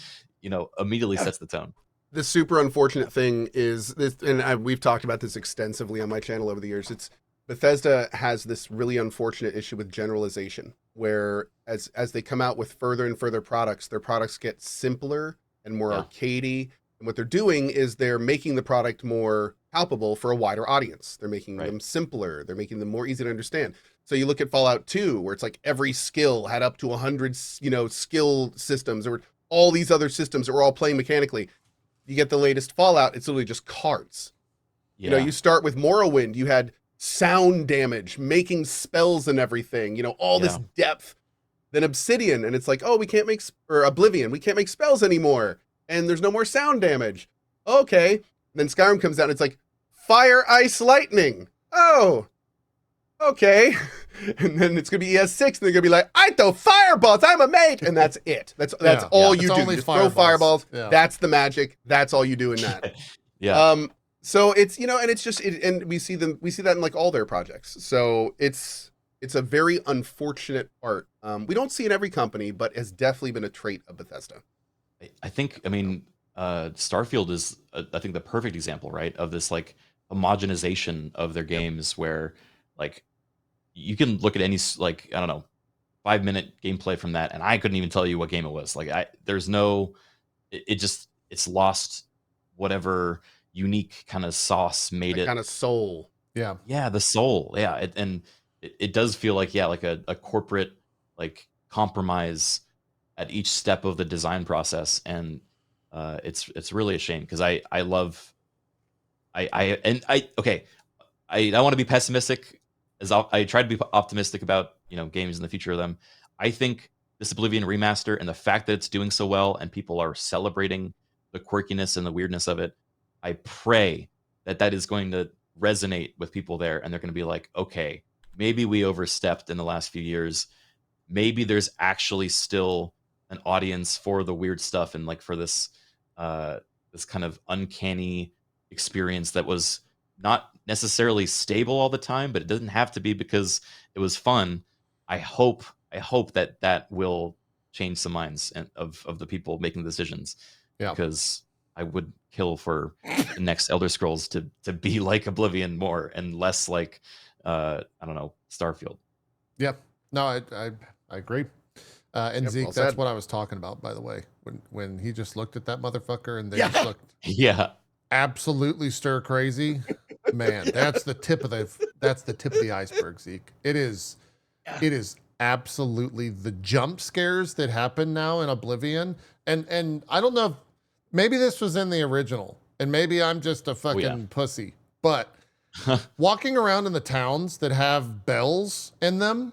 C: immediately sets the tone.
B: The super unfortunate thing is this, and we've talked about this extensively on my channel over the years. It's Bethesda has this really unfortunate issue with generalization, where as they come out with further and further products, their products get simpler and more arcadey. And what they're doing is they're making the product more palpable for a wider audience. They're making them simpler. They're making them more easy to understand. So you look at Fallout 2, where it's like every skill had up to 100, skill systems, or all these other systems that were all playing mechanically. You get the latest Fallout, it's literally just cards.
C: Yeah.
B: You start with Morrowind, you had sound damage, making spells and everything, all this depth. Then Obsidian, and it's like, oh, we can't make, or Oblivion, we can't make spells anymore. And there's no more sound damage. Okay. And then Skyrim comes out and it's like, fire, ice, lightning. Oh, okay. And then it's going to be ES6 and they're going to be like, I throw fireballs. I'm a mage. And that's it. That's all you do. Just throw fireballs. Yeah. That's the magic. That's all you do in that. So it's, and it's just, and we see that in like all their projects. So it's a very unfortunate part. We don't see it in every company, but has definitely been a trait of Bethesda.
C: I think, Starfield is, I think, the perfect example, right, of this like homogenization of their games, where like you can look at any like, I don't know, 5-minute gameplay from that, and I couldn't even tell you what game it was. Like there's no, it's lost whatever unique kind of sauce made
B: That
C: it.
B: kind of soul.
C: Yeah, the soul. Yeah, it does feel like, yeah, like a corporate like compromise at each step of the design process, and it's really a shame because I love okay, I want to be pessimistic as I try to be optimistic about games and the future of them. I think this Oblivion remaster and the fact that it's doing so well and people are celebrating the quirkiness and the weirdness of it, I pray that is going to resonate with people there, and they're going to be like, okay, maybe we overstepped in the last few years. Maybe there's actually still an audience for the weird stuff and like for this this kind of uncanny experience that was not necessarily stable all the time, but it doesn't have to be because it was fun. I hope that will change some minds of the people making the decisions.
A: Yeah.
C: Because I would kill for the next Elder Scrolls to be like Oblivion more and less like I don't know, Starfield.
A: Yep. No, I agree. And
B: Yep,
A: Zeke,
B: well
A: that's
B: said.
A: what I was talking about, by the way. When he just looked at that motherfucker and they just looked
C: Yeah.
A: absolutely stir crazy. Man, that's the tip of the iceberg, Zeke. It is absolutely the jump scares that happen now in Oblivion. And I don't know if maybe this was in the original, and maybe I'm just a fucking pussy, but walking around in the towns that have bells in them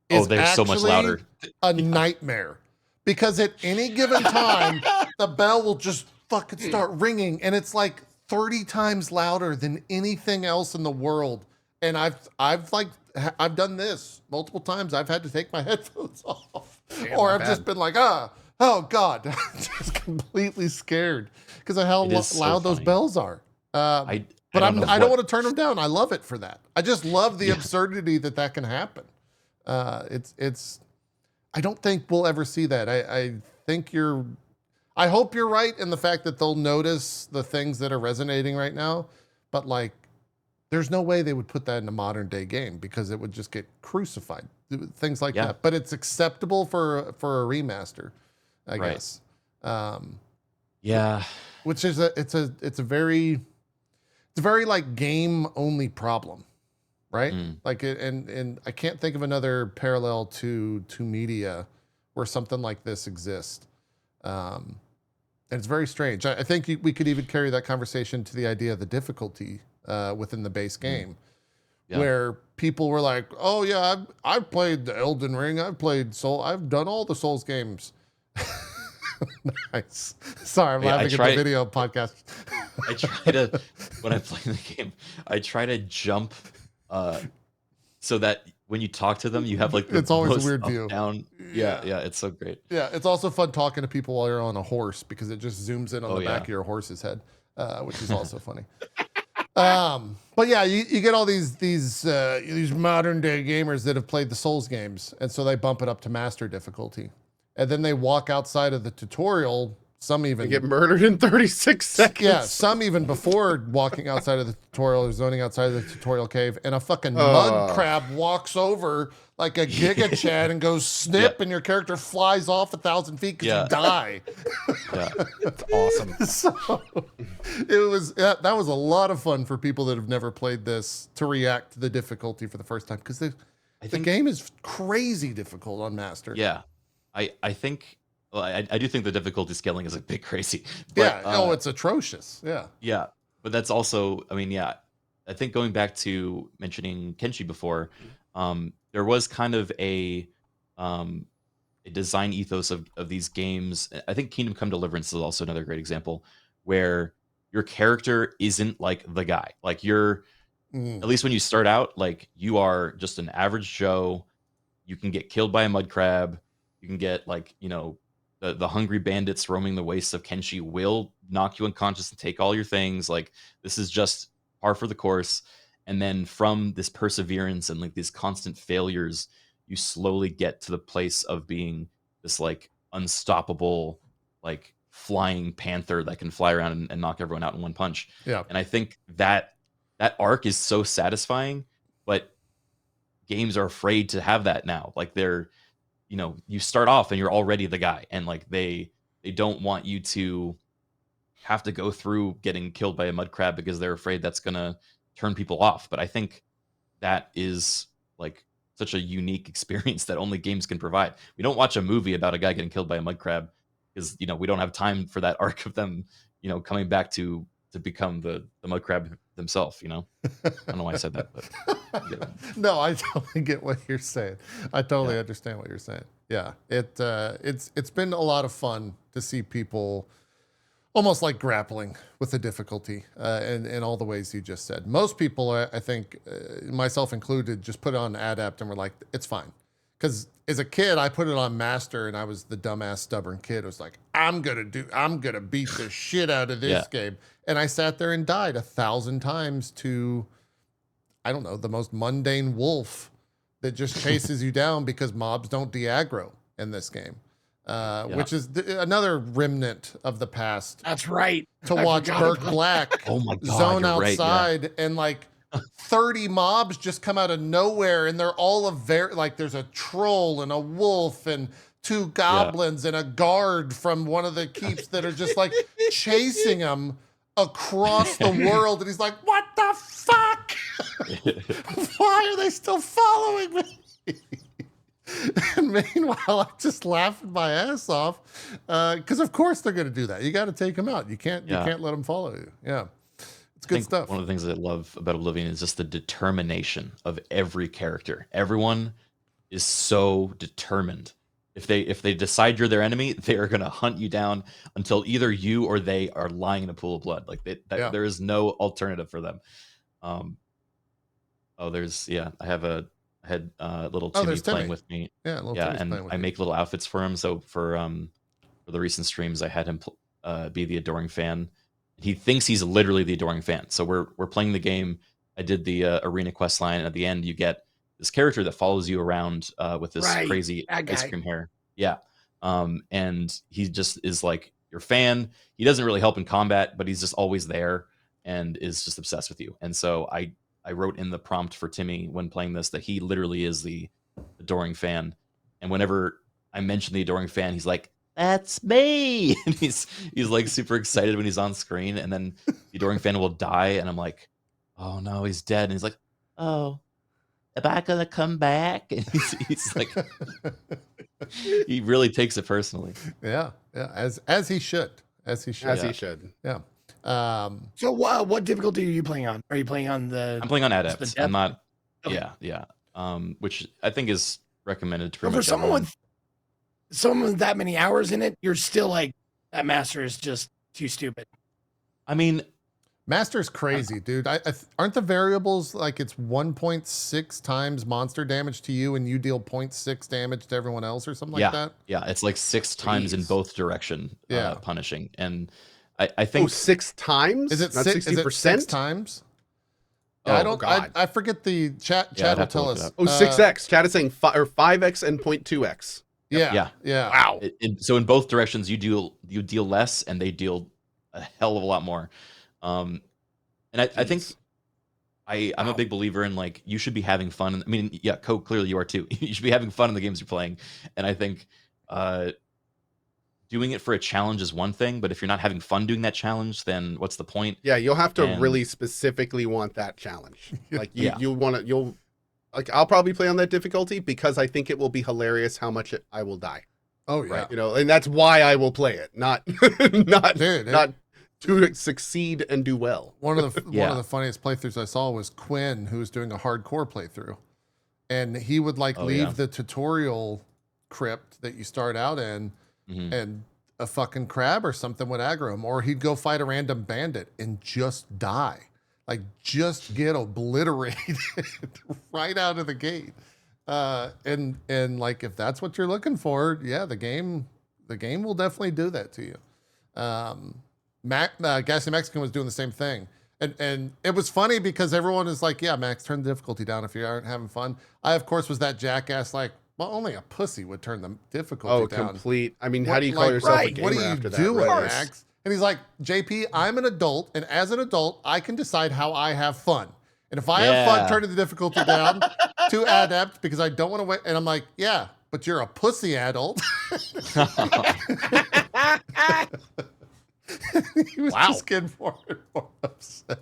A: is
C: they're so much louder.
A: a nightmare, because at any given time the bell will just fucking start ringing, and it's like 30 times louder than anything else in the world. And I've done this multiple times. I've had to take my headphones off, or I've just been like, oh God, just completely scared because of how loud those bells are. But I don't want to turn them down. I love it for that. I just love the absurdity that can happen. I don't think we'll ever see that. I hope you're right in the fact that they'll notice the things that are resonating right now, but like, there's no way they would put that in a modern day game because it would just get crucified. Things like that. But it's acceptable for a remaster, I guess. Which is it's a very like game only problem, right? Like and I can't think of another parallel to media where something like this exists. And it's very strange. I think we could even carry that conversation to the idea of the difficulty within the base game, where people were like, "Oh yeah, I've played the Elden Ring, I've played Soul, I've done all the Souls games." Nice. Sorry, I'm laughing at the video podcast.
C: I try to when I play the game, I try to jump so that when you talk to them, you have like
A: it's always a weird view.
C: Down. Yeah, it's so great.
A: Yeah, it's also fun talking to people while you're on a horse because it just zooms in on the back of your horse's head, which is also funny. But yeah, you get all these modern day gamers that have played the Souls games, and so they bump it up to master difficulty, and then they walk outside of the tutorial. Some even
B: get murdered in 36 seconds.
A: Yeah, some even before walking outside of the tutorial or zoning outside of the tutorial cave, and a fucking mud crab walks over like a Giga Chad and goes snip, and your character flies off 1,000 feet because you die.
B: That's awesome.
A: So it was that was a lot of fun for people that have never played this to react to the difficulty for the first time, because the game is crazy difficult on master.
C: Yeah, I think. Well, I do think the difficulty scaling is a bit crazy. But,
A: it's atrocious.
C: Yeah, but that's also, I mean, I think going back to mentioning Kenshi before, there was kind of a design ethos of these games. I think Kingdom Come Deliverance is also another great example where your character isn't like the guy. Like you're, at least when you start out, like you are just an average Joe. You can get killed by a mud crab. You can get like, the hungry bandits roaming the wastes of Kenshi will knock you unconscious and take all your things. Like this is just par for the course. And then from this perseverance and like these constant failures, you slowly get to the place of being this like unstoppable, like flying panther that can fly around and knock everyone out in one punch.
A: Yeah.
C: And I think that arc is so satisfying, but games are afraid to have that now. Like they're, you know, you start off and you're already the guy, and like they don't want you to have to go through getting killed by a mud crab because they're afraid that's gonna turn people off. But I think that is like such a unique experience that only games can provide. We don't watch a movie about a guy getting killed by a mud crab because, you know, we don't have time for that arc of them, you know, coming back to become the mud crab themselves, you know. I don't know why I said that, but
A: No, I totally get what you're saying. I totally
C: Yeah.
A: understand what you're saying. Yeah, it's been a lot of fun to see people almost like grappling with the difficulty in all the ways you just said. Most people, I think, myself included, just put it on Adept and were like, it's fine. Because as a kid, I put it on Master and I was the dumbass, stubborn kid. It was like, I'm gonna beat the shit out of this game. And I sat there and died 1,000 times to, I don't know, the most mundane wolf that just chases you down because mobs don't de-aggro in this game. Which is another remnant of the past.
D: That's right.
A: To
D: I
A: watch
D: forgot
A: Burke
D: about
A: Black
C: oh my god,
A: zone
C: you're right,
A: outside and like 30 mobs just come out of nowhere and they're all like there's a troll and a wolf and 2 goblins and a guard from one of the keeps that are just like chasing him across the world, and he's like, what the fuck? Why are they still following me? And meanwhile, I'm just laughing my ass off because of course they're going to do that. You got to take them out. You can't let them follow you. Yeah, it's good stuff.
C: One of the things that I love about Oblivion is just the determination of every character. Everyone is so determined. If they decide you're their enemy, they are going to hunt you down until either you or they are lying in a pool of blood. Like there is no alternative for them. I had little Timmy playing with me.
A: Yeah,
C: and I make little outfits for him. So for the recent streams, I had him be the Adoring Fan. He thinks he's literally the Adoring Fan. So we're playing the game. I did the arena quest line, and at the end you get this character that follows you around with this crazy ice cream hair. Yeah, and he just is like your fan. He doesn't really help in combat, but he's just always there and is just obsessed with you. And so I wrote in the prompt for Timmy when playing this that he literally is the Adoring Fan. And whenever I mention the Adoring Fan, he's like, that's me. And he's like super excited when he's on screen. And then the Adoring Fan will die. And I'm like, oh no, he's dead. And he's like, oh, am I going to come back? And he's like, he really takes it personally.
A: Yeah. As he should.
B: He should.
A: Yeah.
D: So what difficulty are you playing on? Are you playing on the?
C: I'm playing on Adept. I'm not.
D: Okay.
C: Yeah. Which I think is recommended to pretty
D: For
C: much
D: someone
C: everyone.
D: with someone with that many hours in it, you're still like, that master is just too stupid.
C: I mean,
A: Master's crazy, dude. Aren't the variables like it's 1.6 times monster damage to you and you deal 0.6 damage to everyone else or something like that?
C: Yeah, it's like 6 times in both direction punishing. And I think
B: 6 times?
A: Is it
B: not
A: 60%?
B: 60%?
A: 6 times? Yeah,
B: God.
A: I forget the chat
C: I'd
A: will
C: have to
A: tell
C: look it
A: us.
C: up.
B: 6x. Chat is saying 5x and 0.2x.
A: Yeah.
B: Wow.
C: So in both directions, you deal less, and they deal a hell of a lot more. And I think I'm a big believer in like you should be having fun. I mean, yeah, Coke, clearly you are too. You should be having fun in the games you're playing. And I think doing it for a challenge is one thing, but if you're not having fun doing that challenge, then what's the point?
B: Yeah, you'll have to really specifically want that challenge. Like you'll like I'll probably play on that difficulty because I think it will be hilarious how much I will die.
A: Oh yeah.
B: Right? You know, and that's why I will play it, not
A: Dude,
B: not to succeed and do well.
A: One of the funniest playthroughs I saw was Quinn, who was doing a hardcore playthrough, and he would leave the tutorial crypt that you start out in, and a fucking crab or something would aggro him, or he'd go fight a random bandit and just die, like just get obliterated right out of the gate. And like if that's what you're looking for, yeah, the game will definitely do that to you. Gassy Mexican was doing the same thing. And it was funny because everyone is like, yeah, Max, turn the difficulty down if you aren't having fun. I, of course, was that jackass like, well, only a pussy would turn the difficulty down.
B: Complete. I mean, how do you call yourself a gamer after that?
A: What are you doing, Max? And he's like, JP, I'm an adult, and as an adult, I can decide how I have fun. And if I have fun turning the difficulty down, too adept because I don't want to wait. And I'm like, yeah, but you're a pussy adult. He was
D: Wow.
A: just getting more and more upset.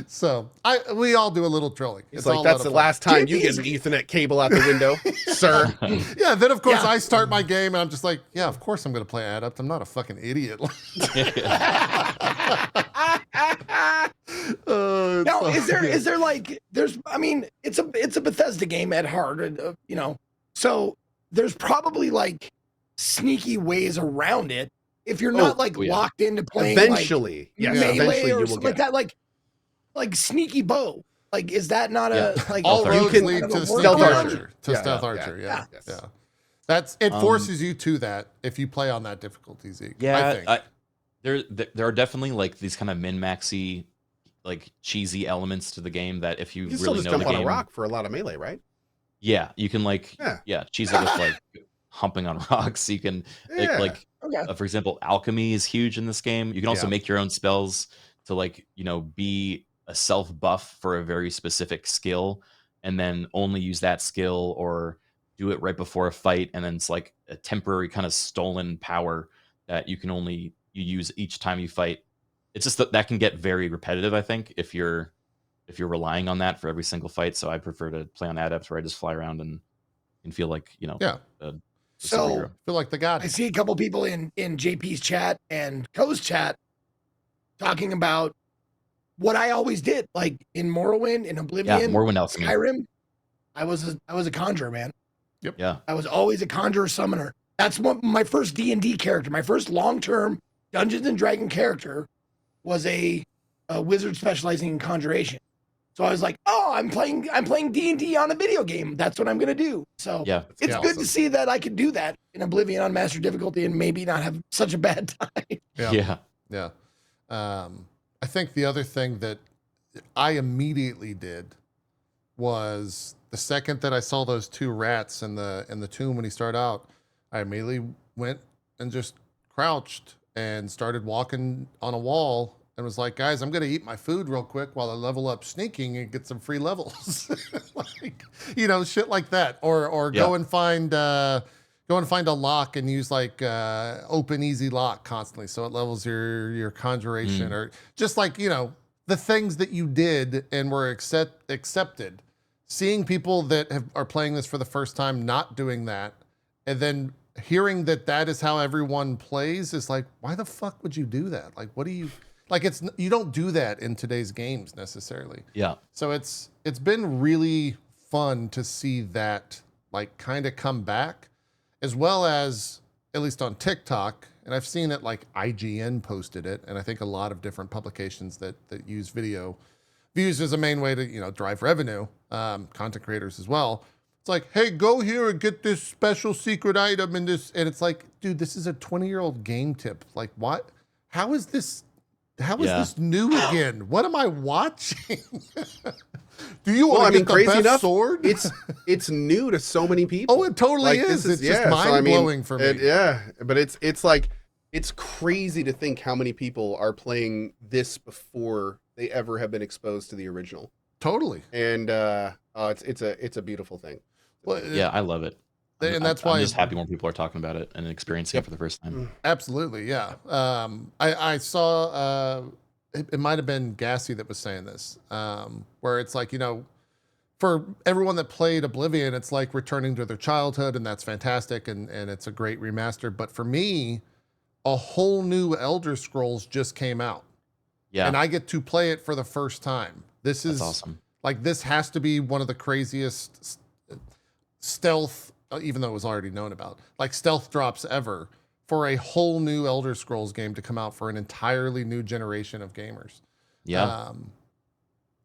A: So we all do a little trolling.
B: It's
A: It's
B: like,
A: all a
B: that's
A: lot
B: the
A: of
B: last time you
D: JP's
B: get an Ethernet cable out the window, sir.
A: fun. Yeah, then of course
D: Yeah.
A: I start my game and I'm just like, yeah, of course I'm going to play adept. I'm not a fucking idiot.
D: Now, is there like I mean, it's a Bethesda game at heart, you know. So there's probably like sneaky ways around it if you're not like
C: yeah.
D: locked into playing
B: Eventually,
D: like,
B: yes,
D: melee
B: eventually
D: or
B: you will
D: something
B: get
D: like that, like sneaky bow. Like, is that not a like
A: all
C: Stealth
A: roads
B: archer.
A: lead to
D: Stealth
A: stealth
B: archer.
A: archer. To
B: Yeah,
A: stealth
B: yeah,
A: archer.
B: yeah,
A: Yeah,
B: yes.
A: yeah. It forces you to that if you play on that difficulty, Zeke. I think.
C: There are definitely like these kind of min-maxy, like cheesy elements to the game that if you
B: You can still
C: really
B: just
C: know
B: jump
C: the
B: on
C: game,
B: a rock for a lot of melee, right?
C: yeah, you can like
B: Yeah.
C: cheese it with like humping on rocks. You can
B: Yeah.
C: like
D: okay.
C: for example, alchemy is huge in this game. You can also
B: Yeah.
C: make your own spells to like be a self buff for a very specific skill, and then only use that skill or do it right before a fight, and then it's like a temporary kind of stolen power that you can only use each time you fight. It's just that can get very repetitive, I think, if you're relying on that for every single fight. So I prefer to play on adept where I just fly around and feel like
A: Yeah.
C: the
D: So
C: superhero.
A: Feel like the god.
D: I see a couple people in JP's chat and Ko's chat talking about what I always did, like in Morrowind, in
C: Yeah,
D: Oblivion,
C: Morrowind alchemy.
D: Skyrim. I was a conjurer, man.
C: Yeah,
D: I was always a conjurer summoner. That's what my first D&D character, my first long-term Dungeons and Dragon character was a wizard specializing in conjuration. So I was like, oh, I'm playing D&D on a video game. That's what I'm going to do. So
C: yeah.
D: it's
A: Yeah.
D: good to see that I could do that in Oblivion on master difficulty and maybe not have such a bad time.
A: Yeah. Yeah. I think the other thing that I immediately did was the second that I saw those two rats in the tomb when he started out, I immediately went and just crouched and started walking on a wall and was like, guys, I'm gonna eat my food real quick while I level up sneaking and get some free levels. Like, shit like that. Or
C: Yeah.
A: go and find a lock and use like open easy lock constantly so it levels your conjuration, or just like the things that you did and were accepted. Seeing people that are playing this for the first time not doing that, and then hearing that is how everyone plays is like, why the fuck would you do that? Like, what do you like? You don't do that in today's games necessarily.
C: Yeah.
A: So it's been really fun to see that like kind of come back, as well as at least on TikTok, and I've seen it like IGN posted it, and I think a lot of different publications that use video views as a main way to drive revenue, content creators as well. It's like, hey, go here and get this special secret item and this, and it's like, dude, this is a 20-year-old game tip. Like, what? How is this new again? What am I watching? Do you want to get the
B: crazy
A: best
B: enough,
A: sword?
B: It's new to so many people.
A: Oh, it totally
B: Like,
A: is.
B: this
A: It's just
B: so, I mean,
A: mind-blowing for me.
B: But it's like, it's crazy to think how many people are playing this before they ever have been exposed to the original.
A: Totally.
B: And it's a beautiful thing.
A: Well,
C: Yeah, I love it.
A: And that's
C: I'm
A: why
C: just happy more people are talking about it and experiencing it for the first time.
A: Absolutely, yeah. I saw it might have been Gassy that was saying this, where it's like, for everyone that played Oblivion, it's like returning to their childhood, and that's fantastic, and it's a great remaster. But for me, a whole new Elder Scrolls just came out.
C: Yeah,
A: And I get to play it for the first time. This is
C: that's awesome.
A: like, this has to be one of the craziest stealth, even though it was already known about, like stealth drops ever for a whole new Elder Scrolls game to come out for an entirely new generation of gamers.
C: Yeah,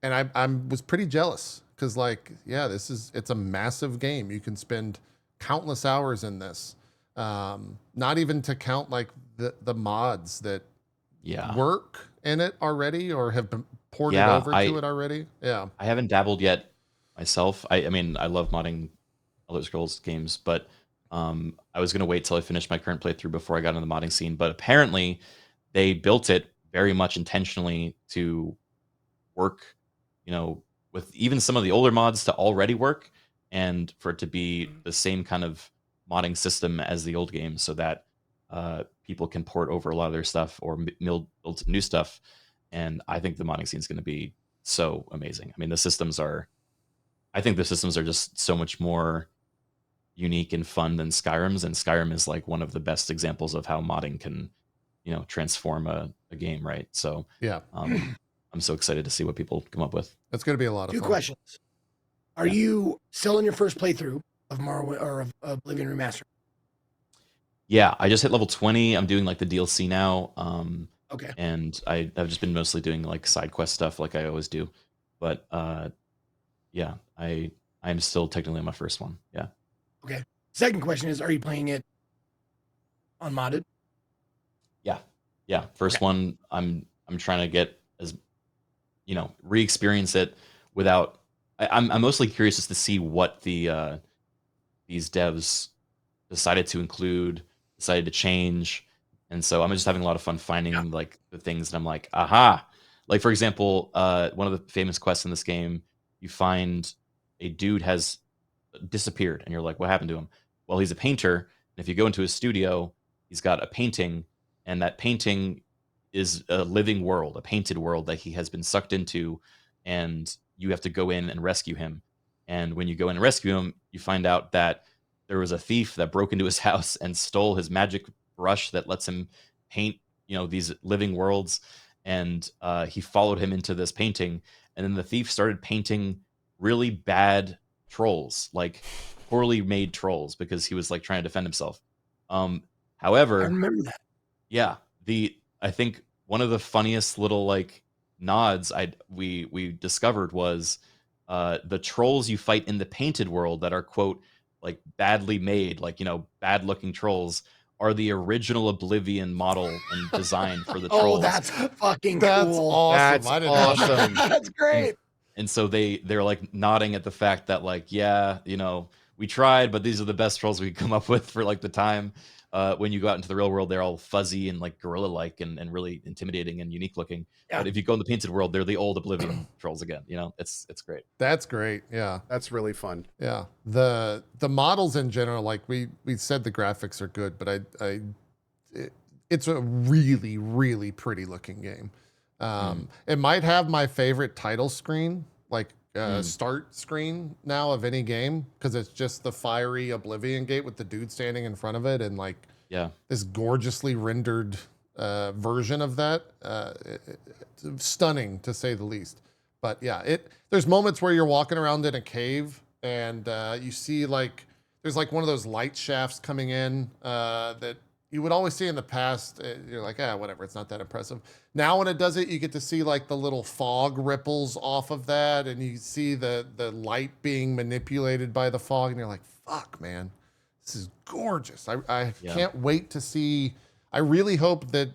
A: And I was pretty jealous because, like, yeah, it's a massive game. You can spend countless hours in this. Not even to count like the mods that work in it already or have been ported over to it already. Yeah.
C: I haven't dabbled yet myself. I mean, I love modding Elder Scrolls games, but I was going to wait till I finished my current playthrough before I got into the modding scene. But apparently they built it very much intentionally to work, with even some of the older mods to already work. and for it to be the same kind of modding system as the old game, so that people can port over a lot of their stuff or build new stuff. And I think the modding scene is going to be so amazing. I mean, I think the systems are just so much more unique and fun than Skyrim's, and Skyrim is like one of the best examples of how modding can, transform a game, right? So
A: Yeah.
C: I'm so excited to see what people come up with.
A: It's going to be a lot of
D: Two
A: fun.
D: questions. Are you still in your first playthrough of Morrowind or of Oblivion Remastered?
C: Yeah, I just hit level 20. I'm doing like the DLC now.
D: Okay.
C: And I've just been mostly doing like side quest stuff like I always do. But yeah, I'm still technically on my first one. Yeah.
D: Okay. Second question is, are you playing it unmodded?
C: Yeah. First one, I'm trying to get as re-experience it without. I'm mostly curious just to see what the these devs decided to include, decided to change, and so I'm just having a lot of fun finding like the things that I'm like, aha. Like for example, one of the famous quests in this game, you find a dude has disappeared, and you're like, what happened to him? Well, he's a painter, and if you go into his studio, he's got a painting, and that painting is a living world, a painted world that he has been sucked into, and you have to go in and rescue him. And when you go in and rescue him, you find out that there was a thief that broke into his house and stole his magic brush that lets him paint, these living worlds. And he followed him into this painting, and then the thief started painting really bad trolls, like poorly made trolls, because he was like trying to defend himself. However,
D: I remember that.
C: yeah, I think one of the funniest little like nods we discovered was the trolls you fight in the painted world that are quote like badly made, like bad looking trolls, are the original Oblivion model and design for the trolls.
D: Oh, that's fucking
A: That's
D: cool.
A: awesome.
B: That's
A: I didn't know that.
B: awesome.
D: That's great.
C: And so they're like nodding at the fact that like, yeah, we tried, but these are the best trolls we could come up with for like the time. When you go out into the real world, they're all fuzzy and like gorilla-like and really intimidating and unique looking.
D: Yeah.
C: But if you go in the painted world, they're the old Oblivion trolls again. It's great.
A: That's great. Yeah.
B: That's really fun.
A: Yeah. The models in general, like we said the graphics are good, but it's a really, really pretty looking game. It might have my favorite title screen, like start screen now of any game, because it's just the fiery Oblivion gate with the dude standing in front of it, and like this gorgeously rendered version of that. It's stunning to say the least. But yeah, there's moments where you're walking around in a cave and you see like there's like one of those light shafts coming in that you would always see in the past. You're like, whatever, it's not that impressive. Now when it does it, you get to see like the little fog ripples off of that, and you see the light being manipulated by the fog, and you're like, fuck, man, this is gorgeous. I can't wait to see. I really hope that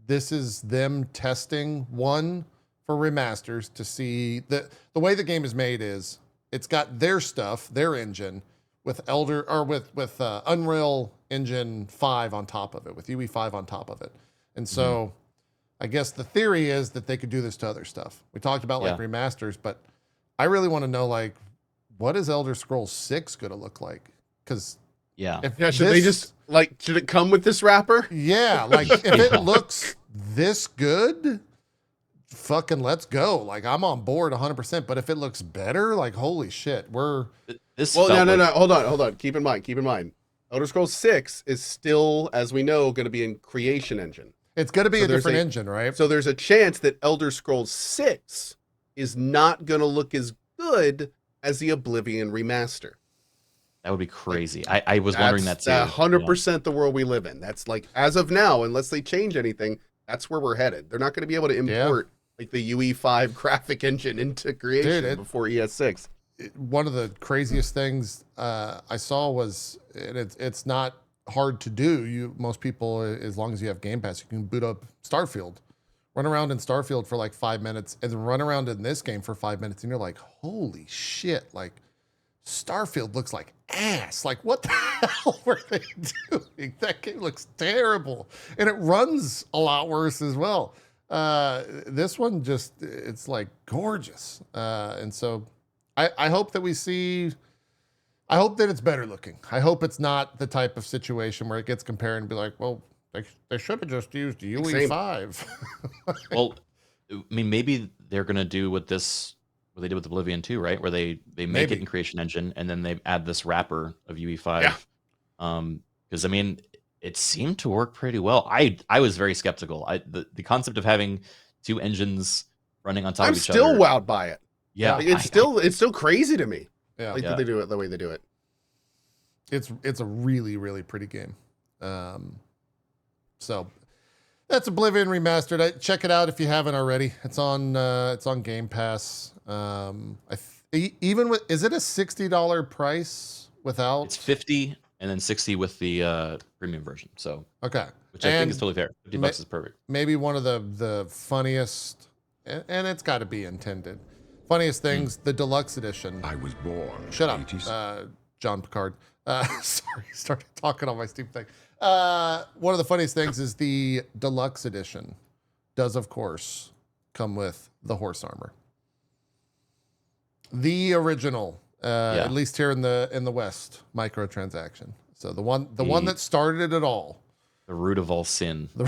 A: this is them testing one for remasters to see the way the game is made is it's got their stuff, their engine with Unreal Engine 5 on top of it, with UE5 on top of it. And so I guess the theory is that they could do this to other stuff. We talked about like remasters, but I really want to know like what is Elder Scrolls 6 going to look like? Because
B: should it come with this wrapper?
A: Yeah, like if it looks this good, fucking let's go. Like I'm on board 100%. But if it looks better, like holy shit, no.
B: Hold on. Keep in mind. Elder Scrolls 6 is still, as we know, going to be in Creation Engine.
A: It's going to be a different engine, right?
B: So there's a chance that Elder Scrolls 6 is not going to look as good as the Oblivion remaster.
C: That would be crazy. I was wondering that too.
B: 100% the world we live in. That's like, as of now, unless they change anything, that's where we're headed. They're not going to be able to import like the UE5 graphic engine into Creation before ES6.
A: One of the craziest things I saw was, and it's not hard to do. Most people, as long as you have Game Pass, you can boot up Starfield, run around in Starfield for like 5 minutes, and then run around in this game for 5 minutes, and you're like, holy shit! Like Starfield looks like ass. Like what the hell were they doing? That game looks terrible, and it runs a lot worse as well. This one it's like gorgeous, and so I hope that we see I hope that it's better looking. I hope it's not the type of situation where it gets compared and be like, well, they should have just used UE5.
C: Well, I mean, maybe they're gonna do what they did with Oblivion 2, right? Where they make
A: Maybe.
C: it in Creation Engine and then they add this wrapper of UE5.
B: Yeah.
C: Because I mean, it seemed to work pretty well. I was very skeptical. The concept of having two engines running on top
B: I'm
C: of each
B: still
C: other.
B: wowed by it.
C: Yeah,
B: Like, it's still crazy to me.
A: Yeah.
B: Like that they do it the way they do it.
A: It's a really, really pretty game. So that's Oblivion Remastered. Check it out if you haven't already. It's on Game Pass. Even with, is it a $60 price without?
C: It's 50 and then 60 with the premium version. So
A: Okay.
C: which I think is totally fair. $50 is perfect.
A: Maybe one of the funniest, and it's got to be intended, funniest things, the deluxe edition.
E: I was born.
A: Shut
E: in the 80s.
A: up, John Picard. Sorry, started talking on my stupid thing. One of the funniest things is the deluxe edition does, of course, come with the horse armor. The original, at least here in the West, microtransaction. So the one that started it all.
C: The root of all sin.
A: The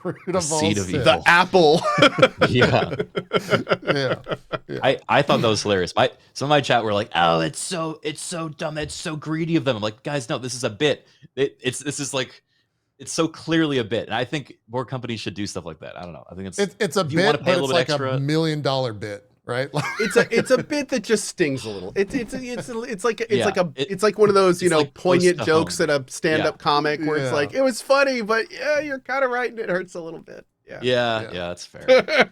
A: root
C: The
A: of all
C: seed of
A: sin.
C: evil.
B: The apple.
C: Yeah.
A: Yeah.
C: I thought that was hilarious. Some of my chat were like, "Oh, it's so dumb. It's so greedy of them." I'm like, guys, no, this is a bit. It's so clearly a bit, and I think more companies should do stuff like that. I don't know. I think
A: It's a
C: if you wanna
A: bit,
C: pay
A: but
C: a
A: it's
C: little
A: like
C: bit extra,
A: $1 million bit, right?
B: It's a bit that just stings a little. It's like one of those,
C: It's like
B: poignant
C: close to
B: jokes
C: home.
B: at a stand-up comic where it's
A: Yeah.
B: like, it was funny, but yeah, you're kind of right and it hurts a little bit. Yeah.
C: yeah, that's fair.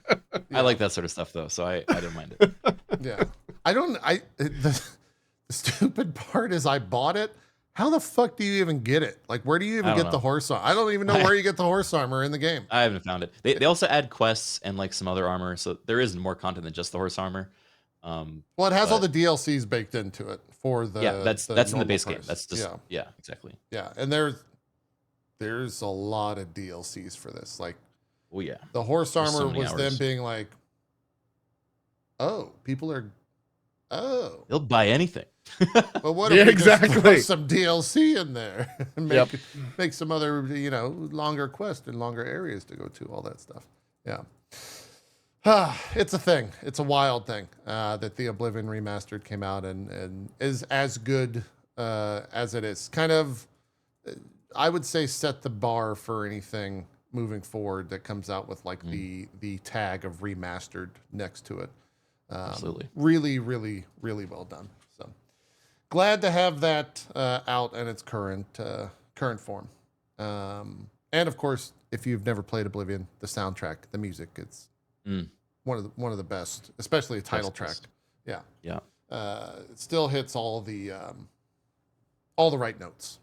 C: I like that sort of stuff though, so I didn't mind it.
A: Yeah. The stupid part is I bought it. How the fuck do you even get it? Like, where do you even
C: I don't
A: get the
C: know.
A: horse armor? I don't even know where you get the horse armor in the game.
C: I haven't found it. They also add quests and like some other armor, so there is more content than just the horse armor.
A: Well, it has all the DLCs baked into it for the
C: that's in the
A: normal
C: base game.
A: price.
C: That's just yeah, exactly.
A: Yeah, and there's a lot of DLCs for this. Like,
C: Oh yeah.
A: the horse
C: There's so
A: armor
C: many
A: was them
C: hours.
A: being like, oh,
C: They'll buy anything.
A: but what
B: Yeah,
A: if we just throw
B: exactly.
A: some DLC in there and
B: Yep.
A: make some other, longer quests and longer areas to go to, all that stuff. Yeah. It's a thing. It's a wild thing that the Oblivion Remastered came out and is as good as it is. Kind of, I would say, set the bar for anything moving forward that comes out with like the tag of remastered next to it.
C: Absolutely.
A: Really, really, really well done. So glad to have that out in its current form. And of course, if you've never played Oblivion, the soundtrack, the music, it's one of the best, especially a title track. Yeah.
C: Yeah.
A: It still hits all the right notes.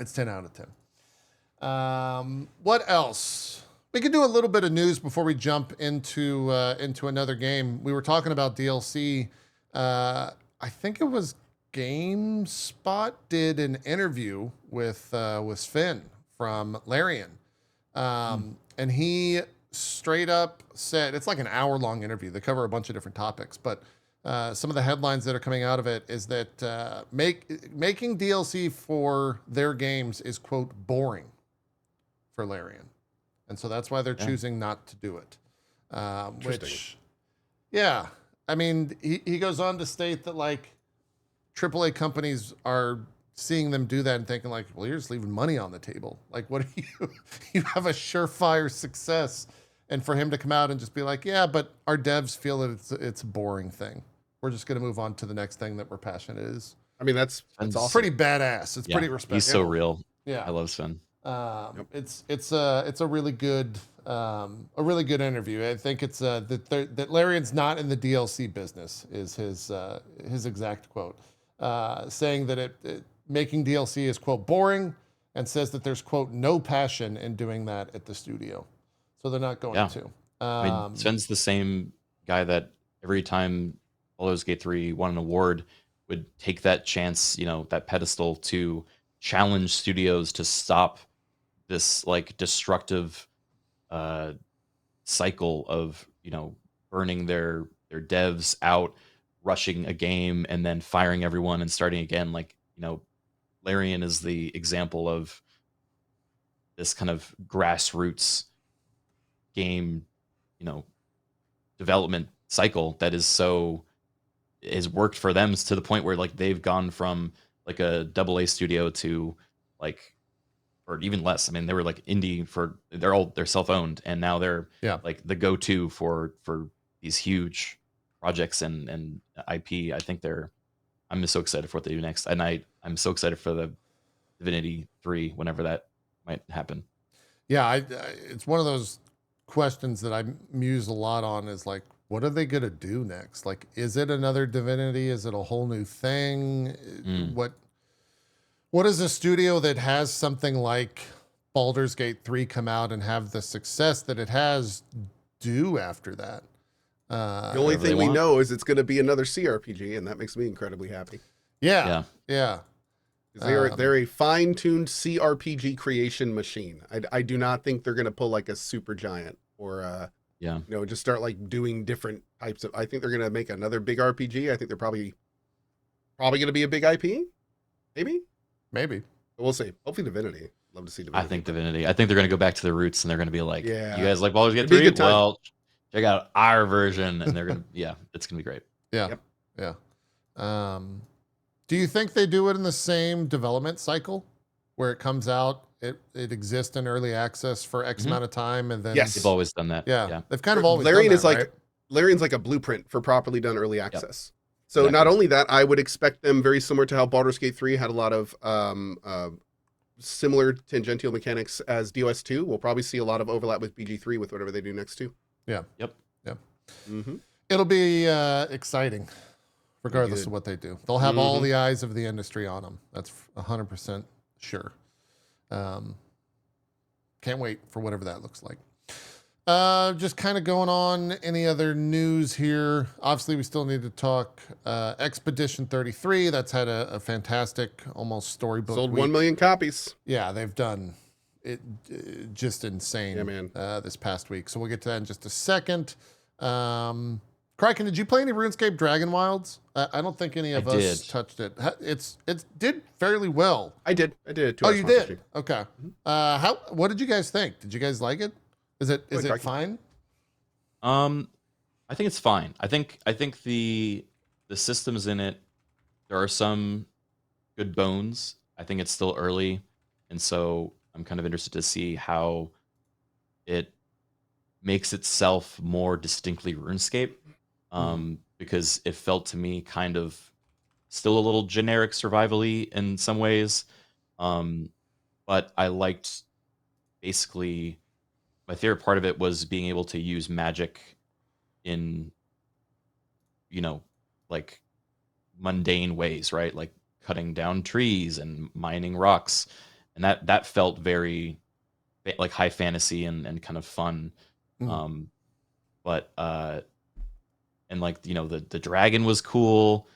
A: It's 10 out of 10. What else? We could do a little bit of news before we jump into another game. We were talking about DLC. I think it was GameSpot did an interview with Finn from Larian, and he straight up said, it's like an hour-long interview. They cover a bunch of different topics, but some of the headlines that are coming out of it is that making DLC for their games is, quote, boring for Larian. And so that's why they're choosing not to do it. Which, yeah, I mean, he goes on to state that like AAA companies are seeing them do that and thinking like, well, you're just leaving money on the table. Like, what are you have a surefire success. And for him to come out and just be like, yeah, but our devs feel that it's a boring thing. We're just going to move on to the next thing that we're passionate is.
B: I mean, that's
A: It's
B: awesome.
A: pretty badass. It's pretty respectful.
C: He's so real.
A: Yeah.
C: I love Sven.
A: It's a really good interview. I think it's that Larian's not in the DLC business is his exact quote, saying that it making DLC is, quote, boring, and says that there's, quote, no passion in doing that at the studio, so they're not going to.
C: I mean, Sven's the same guy that every time Baldur's Gate 3 won an award would take that chance, that pedestal to challenge studios to stop this like destructive cycle of burning their devs out, rushing a game and then firing everyone and starting again. Like, you know, Larian is the example of this kind of grassroots game, you know, development cycle that has worked for them to the point where like they've gone from like a AA studio to like, or even less. I mean, they were like indie they're self-owned, and now they're like the go-to for these huge projects and IP. I think I'm just so excited for what they do next. And I'm so excited for the Divinity 3 whenever that might happen.
A: Yeah, it's one of those questions that I muse a lot on, is like, what are they going to do next? Like, is it another Divinity? Is it a whole new thing? What is a studio that has something like Baldur's Gate 3 come out and have the success that it has do after that?
B: The only thing we know is it's going to be another CRPG, and that makes me incredibly happy.
A: Yeah.
B: They're a fine-tuned CRPG creation machine. I do not think they're going to pull like a Super Giant or you know, just start like doing different types of. I think they're going to make another big RPG. I think they're probably going to be a big IP. Maybe. But we'll see. Hopefully Divinity. Love to see Divinity.
C: I think Divinity. I think they're going to go back to the roots, and they're going to be like, you guys like Baldur's Gate
B: It'd be a
C: 3?
B: good time.
C: Well, check out our version, and they're going to, it's going to be great.
A: Yeah. Do you think they do it in the same development cycle where it comes out, it exists in early access for X amount of time, and then
C: They've always done that.
A: Yeah. They've kind of always
B: Larian
A: done
B: is
A: that,
B: like
A: right?
B: Larian's like a blueprint for properly done early access. So
C: Exactly.
B: not only that, I would expect them very similar to how Baldur's Gate 3 had a lot of similar tangential mechanics as DOS2. We'll probably see a lot of overlap with BG3 with whatever they do next too.
A: Yeah.
C: Yep.
B: Mm-hmm.
A: It'll be exciting, regardless of what they do. They'll have all the eyes of the industry on them. That's 100% sure. Can't wait for whatever that looks like. Just kind of going on. Any other news here? Obviously, we still need to talk Expedition 33. That's had a fantastic, almost storybook
B: Sold
A: week.
B: 1 million copies.
A: Yeah, they've done it just insane.
B: Yeah, man.
A: This past week. So we'll get to that in just a second. Criken, did you play any RuneScape Dragonwilds? I don't think any of us touched it. It did fairly well.
B: I did.
A: Oh, you did? Okay. What did you guys think? Did you guys like it? Is it fine?
C: I think it's fine. I think the systems in it, there are some good bones. I think it's still early, and so I'm kind of interested to see how it makes itself more distinctly RuneScape, because it felt to me kind of still a little generic survival-y in some ways, but I liked basically. My favorite part of it was being able to use magic in, like mundane ways, right? Like cutting down trees and mining rocks. And that felt very like high fantasy and kind of fun. But and like, the dragon was cool.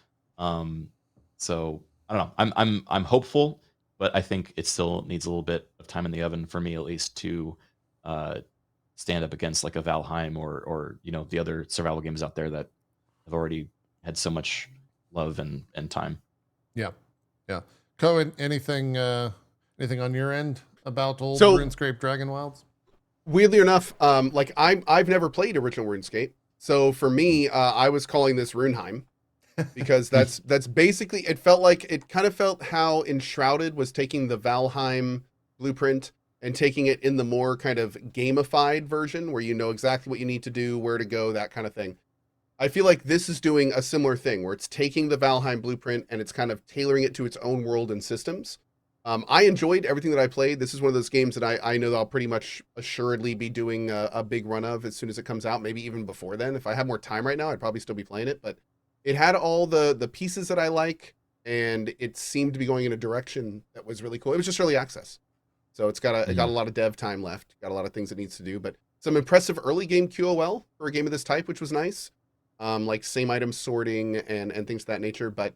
C: So I don't know. I'm hopeful, but I think it still needs a little bit of time in the oven for me, at least, to stand up against like a Valheim or the other survival games out there that have already had so much love and time.
A: Yeah. Cohen, anything on your end about old RuneScape Dragonwilds?
B: Weirdly enough, like I've never played original RuneScape, so for me, I was calling this Runeheim because that's basically it kind of felt how Enshrouded was taking the Valheim blueprint and taking it in the more kind of gamified version where you know exactly what you need to do, where to go, that kind of thing. I feel like this is doing a similar thing where it's taking the Valheim blueprint and it's kind of tailoring it to its own world and systems. I enjoyed everything that I played. This is one of those games that I know that I'll pretty much assuredly be doing a big run of as soon as it comes out, maybe even before then. If I had more time right now, I'd probably still be playing it, but it had all the pieces that I like, and it seemed to be going in a direction that was really cool. It was just early access. So it got a lot of dev time left, got a lot of things it needs to do, but some impressive early game QOL for a game of this type, which was nice. Like same item sorting and things of that nature, but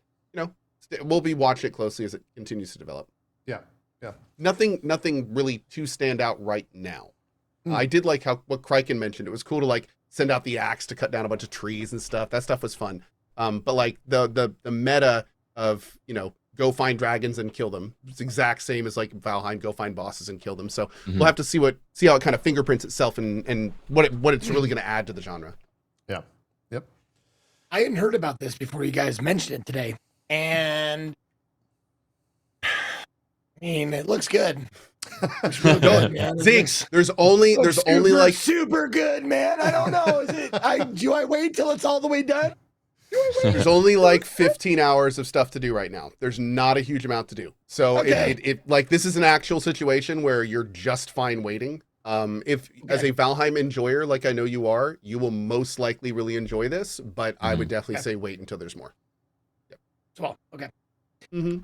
B: we'll be watching it closely as it continues to develop.
A: Yeah.
B: Nothing really to stand out right now. I did like what Criken mentioned. It was cool to like send out the axe to cut down a bunch of trees and stuff. That stuff was fun. But like the meta of, you know, go find dragons and kill them, it's exact same as like Valheim, go find bosses and kill them. So we'll have to see how it kind of fingerprints itself and what it's really going to add to the genre.
A: Yeah. Yep.
D: I hadn't heard about this before you guys mentioned it today, and I mean, it looks good. Looks real good, man.
B: Zeke, there's only like
D: super good, man. I don't know. Is it? Do I wait till it's all the way done?
B: There's only like 15 hours of stuff to do right now. There's not a huge amount to do. So it like this is an actual situation where you're just fine waiting. If as a Valheim enjoyer, like I know you are, you will most likely really enjoy this, but I would definitely say wait until there's more.
D: Yep. Well, okay. No,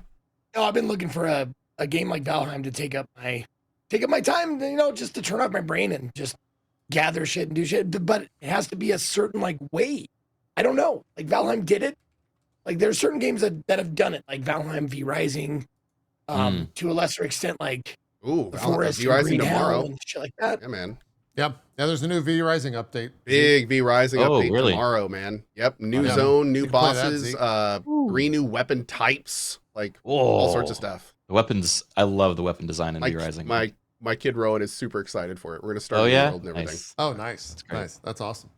D: I've been looking for a game like Valheim to take up my time, you know, just to turn off my brain and just gather shit and do shit. But it has to be a certain like way. I don't know. Like Valheim did it. Like there's certain games that have done it, like Valheim V Rising, to a lesser extent, like
B: the
D: Forest
B: V Rising tomorrow
D: and shit like that.
B: Yeah, man.
A: Yep. Yeah, there's a new V Rising update.
B: Big V Rising update
C: really?
B: tomorrow, man. Yep. New zone, new bosses, 3 new weapon types, like all sorts of stuff.
C: The weapons, I love the weapon design in V Rising.
B: My kid Rowan is super excited for it. We're gonna start
C: the
B: world and everything.
C: Nice.
A: Oh, nice. Nice. That's awesome.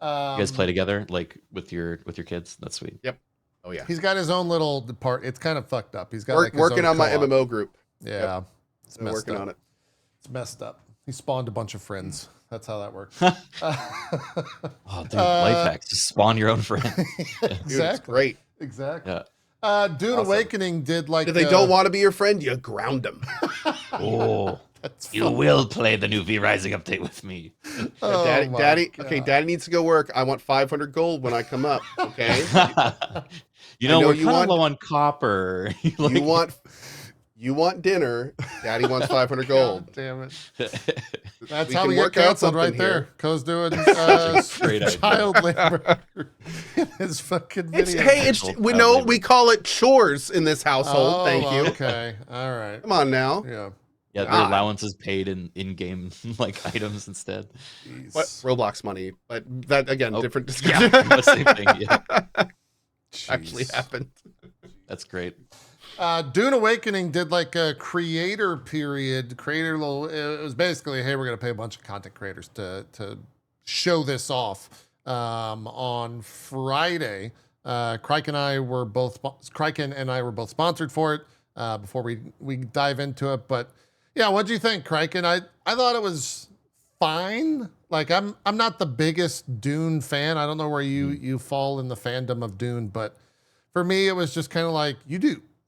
C: You guys play together, like with your kids? That's sweet.
B: Yep. Oh yeah.
A: He's got his own little part. It's kind of fucked up. He's got like his
B: working
A: own
B: on my
A: co-op.
B: MMO group.
A: Yeah.
B: Yep.
A: It's
B: Been
A: messed
B: working
A: up.
B: on it.
A: It's messed up. He spawned a bunch of friends. That's how that works.
C: Oh, dude, life hacks. Just spawn your own friend.
B: Dude, it's
A: Exactly.
B: great.
A: Exactly.
C: Yeah.
A: Dune Awakening did like
B: If they don't want to be your friend, you ground them.
C: Oh,
A: That's
C: you
A: fun.
C: will play the new V Rising update with me.
A: Oh, my
B: Daddy,
A: God.
B: okay, Daddy needs to go work. I want 500 gold when I come up. Okay.
C: You know,
B: know
C: we're
B: you
C: kind of
B: want-
C: low on copper.
B: You want dinner. Daddy wants 500 gold.
A: God damn it. That's
B: We
A: how
B: can
A: we get
B: work out
A: canceled right
B: something
A: there.
B: here.
A: Co's doing
C: great idea.
A: child labor in his fucking video.
B: We call it chores in this household.
A: Oh,
B: Thank you.
A: Okay. All right.
B: Come on now.
A: Yeah.
C: Yeah, the
B: God.
C: allowance is paid in-game like items instead.
A: Jeez.
B: What Roblox money? But that again,
C: Oh,
B: different discussion.
C: Yeah, same thing. Yeah,
B: Actually
A: Jeez.
B: happened.
C: that's great.
A: Dune Awakening did like a creator period. It was basically, hey, we're gonna pay a bunch of content creators to show this off. On Friday, Criken and I were both sponsored for it. Before we dive into it, but yeah, what do you think, Criken? I thought it was fine. Like I'm not the biggest Dune fan. I don't know where you fall in the fandom of Dune, but for me, it was just kind of like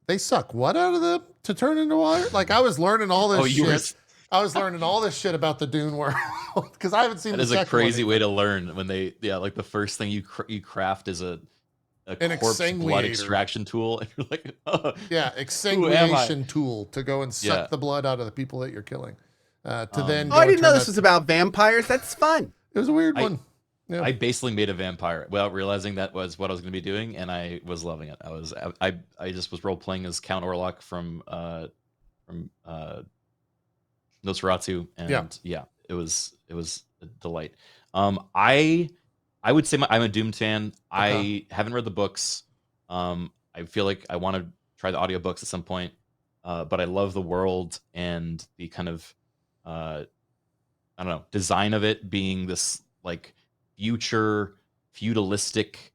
A: they suck what out of them to turn into water? Like I was learning all this shit. I was learning all this shit about the Dune world because I haven't seen.
C: That
A: the
C: is a
A: second
C: crazy
A: one.
C: way to learn when like the first thing you craft is a
A: An
C: corpse blood
A: exsanguinator.
C: extraction tool, and you're like, oh,
A: Yeah, exsanguination tool to go and suck
C: Yeah.
A: the blood out of the people that you're killing. Then
B: Oh, I
A: go
B: didn't know
A: turn
B: this was about vampires. That's fun.
A: It was a weird one. Yeah.
C: I basically made a vampire without realizing that was what I was going to be doing, and I was loving it. I just was role playing as Count Orlok from Nosferatu, and yeah, it was a delight. I would say I'm a Doom fan. I haven't read the books. I feel like I want to try the audiobooks at some point, but I love the world and the kind of I don't know, design of it being this like future feudalistic.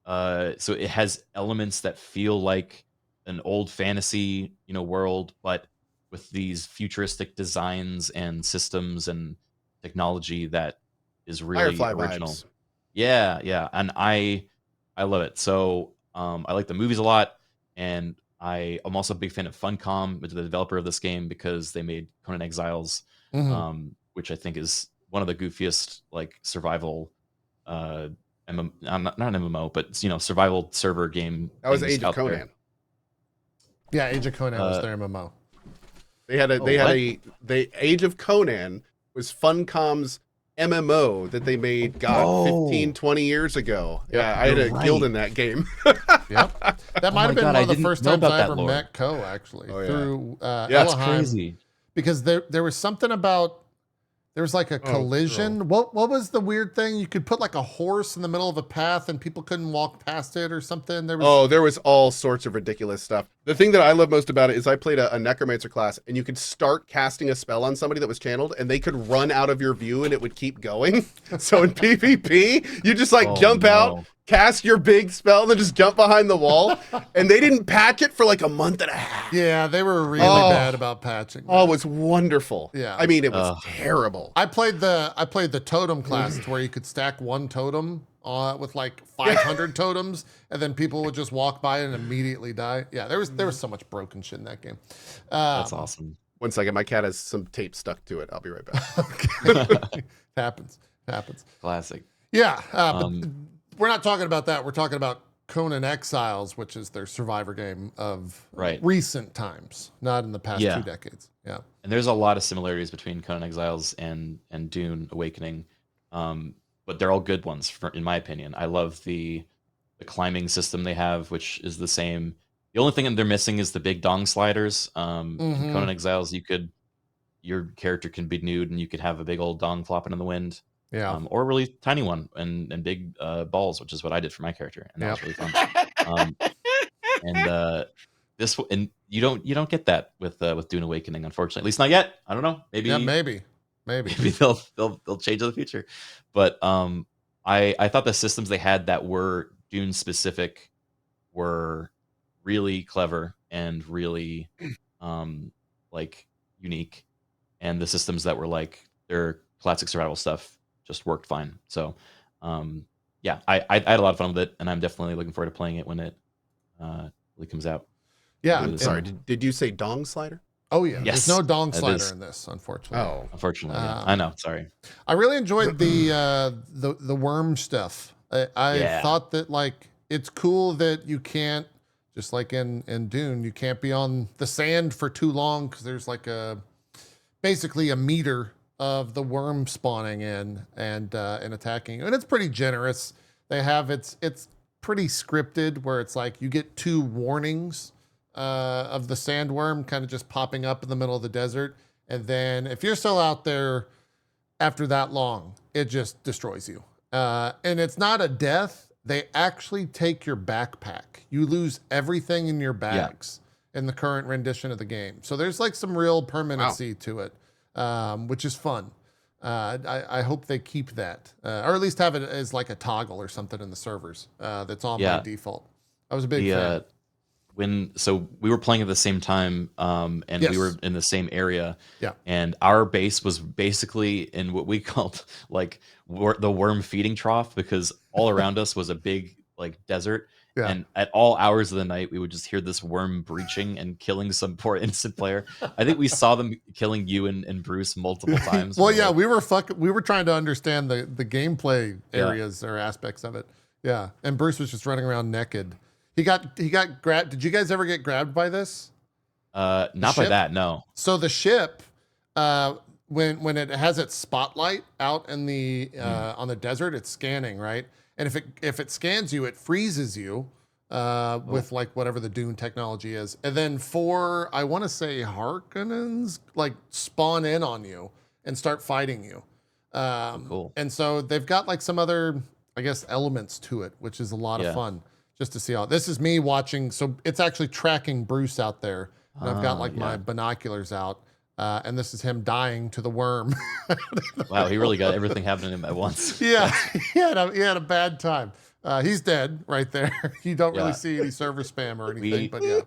C: So it has elements that feel like an old fantasy, world, but with these futuristic designs and systems and technology that is really
B: Firefly
C: original.
B: vibes.
C: Yeah, and I love it. So I like the movies a lot, and I'm also a big fan of Funcom, which is the developer of this game, because they made Conan Exiles, which I think is one of the goofiest like survival not an MMO, but survival server game.
B: That was
C: things
B: Age of
C: out there.
B: Conan.
A: Yeah, Age of Conan was their MMO.
B: Age of Conan was Funcom's MMO that they made 15, 20 years ago. Yeah, I had a guild in that game.
A: Yep. That might have been
C: God,
A: one
C: I
A: of the
C: didn't
A: first
C: know
A: times
C: about
A: I
C: that
A: ever
C: lore.
A: met Co, actually,
B: Oh, yeah.
A: through
B: Yeah, it's
A: Elohim,
C: Crazy.
A: because there was something about There was like a collision. What was the weird thing? You could put like a horse in the middle of a path and people couldn't walk past it or something.
B: There was all sorts of ridiculous stuff. The thing that I love most about it is I played a necromancer class, and you could start casting a spell on somebody that was channeled, and they could run out of your view and it would keep going. So in PvP, you just like jump out, cast your big spell, then just jump behind the wall. And they didn't patch it for like a month and a half.
A: Yeah, they were really bad about patching.
B: Oh, it was wonderful.
A: Yeah.
B: I mean, it was terrible.
A: I played the totem class to where you could stack one totem with like 500 totems, and then people would just walk by and immediately die. Yeah, there was so much broken shit in that game.
C: That's awesome.
B: 1 second, my cat has some tape stuck to it. I'll be right back.
A: Happens.
C: Classic.
A: Yeah, but we're not talking about that. We're talking about Conan Exiles, which is their survivor game of recent times, not in the past 2 decades. Yeah.
C: And there's a lot of similarities between Conan Exiles and Dune Awakening, but they're all good ones, in my opinion. I love the climbing system they have, which is the same. The only thing they're missing is the big dong sliders. In Conan Exiles, your character can be nude, and you could have a big old dong flopping in the wind.
A: Yeah.
C: Or a really tiny one and big balls, which is what I did for my character, and that was really fun. And you don't get that with Dune Awakening, unfortunately. At least not yet. I don't know. Maybe.
A: Yeah, maybe
C: they'll change in the future. But I thought the systems they had that were Dune specific were really clever and really like unique, and the systems that were like their classic survival stuff just worked fine. So yeah, I had a lot of fun with it, and I'm definitely looking forward to playing it when it really comes out.
A: Yeah.
B: Sorry, did you say dong slider?
A: Oh yeah.
C: Yes,
A: There's no dong slider in this, unfortunately.
B: Oh,
C: unfortunately, yeah. I know. Sorry.
A: I really enjoyed the worm stuff. I thought that like it's cool that you can't, just like in Dune, you can't be on the sand for too long because there's like basically a meter of the worm spawning in and attacking you, and it's pretty generous. They have it's pretty scripted where it's like you get 2 warnings of the sandworm kind of just popping up in the middle of the desert, and then if you're still out there after that long, it just destroys you. And it's not a death. They actually take your backpack. You lose everything in your bags in the current rendition of the game. So there's like some real permanency to it, which is fun. I hope they keep that, or at least have it as like a toggle or something in the servers that's on by default. I was a big fan.
C: So we were playing at the same time, and we were in the same area.
A: Yeah.
C: And our base was basically in what we called like the worm feeding trough, because all around us was a big like desert. Yeah. And at all hours of the night, we would just hear this worm breaching and killing some poor innocent player. I think we saw them killing you and Bruce multiple times.
A: Well, yeah, we were trying to understand the gameplay areas or aspects of it. Yeah. And Bruce was just running around naked. He got grabbed. Did you guys ever get grabbed by this?
C: Not by that, no.
A: So the ship, when it has its spotlight out in the on the desert, it's scanning, right? And if it scans you, it freezes you with like whatever the Dune technology is. And then 4, I want to say Harkonnens like spawn in on you and start fighting you.
C: Cool.
A: And so they've got like some other, I guess, elements to it, which is a lot of fun. Just to see how this is me watching. So it's actually tracking Bruce out there. And I've got like my binoculars out. And this is him dying to the worm.
C: Wow, he really got everything happening to him at once.
A: Yeah, he had a bad time. He's dead right there. You don't really see any server spam or anything, but yeah,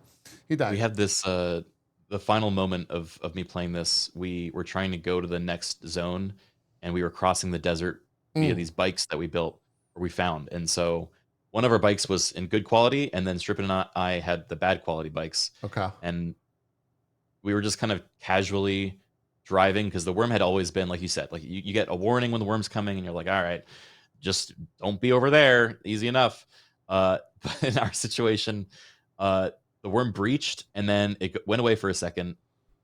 A: he died.
C: We had this, the final moment of me playing this, we were trying to go to the next zone, and we were crossing the desert via these bikes that we built, or we found. And so one of our bikes was in good quality, and then Strippin and I had the bad quality bikes.
A: Okay.
C: And we were just kind of casually driving, because the worm had always been, like you said, like you get a warning when the worm's coming, and you're like, all right, just don't be over there. Easy enough. But in our situation, the worm breached, and then it went away for a second,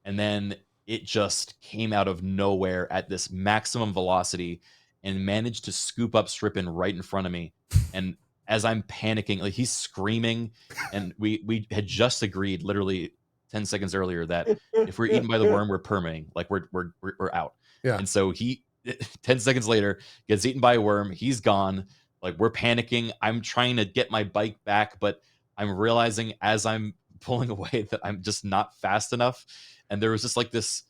C: and then it just came out of nowhere at this maximum velocity and managed to scoop up Strippin right in front of me. And as I'm panicking, like he's screaming, and we had just agreed literally 10 seconds earlier that if we're eaten by the worm, we're permaing, like we're out.
A: Yeah.
C: And so he 10 seconds later gets eaten by a worm. He's gone. Like we're panicking. I'm trying to get my bike back, but I'm realizing as I'm pulling away that I'm just not fast enough. And there was just like this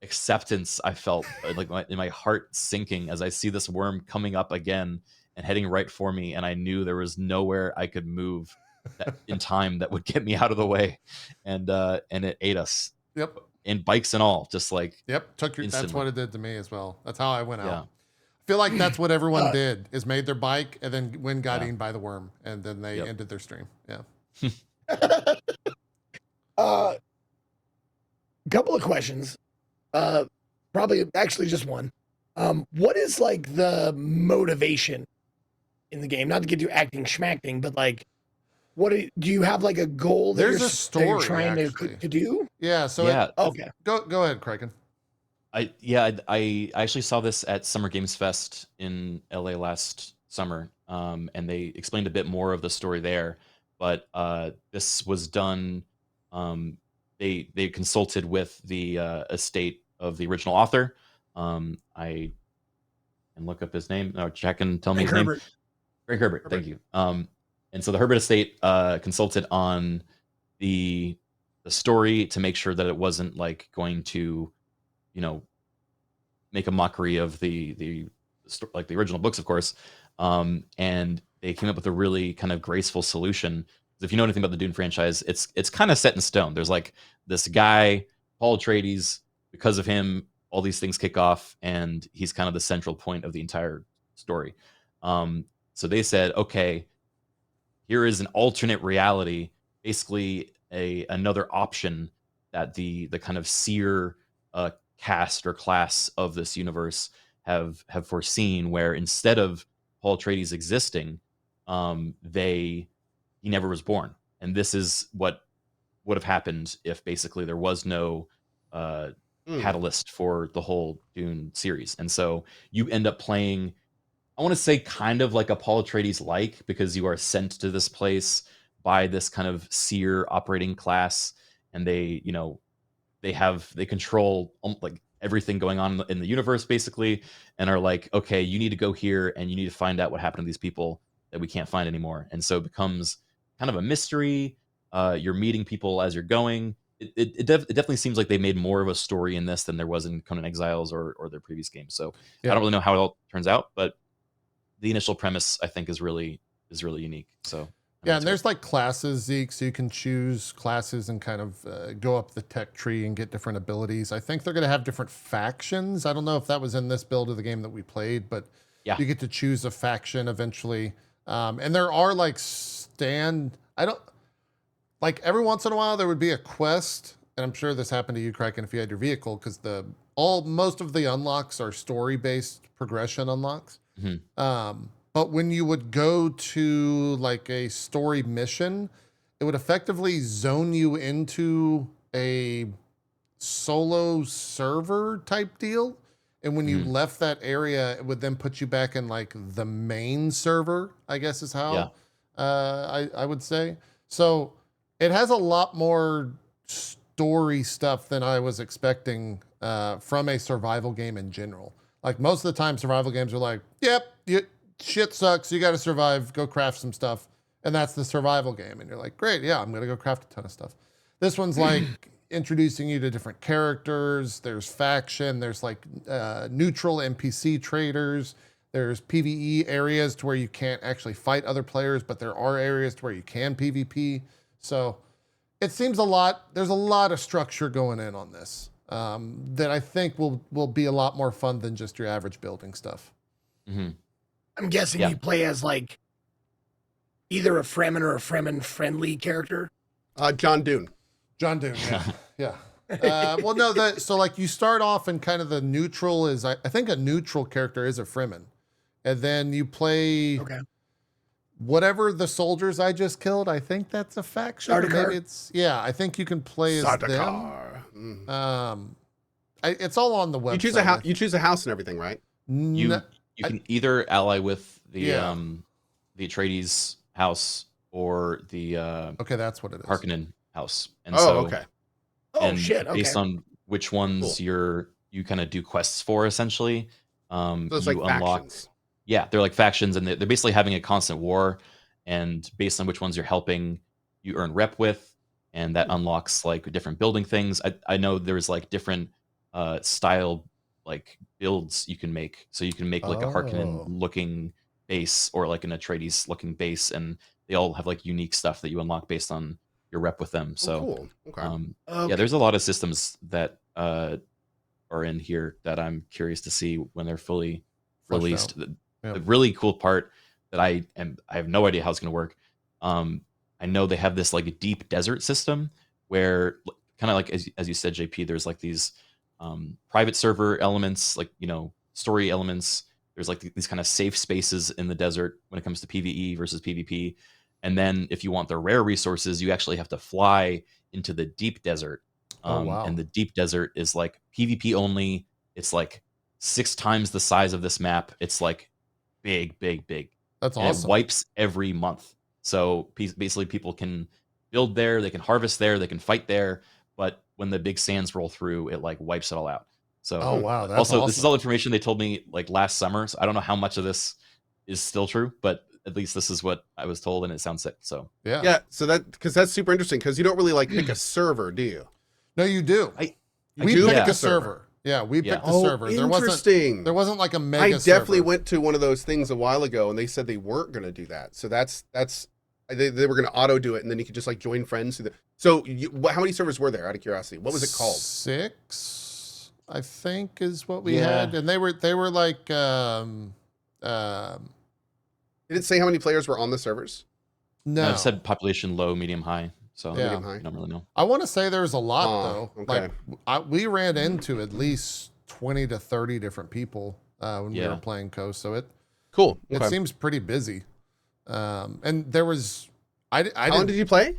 C: acceptance I felt, like in my heart sinking as I see this worm coming up again and heading right for me. And I knew there was nowhere I could move in time that would get me out of the way. And it ate us.
A: Yep.
C: In bikes and all, just like
A: took your.
C: instantly.
A: That's what it did to me as well. That's how I went out.
C: Yeah.
A: I feel like that's what everyone did, is made their bike and then when got
C: Yeah.
A: eaten by the worm, and then they ended their stream. Yeah.
D: Couple of questions. Probably actually just one. What is like the motivation in the game? Not to get you acting schmacking, but like, do you have like a goal that
A: There's
D: you're,
A: a story,
D: that you're trying
A: actually.
D: to do?
A: Yeah. So
C: Yeah.
D: Okay.
A: go ahead, Criken.
C: I actually saw this at Summer Games Fest in LA last summer, and they explained a bit more of the story there. But this was done. They consulted with the estate of the original author. I can look up his name. Or check and tell me his name. Frank Herbert. Thank you. And so the Herbert estate consulted on the story to make sure that it wasn't like going to, make a mockery of the like the original books, of course. And they came up with a really kind of graceful solution. If you know anything about the Dune franchise, it's kind of set in stone. There's like this guy, Paul Atreides. Because of him, all these things kick off, and he's kind of the central point of the entire story. So they said, okay, here is an alternate reality, basically another option that the kind of seer cast or class of this universe have foreseen, where instead of Paul Atreides existing, he never was born. And this is what would have happened if basically there was no catalyst for the whole Dune series. And so you end up playing, I want to say kind of like a Paul Atreides like, because you are sent to this place by this kind of seer operating class, and they control like everything going on in the universe basically, and are like, okay, you need to go here and you need to find out what happened to these people that we can't find anymore. And so it becomes kind of a mystery. You're meeting people as you're going. It definitely seems like they made more of a story in this than there was in Conan Exiles or their previous games. So I don't really know how it all turns out, but the initial premise I think is really unique. So
A: yeah, and there's like classes, Zeke, so you can choose classes and kind of go up the tech tree and get different abilities. I think they're going to have different factions. I don't know if that was in this build of the game that we played, but
C: yeah,
A: you get to choose a faction eventually. And there are like like every once in a while there would be a quest, and I'm sure this happened to you, Criken, if you had your vehicle, because most of the unlocks are story-based progression unlocks.
C: Mm-hmm.
A: But when you would go to like a story mission, it would effectively zone you into a solo server type deal. And when you left that area, it would then put you back in like the main server, I guess is how I would say. So it has a lot more story stuff than I was expecting from a survival game in general. Like most of the time, survival games are like, yep, shit sucks, you got to survive, go craft some stuff. And that's the survival game. And you're like, great, yeah, I'm going to go craft a ton of stuff. This one's like introducing you to different characters. There's faction. There's like neutral NPC traders. There's PvE areas to where you can't actually fight other players, but there are areas to where you can PvP. So it seems there's a lot of structure going in on this that I think will be a lot more fun than just your average building stuff.
C: Mm-hmm.
D: I'm guessing you play as like either a Fremen or a Fremen friendly character.
B: John Dune.
A: John Dune, yeah. Well, no, so like you start off and kind of the neutral is, I think a neutral character is a Fremen. And then you play whatever the soldiers I just killed. I think that's a faction. Maybe I think you can play as them. It's all on the website.
B: You choose a house and everything, right?
C: You can either ally with the Atreides house or the
A: that's what it is.
C: Harkonnen house. And
B: okay.
D: Oh
C: and
D: shit! Okay.
C: based on which ones you kind of do quests for, essentially,
B: So it's
C: you
B: like
C: unlock.
B: factions.
C: Yeah, they're like factions, and they're basically having a constant war. And based on which ones you're helping, you earn rep with, and that unlocks like different building things. I know there's like different style like builds you can make. So you can make like a Harkonnen
A: Oh.
C: looking base or like an Atreides looking base, and they all have like unique stuff that you unlock based on your rep with them. So
B: Cool. Okay.
C: yeah, there's a lot of systems that are in here that I'm curious to see when they're fully
A: Fleshed
C: released.
A: out.
C: The really cool part that I have no idea how it's going to work. I know they have this like deep desert system where kind of like as you said, JP, there's like these private server elements, like story elements. There's like these kind of safe spaces in the desert when it comes to PvE versus PvP. And then if you want the rare resources, you actually have to fly into the deep desert.
A: Wow.
C: And the deep desert is like PvP only. It's like 6 times the size of this map. It's like big.
A: That's
C: and
A: awesome.
C: It wipes every month. So basically people can build there, they can harvest there, they can fight there. But when the big sands roll through, it like wipes it all out. So
A: Oh wow, that's
C: also
A: awesome.
C: this is all information they told me like last summer. So I don't know how much of this is still true, but at least this is what I was told, and it sounds sick. So
B: Yeah. So that's super interesting because you don't really like pick a server, do you?
A: No, you do.
B: You
A: We
B: do
A: picked
B: pick
A: a server. Yeah, we picked the
B: Oh,
A: server.
B: interesting.
A: There wasn't like a mega
B: I definitely
A: server.
B: went to one of those things a while ago, and they said they weren't going to do that. So they were going to auto do it, and then you could just like join friends. So how many servers were there? Out of curiosity, what was it called?
A: 6, I think, is what we
C: Yeah.
A: had, and they were like
B: Did it say how many players were on the servers?
A: no.
C: I've said population low, medium, high. So
A: Yeah.
B: Medium, high.
C: I don't really know.
A: I want to say there's a lot though.
B: Okay.
A: Like we ran into at least 20 to 30 different people when we were playing Coast, so it
B: Cool. Okay.
A: seems pretty busy. And there was
B: How long did you play?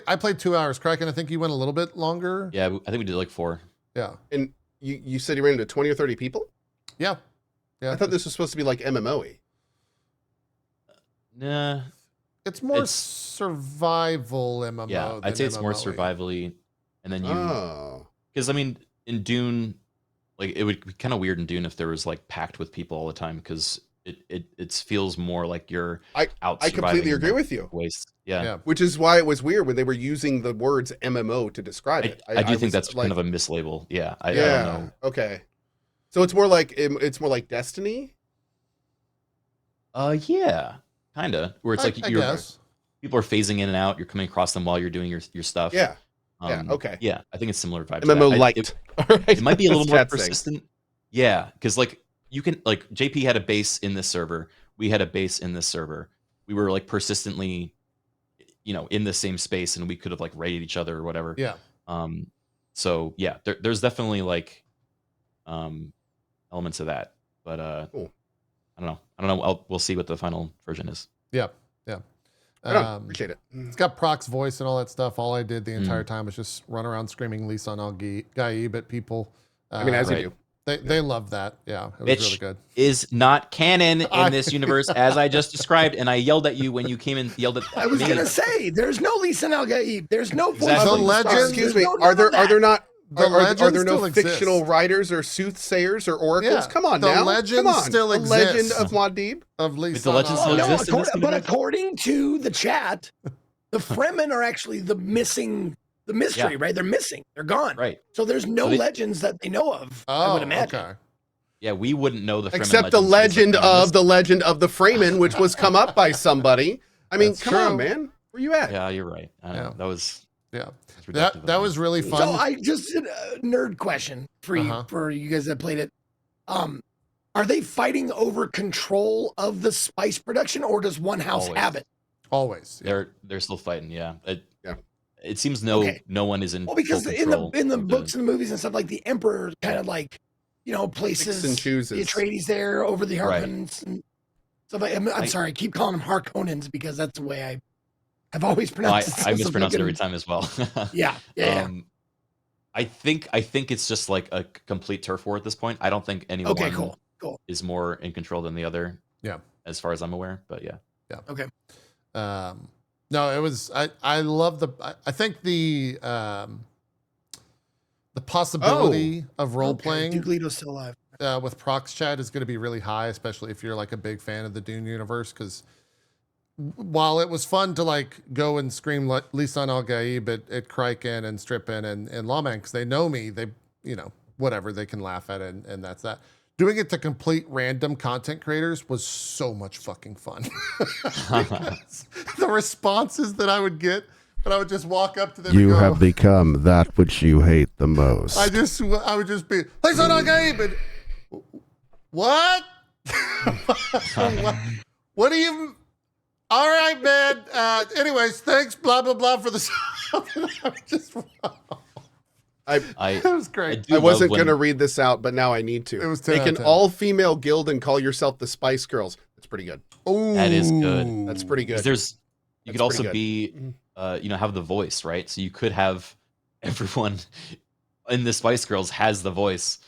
A: I played 2 hours. Criken, I think you went a little bit longer.
C: Yeah, I think we did like 4.
A: Yeah.
B: And you said you ran into 20 or 30 people?
A: Yeah.
B: I thought this was supposed to be like MMO-y.
C: Nah.
A: It's more survival MMO.
C: Yeah, I'd say it's more
A: MMO-y.
C: survivally, and then you
B: Oh.
C: because I mean in Dune, like it would be kind of weird in Dune if there was like packed with people all the time because it feels more like you're out.
B: I completely agree with you.
C: Waste. Yeah.
B: Which is why it was weird when they were using the words MMO to describe it.
C: I do think
B: was
C: that's
B: like,
C: kind of a mislabel. Yeah. I don't know.
B: Okay. So it's more like Destiny.
C: Yeah, kind of. Where it's like
A: I
C: you're
A: guess.
C: people are phasing in and out. You're coming across them while you're doing your stuff.
B: Yeah. Okay.
C: Yeah, I think it's similar vibes.
B: MMO light.
C: It might be a little more
B: Chat's saying.
C: persistent. Yeah, because like you can like JP had a base in this server. We had a base in this server. We were like persistently, in the same space, and we could have like raided each other or whatever.
A: Yeah.
C: So yeah, there's definitely like, elements of that. But
B: Cool.
C: I don't know. We'll see what the final version is.
A: Yeah.
B: Appreciate it.
A: It's got Proc's voice and all that stuff. All I did the entire time was just run around screaming Lisan al Gaib at people.
B: I mean, as
C: Right.
B: you do.
A: They love that. Yeah, it was really good.
C: Is not canon in this universe, as I just described, and I yelled at you when you came and yelled at
D: I was
C: me.
D: gonna say, there's no Lisa Al-Gaib. There's no voice.
C: Exactly.
A: The
D: from
A: legend-
D: stars.
B: Excuse
D: There's
B: me.
D: no
B: Are there
D: none of that.
B: not
A: The
B: are
A: legend
B: there no
A: still exists.
B: fictional writers or soothsayers or oracles?
A: Yeah,
B: Come on
A: the
B: now.
A: legend
B: Come on.
A: still
B: the legend
A: exists.
B: of Muad'Dib.
A: Of Lisan
C: the legend still
A: al-
D: No,
C: exists in this
D: but
C: universe?
D: according to the chat, the Fremen are actually the mystery,
C: Yeah.
D: right? They're missing. They're gone.
C: Right.
D: So there's no
C: So they-
D: legends that they know of. I
A: Oh,
D: would imagine.
A: okay.
C: Yeah, we wouldn't know the Fremen
B: Except the
C: legends because
B: legend of the Fremen, which was come up by somebody. I mean,
A: That's
B: come on,
A: true.
B: man. Where you at?
C: Yeah, you're right. I know.
A: Yeah.
C: That was
A: Yeah.
C: reductive of
A: That
C: me.
A: was really fun.
D: So I just did a nerd question for
A: Uh-huh.
D: you guys that played it. Are they fighting over control of the spice production, or does one house
C: Always.
D: have it?
A: Always. Yeah.
C: They're still fighting. Yeah.
B: Yeah.
C: It seems
D: Okay.
C: no one is in.
D: Well, because
C: full
D: in
C: control
D: the
C: of
D: books and the movies and stuff, like the Emperor kind of like, places
B: Picks and chooses.
D: the Atreides there over the
C: Right.
D: Harkonnens and stuff. I'm sorry, I keep calling them Harkonnens because that's the way I have always
C: No,
D: pronounced it.
C: I
D: So
C: mispronounce it every
D: fucking-
C: time as well.
D: Yeah, yeah.
C: I think it's just like a complete turf war at this point. I don't think anyone
D: Okay, cool.
C: is more in control than the other.
A: Yeah.
C: As far as I'm aware, but yeah.
A: No, it was. I love the. I think the the possibility of role
D: Okay,
A: playing
D: Duke Leto's still alive.
A: with prox chat is going to be really high, especially if you're like a big fan of the Dune universe. Because while it was fun to like go and scream Lisan Al Gaib at Criken and Strippin and Lawman, because they know me, they, you know, whatever, they can laugh at it, and that's that. Doing it to complete random content creators was so much fucking fun. The responses that I would get, but I would just walk up to them
B: You
A: and go,
B: have become that which you hate the most.
A: I would just be, Lisan Al Gaib, and what? What do you... All right, man. Anyways, thanks, blah, blah, blah, for the... It was great.
B: I wasn't going to read this out, but now I need to.
A: It was 10
B: Make
A: out
B: an
A: of 10.
B: all-female guild and call yourself the Spice Girls. That's pretty good.
A: Ooh,
C: That is good.
B: That's pretty good.
C: You
B: That's
C: could also
B: pretty
C: be, you know, have the voice, right? So you could have everyone in the Spice Girls has the voice.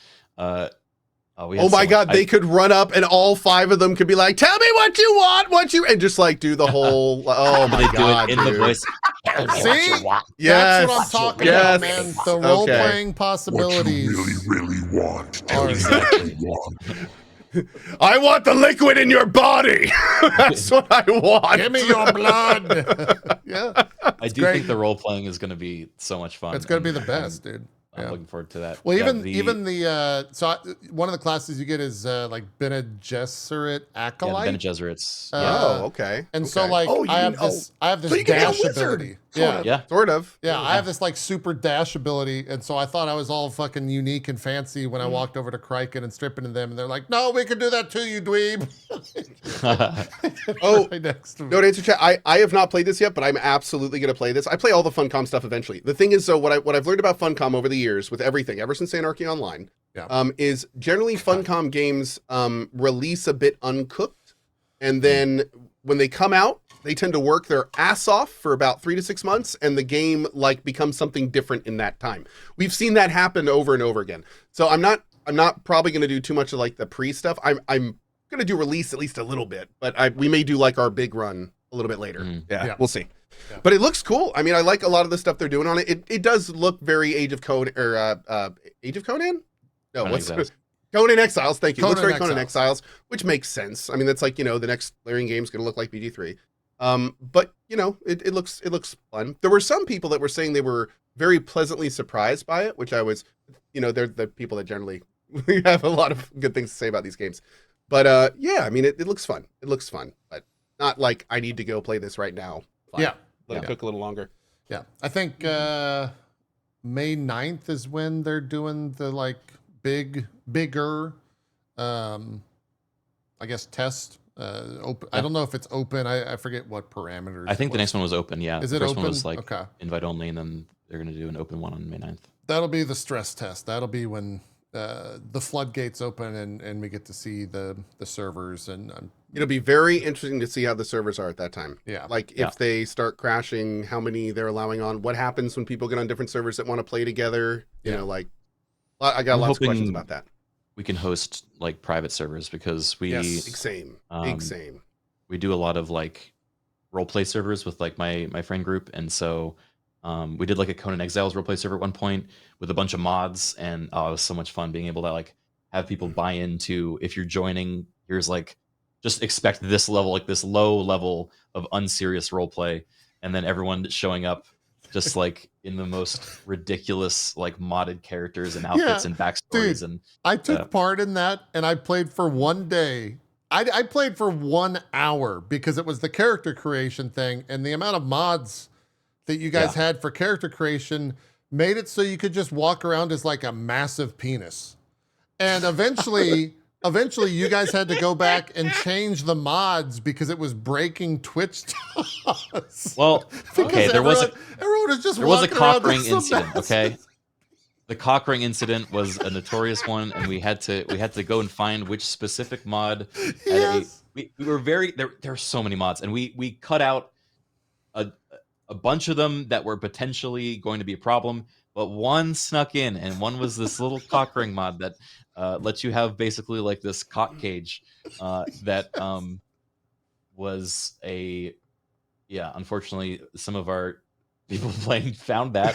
B: Oh my God, they could run up and all 5 of them could be like, tell me what you want, and just like do the whole, oh my God,
C: do it in the voice.
A: see?
B: Yes.
A: That's what I'm talking about, man. The role-playing possibilities.
E: really want.
A: are
C: Exactly.
B: I want the liquid in your body. That's what I want.
A: Give me your blood. Yeah.
C: I do
A: great.
C: think the role playing is going to be so much fun.
A: It's going to be
C: and
A: the best, dude.
C: I'm
A: Yeah.
C: looking forward to that.
A: Well,
C: Yeah,
A: one of the classes you get is like Bene Gesserit Acolyte.
C: Bene Gesserits.
B: Oh, okay.
A: And so
B: Okay.
A: like
D: Oh, you
A: I
D: mean-
A: have this
D: so you can be a
A: dash
D: wizard,
A: ability.
D: sort
A: Yeah.
D: of.
C: yeah.
B: Sort of.
A: Yeah, I have this like super dash ability, and so I thought I was all fucking unique and fancy when I walked over to Criken and Stripping to them, and they're like, "No, we can do that too, you dweeb."
B: Oh,
A: Right next to me.
B: No, to answer chat, I have not played this yet, but I'm absolutely going to play this. I play all the Funcom stuff eventually. The thing is, though, what I've learned about Funcom over the years with everything, ever since Anarchy Online, is generally Funcom games release a bit uncooked, and then when they come out, they tend to work their ass off for about 3 to 6 months, and the game like becomes something different in that time. We've seen that happen over and over again. So I'm not probably going to do too much of like the pre stuff. I'm going to do release at least a little bit, but we may do like our big run a little bit later. Yeah, we'll see. Yeah. But it looks cool. I mean, I like a lot of the stuff they're doing on it. It does look very Age of Conan or Age of Conan? No, Conan Exiles. Thank you. It looks very Conan Exiles, which makes sense. I mean, that's like, you know, the next Larian game is going to look like BG3. But you know, it looks fun. There were some people that were saying they were very pleasantly surprised by it, which I was, you know, they're the people that generally have a lot of good things to say about these games. But yeah, I mean, it looks fun. It looks fun, but not like I need to go play this right now. Fine.
A: Yeah.
B: Let it cook a little longer.
A: Yeah. I think May 9th is when they're doing the like bigger I guess test. Open. I don't know if it's open. I forget what parameters.
C: I think the next one was open. Yeah.
A: Is
C: the
A: it
C: first
A: open?
C: one was like
A: Okay.
C: invite only, and then they're going to do an open one on May 9th.
A: That'll be the stress test. That'll be when the floodgates open and we get to see the servers, and
B: It'll be very interesting to see how the servers are at that time.
A: Yeah.
B: Like if they start crashing, how many they're allowing on, what happens when people get on different servers that want to play together. You know, like I got lots of questions about that.
C: We can host like private servers because we
B: Big same.
C: we do a lot of like role play servers with like my friend group, and so we did like a Conan Exiles role play server at one point with a bunch of mods, and it was so much fun being able to like have people buy into, if you're joining, here's like just expect this level, like this low level of unserious role play, and then everyone showing up just like in the most ridiculous like modded characters and outfits and backstories.
A: Dude,
C: and
A: I took part in that, and I played for one day. I played for 1 hour because it was the character creation thing, and the amount of mods that you guys had for character creation made it so you could just walk around as like a massive penis. And eventually you guys had to go back and change the mods because it was breaking Twitch stars.
C: well, okay,
A: everyone was just
C: there was a
A: walking around
C: cock ring
A: as some
C: incident.
A: massive-
C: Okay, the cock ring incident was a notorious one, and we had to go and find which specific mod.
A: Yes.
C: We were very there are so many mods, and we cut out a bunch of them that were potentially going to be a problem, but one snuck in, and one was this little cock ring mod that lets you have basically like this cock cage that was unfortunately some of our people playing found that,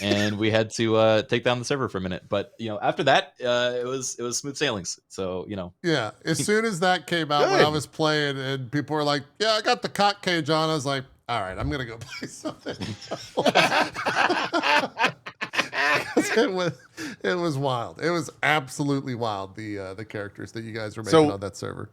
C: and we had to take down the server for a minute. But after that, it was smooth sailings. So
A: Yeah, as soon as that came out, when I was playing, and people were like, "Yeah, I got the cock cage on," I was like, "All right, I'm gonna go play something." It was wild. It was absolutely wild. The characters that you guys were making on that server.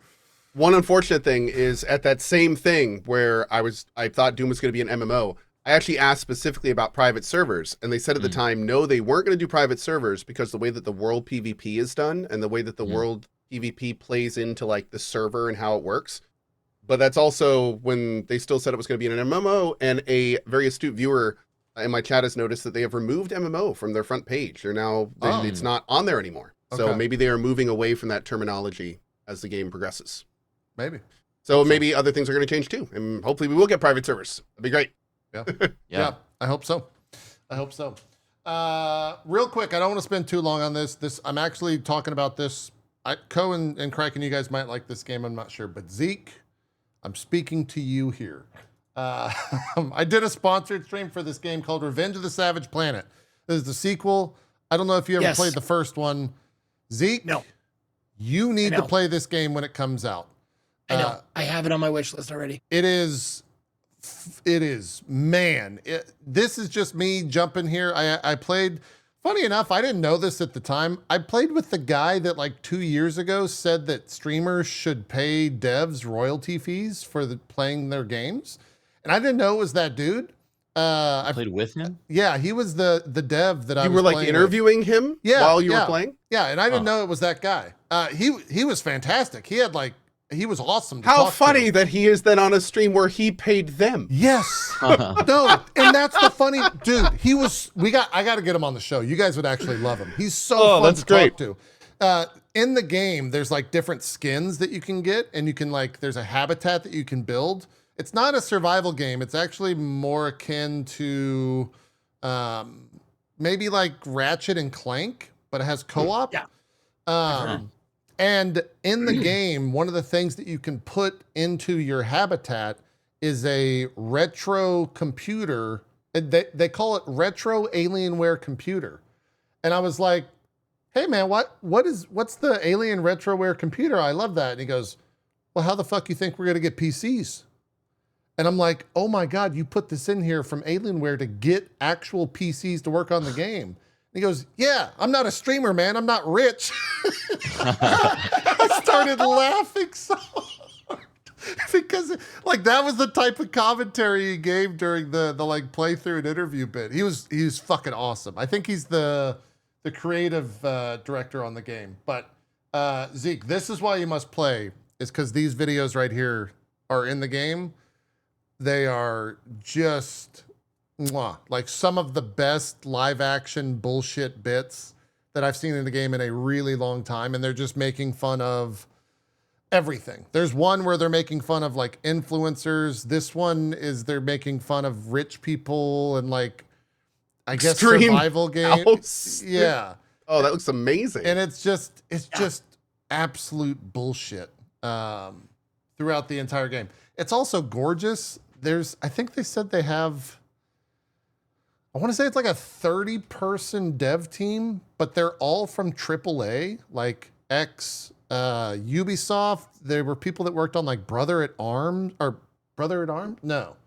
B: One unfortunate thing is at that same thing where I thought Doom was going to be an MMO. I actually asked specifically about private servers, and they said at the time, no, they weren't going to do private servers because the way that the world PvP is done and the way that the world PvP plays into like the server and how it works. But that's also when they still said it was going to be an MMO, and a very astute viewer in my chat has noticed that they have removed MMO from their front page. They're now, it's not on there anymore. So maybe they are moving away from that terminology as the game progresses.
A: Maybe.
B: So maybe other things are going to change too. And hopefully we will get private servers. That'd be great.
A: Yeah. I hope so. Real quick, I don't want to spend too long on this. I'm actually talking about this. Co and Criken, you guys might like this game. I'm not sure. But Zeke, I'm speaking to you here. I did a sponsored stream for this game called Revenge of the Savage Planet. This is the sequel. I don't know if you ever played the first one. Zeke,
D: no.
A: You need to play this game when it comes out.
D: I know. I have it on my wish list already.
A: It is, man. This is just me jumping here. I played, funny enough, I didn't know this at the time. I played with the guy that like 2 years ago said that streamers should pay devs royalty fees for playing their games. And I didn't know it was that dude.
C: I played with him?
A: Yeah, he was the dev that I was
B: You were like interviewing him while you were playing?
A: Yeah, and I didn't know it was that guy. He was fantastic. He was awesome.
B: How funny that he is then on a stream where he paid them.
A: Yes. No, and that's the funny dude. I got to get him on the show. You guys would actually love him. He's so fun to talk to. In the game, there's like different skins that you can get, and you can there's a habitat that you can build. It's not a survival game. It's actually more akin to maybe like Ratchet and Clank, but it has co-op.
D: Yeah.
A: And in the game, one of the things that you can put into your habitat is a retro computer. They call it retro Alienware computer. And I was like, hey man, what's the Alien Retroware computer? I love that. And he goes, well, how the fuck you think we're gonna get PCs? And I'm like, oh my God, you put this in here from Alienware to get actual PCs to work on the game. He goes, yeah, I'm not a streamer, man. I'm not rich. I started laughing so hard because that was the type of commentary he gave during the playthrough and interview bit. He was fucking awesome. I think he's the creative director on the game. But Zeke, this is why you must play, is because these videos right here are in the game. They are just like some of the best live action bullshit bits that I've seen in the game in a really long time. And they're just making fun of everything. There's one where they're making fun of like influencers. This one is they're making fun of rich people and I guess
B: Extreme
A: survival games. Yeah.
B: Oh, that looks amazing.
A: And it's just absolute bullshit throughout the entire game. It's also gorgeous. I think they said they have, I want to say it's like a 30-person dev team, but they're all from AAA, like Ubisoft. There were people that worked on like Brother at Arms? No.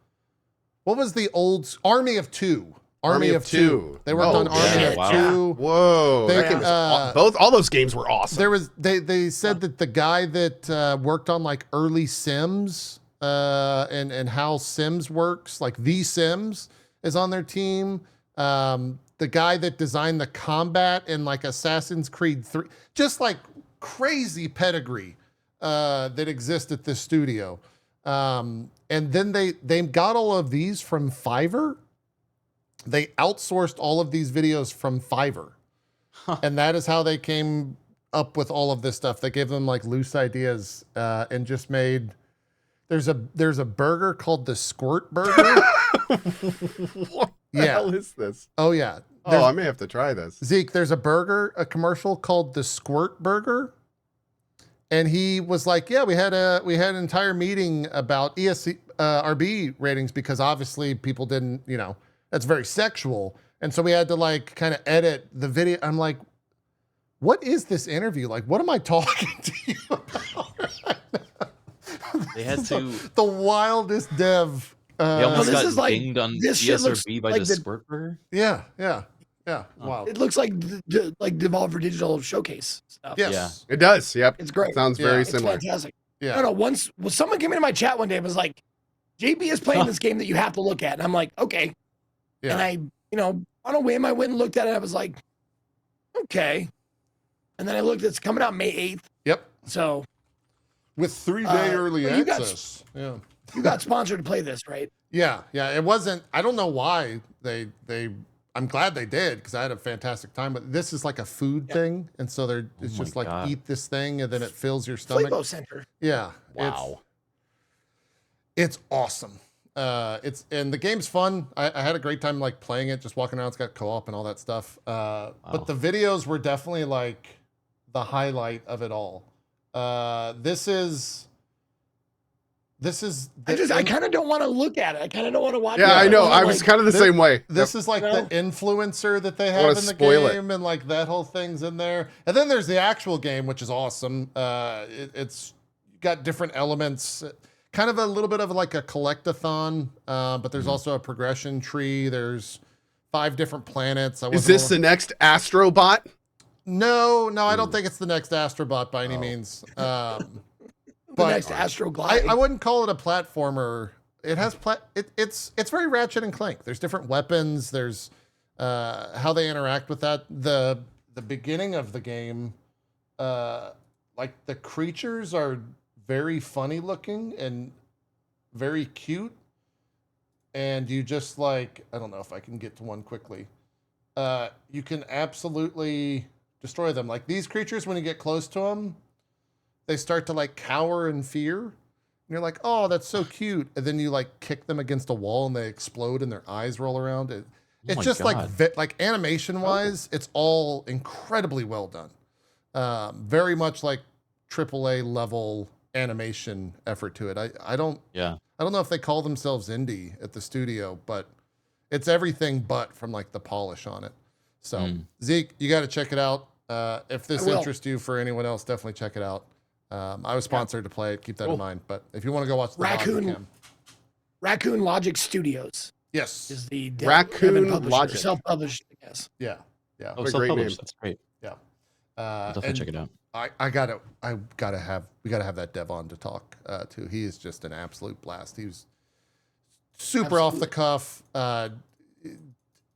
A: What was the old Army of Two? Army of Two. They worked on Army of Two.
B: Whoa. All those games were awesome.
A: They said that the guy that worked on like early Sims and how Sims works, like The Sims, is on their team. The guy that designed the combat in like Assassin's Creed 3, just like crazy pedigree that exists at this studio. And then they got all of these from Fiverr. They outsourced all of these videos from Fiverr. And that is how they came up with all of this stuff. They gave them like loose ideas and just made, there's a burger called the Squirt Burger.
B: What the hell is this?
A: Oh yeah.
B: I may have to try this.
A: Zeke, there's a commercial called the Squirt Burger. And he was like, yeah, we had an entire meeting about RB ratings because obviously people didn't, that's very sexual. And so we had to like kind of edit the video. I'm like, what is this interview? Like, what am I talking to you about right now?
C: They had to.
A: The wildest dev.
C: They almost
D: this
C: got
D: is like-
C: dinged on
D: this shit looks
C: CSRB by
D: like
C: the
D: the-
C: squirt burger.
A: Yeah.
C: Oh.
A: Wow.
D: It looks like like Devolver Digital showcase stuff.
A: Yes.
B: It does. Yep.
D: It's great.
B: Sounds
A: Yeah.
B: very
D: It's
B: similar.
D: fantastic.
A: Yeah.
D: No, once someone came into my chat one day and was like, JB is playing this game that you have to look at. And I'm like, okay.
A: Yeah.
D: And I, on a whim, I went and looked at it. I was like, okay. And then I looked, it's coming out May 8th.
A: Yep.
D: So
A: With 3-day early
D: well, you got-
A: access. Yeah.
D: you got sponsored to play this, right?
A: Yeah. It wasn't. I don't know why they. I'm glad they did because I had a fantastic time. But this is like a food thing, and so it's
C: my
A: just like
C: God.
A: eat this thing, and then it fills your stomach.
D: Flavor Center.
A: Yeah.
C: Wow.
A: It's awesome. And the game's fun. I had a great time like playing it, just walking around. It's got co-op and all that stuff. But the videos were definitely like the highlight of it all. This is.
D: I kind of don't want to look at it. I kind of don't want to watch it.
B: Yeah, I know.
D: wanna,
B: I was kind of the same way.
A: This is like
D: No.
A: the influencer that they
B: wanna
A: have in the
B: spoil it.
A: game, and like that whole thing's in there. And then there's the actual game, which is awesome. It's got different elements, kind of a little bit of like a collectathon, but there's also a progression tree. There's 5 different planets.
B: Is this the next Astrobot?
A: No, I don't think it's the next Astrobot by any means.
D: the next Astro Glide.
A: I wouldn't call it a platformer. It has it's very Ratchet and Clank. There's different weapons. There's how they interact with that. The beginning of the game, like the creatures are very funny looking and very cute. And you just like, I don't know if I can get to one quickly. You can absolutely destroy them. Like these creatures, when you get close to them, they start to like cower in fear. And you're like, oh, that's so cute. And then you like kick them against a wall and they explode and their eyes roll around. It's
C: my
A: just
C: God.
A: like animation wise, it's all incredibly well done. Very much like AAA level animation effort to it. I don't know if they call themselves indie at the studio, but it's everything but from like the polish on it. So Zeke, you got to check it out. If this interests you, for anyone else, definitely check it out. I was sponsored to play it. Keep that in mind. But if you want to go watch the VOD, you can.
D: Raccoon Logic Studios
A: Yes.
D: is the
B: Raccoon
D: publisher,
B: Logic.
D: self-published, I guess.
A: Yeah.
C: Oh,
B: What a great
C: self-published.
B: name.
C: That's great.
A: Yeah.
C: I'll definitely check it out.
A: we gotta have that dev on to talk to. He is just an absolute blast. He was super off the cuff.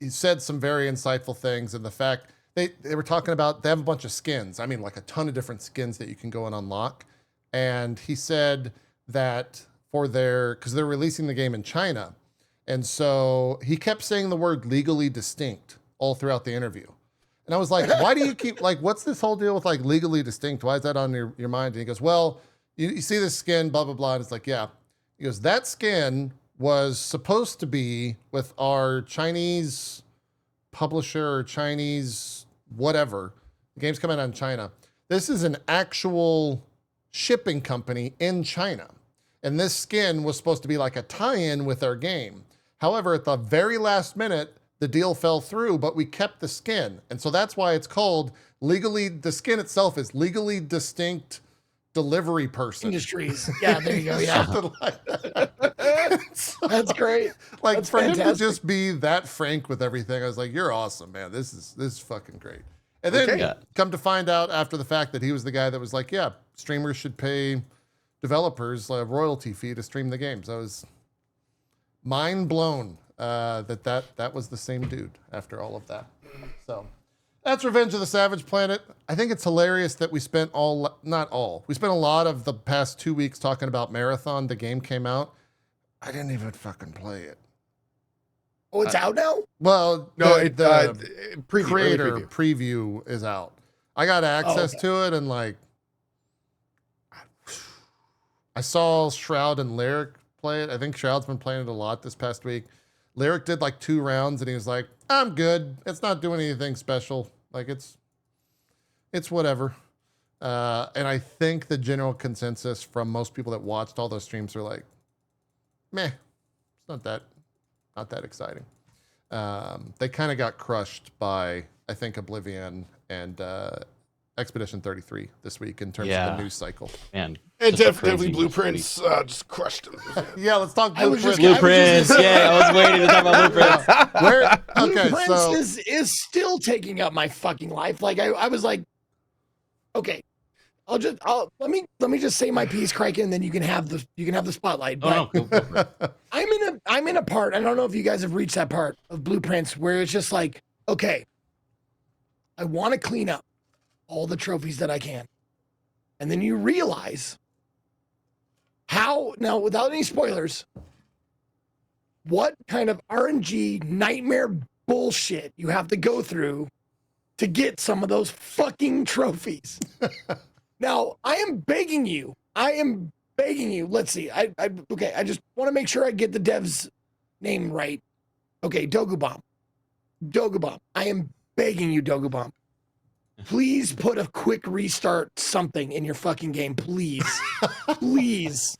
A: He said some very insightful things, and the fact they were talking about, they have a bunch of skins. I mean, like a ton of different skins that you can go and unlock. And he said that because they're releasing the game in China. And so he kept saying the word legally distinct all throughout the interview. And I was like, why do you keep, like, what's this whole deal with like legally distinct? Why is that on your mind? And he goes, well, you see this skin, blah, blah, blah. And it's like, yeah. He goes, that skin was supposed to be with our Chinese publisher or Chinese whatever. The game's coming out in China. This is an actual shipping company in China. And this skin was supposed to be like a tie-in with our game. However, at the very last minute, the deal fell through, but we kept the skin. And so that's why it's called the skin itself is legally distinct delivery person.
D: Industries. Yeah, there you go. Yeah.
A: Something like that. So,
D: That's great.
A: like
D: That's
A: for him to
D: fantastic.
A: just be that frank with everything, I was like, you're awesome, man. This is fucking great. And then come to find out after the fact that he was the guy that was like, yeah, streamers should pay developers a royalty fee to stream the games. I was mind blown that was the same dude after all of that. So that's Revenge of the Savage Planet. I think it's hilarious that we spent we spent a lot of the past 2 weeks talking about Marathon. The game came out. I didn't even fucking play it.
D: Oh, it's out now?
B: No,
A: Well, the
B: preview,
A: creator
B: early preview.
A: preview is out. I got access to it, and like I saw Shroud and Lyric play it. I think Shroud's been playing it a lot this past week. Lyric did like 2 rounds, and he was like, I'm good. It's not doing anything special. Like it's whatever. And I think the general consensus from most people that watched all those streams are like, meh, it's not that exciting. They kind of got crushed by, I think, Oblivion and Expedition 33 this week in terms of the news cycle.
C: And
B: definitely Blueprints just crushed them.
A: Yeah, let's talk
D: I was
A: Blueprints.
D: just-
C: Blueprints. I was waiting to talk about Blueprints.
A: Okay,
D: Blueprints
A: so
D: is still taking up my fucking life. Like I was like, okay, let me just say my piece, Criken, and then you can have the spotlight. But
C: Go for it.
D: I'm in a part. I don't know if you guys have reached that part of Blueprints where it's just like, okay, I want to clean up all the trophies that I can, and then you realize how, now without any spoilers, what kind of RNG nightmare bullshit you have to go through to get some of those fucking trophies. Now, I am begging you. Let's see. Okay, I just want to make sure I get the dev's name right. Okay, Dogubomb. I am begging you, Dogubomb. Please put a quick restart something in your fucking game, please. Please.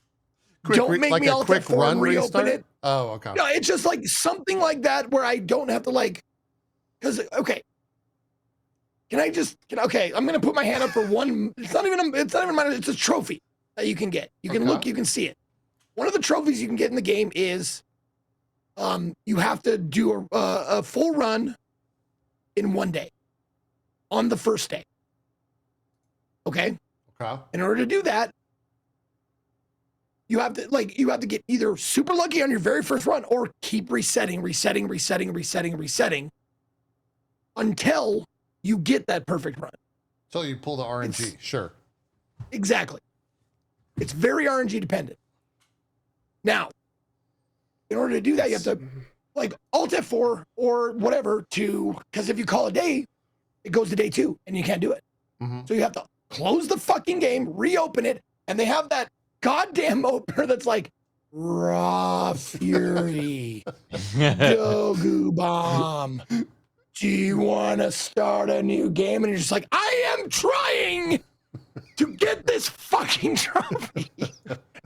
D: Don't make me
A: a
D: alt
A: quick
D: F4
A: run
D: and reopen
A: restart.
D: it.
A: Oh, okay.
D: No, it's just like something like that where I don't have to like, because, okay. Okay, I'm going to put my hand up for one. It's not even mine. It's a trophy that you can get. You can look, you can see it. One of the trophies you can get in the game is you have to do a full run in one day on the first day. Okay?
A: Okay.
D: In order to do that, you have to get either super lucky on your very first run or keep resetting until you get that perfect run.
A: So you pull the RNG, sure.
D: Exactly. It's very RNG dependent. Now, in order to do that, you have to like Alt F4 or whatever because if you call a day, it goes to day 2 and you can't do it.
A: Mm-hmm.
D: So you have to close the fucking game, reopen it, and they have that goddamn opener that's like Raw Fury, Dogu Bomb. Do you want to start a new game? And you're just like, I am trying to get this fucking trophy.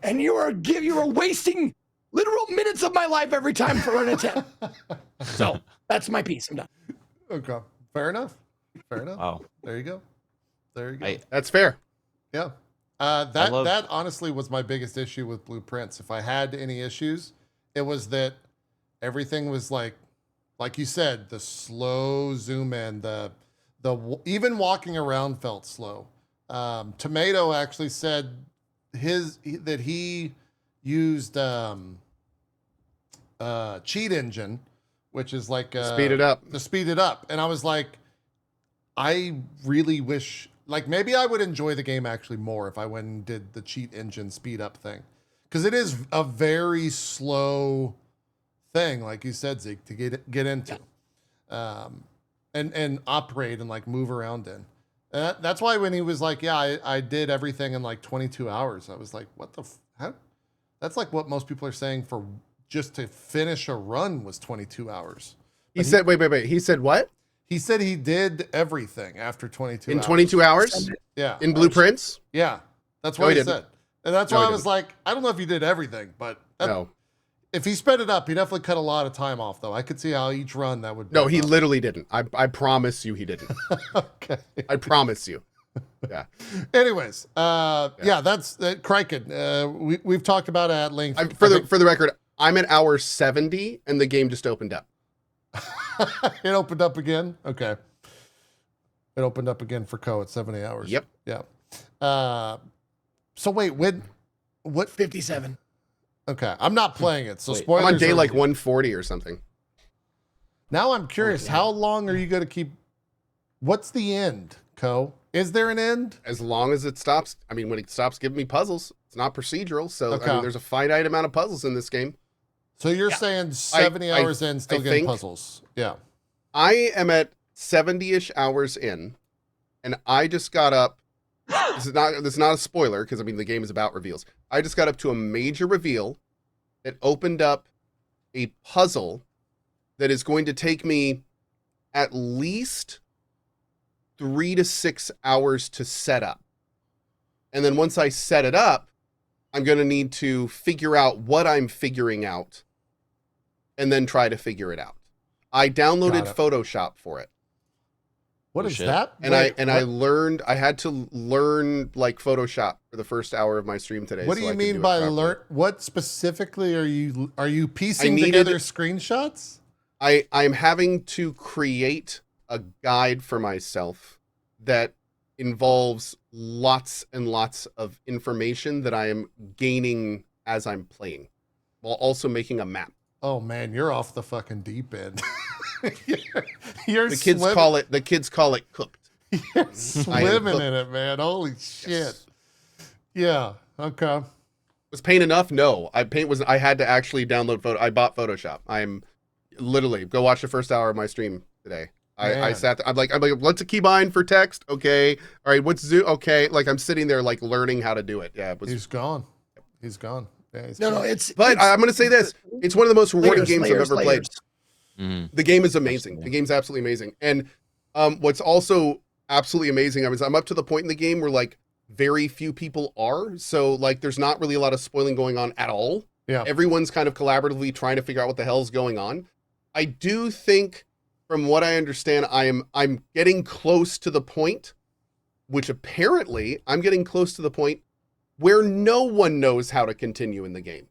D: And you are wasting literal minutes of my life every time for an attempt. So that's my piece. I'm done.
A: Okay. Fair enough.
C: Wow.
A: There you go.
B: That's fair.
A: Yeah. That honestly was my biggest issue with Blueprints. If I had any issues, it was that everything was like you said, the slow zoom in, the even walking around felt slow. Tomato actually said that he used cheat engine, which is like
B: Speed it up.
A: to speed it up, and I was like, I really wish. Like, maybe I would enjoy the game actually more if I went and did the cheat engine speed up thing. Because it is a very slow thing, like you said, Zeke, to get into. And operate and like move around in. And that's why when he was like, yeah, I did everything in like 22 hours. I was like, what the how? That's like what most people are saying for just to finish a run was 22 hours.
B: He said, wait. He said what?
A: He said he did everything after 22
B: In
A: hours.
B: 22 hours?
A: Yeah.
B: In Blueprints?
A: Yeah. That's
B: No,
A: what
B: he
A: he
B: didn't.
A: said. And that's
B: No,
A: why
B: he
A: I was
B: didn't.
A: like, I don't know if he did everything, but
B: No.
A: if he sped it up, he definitely cut a lot of time off, though. I could see how each run that would.
B: No,
A: build
B: he
A: up.
B: literally didn't. I promise you he didn't.
A: Okay.
B: I promise you. Yeah.
A: Anyways, yeah, that's Criken. We've talked about it at length.
B: For the record, I'm at hour 70 and the game just opened up.
A: It opened up again. Okay. It opened up again for Co at 70 hours.
B: Yep.
A: Yeah. So wait, what?
D: 57.
A: Okay, I'm not playing it. So
C: Wait,
A: spoilers.
B: I'm on day
A: are-
B: like 140 or something.
A: Now I'm curious. How long are you going to keep? What's the end, Co? Is there an end?
B: As long as it stops. I mean, when it stops giving me puzzles, it's not procedural. So
A: Okay.
B: I mean, there's a finite amount of puzzles in this game.
A: So you're saying 70
B: I-
A: hours in, still
B: I
A: getting
B: think-
A: puzzles? Yeah.
B: I am at 70-ish hours in, and I just got up. This is not a spoiler because I mean the game is about reveals. I just got up to a major reveal that opened up a puzzle that is going to take me at least 3 to 6 hours to set up. And then once I set it up, I'm going to need to figure out what I'm figuring out and then try to figure it out. I downloaded
A: Got it.
B: Photoshop for it.
A: What
C: Oh,
A: is
C: shit.
A: that?
B: And I learned, I had to learn like Photoshop for the first hour of my stream today.
A: What do
B: so
A: you
B: I could
A: mean
B: do it
A: by
B: properly.
A: learn? What specifically are you piecing
B: needed-
A: together screenshots?
B: I'm having to create a guide for myself that involves lots and lots of information that I am gaining as I'm playing, while also making a map.
A: Oh man, you're off the fucking deep end. you're
B: The kids call it cooked.
A: you're swimming in it, man. Holy shit.
B: Yes.
A: Yeah. Okay.
B: Was paint enough? No. I had to actually download I bought Photoshop. I'm literally go watch the first hour of my stream today. I
A: Man.
B: sat there, I'm like, what's a keybind for text? Okay. All right, what's zoom? Okay. Like I'm sitting there like learning how to do it. Yeah, it was
A: He's gone. He's gone. Yeah, he's
D: No,
A: gone.
D: it's.
B: But
D: it's,
B: I'm going to say this. It's one of the most rewarding games I've ever played.
C: Mhm.
B: The game is amazing.
C: Absolutely.
B: The game's absolutely amazing. And what's also absolutely amazing, I'm up to the point in the game where like very few people are. So like there's not really a lot of spoiling going on at all.
A: Yeah.
B: Everyone's kind of collaboratively trying to figure out what the hell's going on. I do think, from what I understand, I'm getting close to the point, which apparently I'm getting close to the point where no one knows how to continue in the game.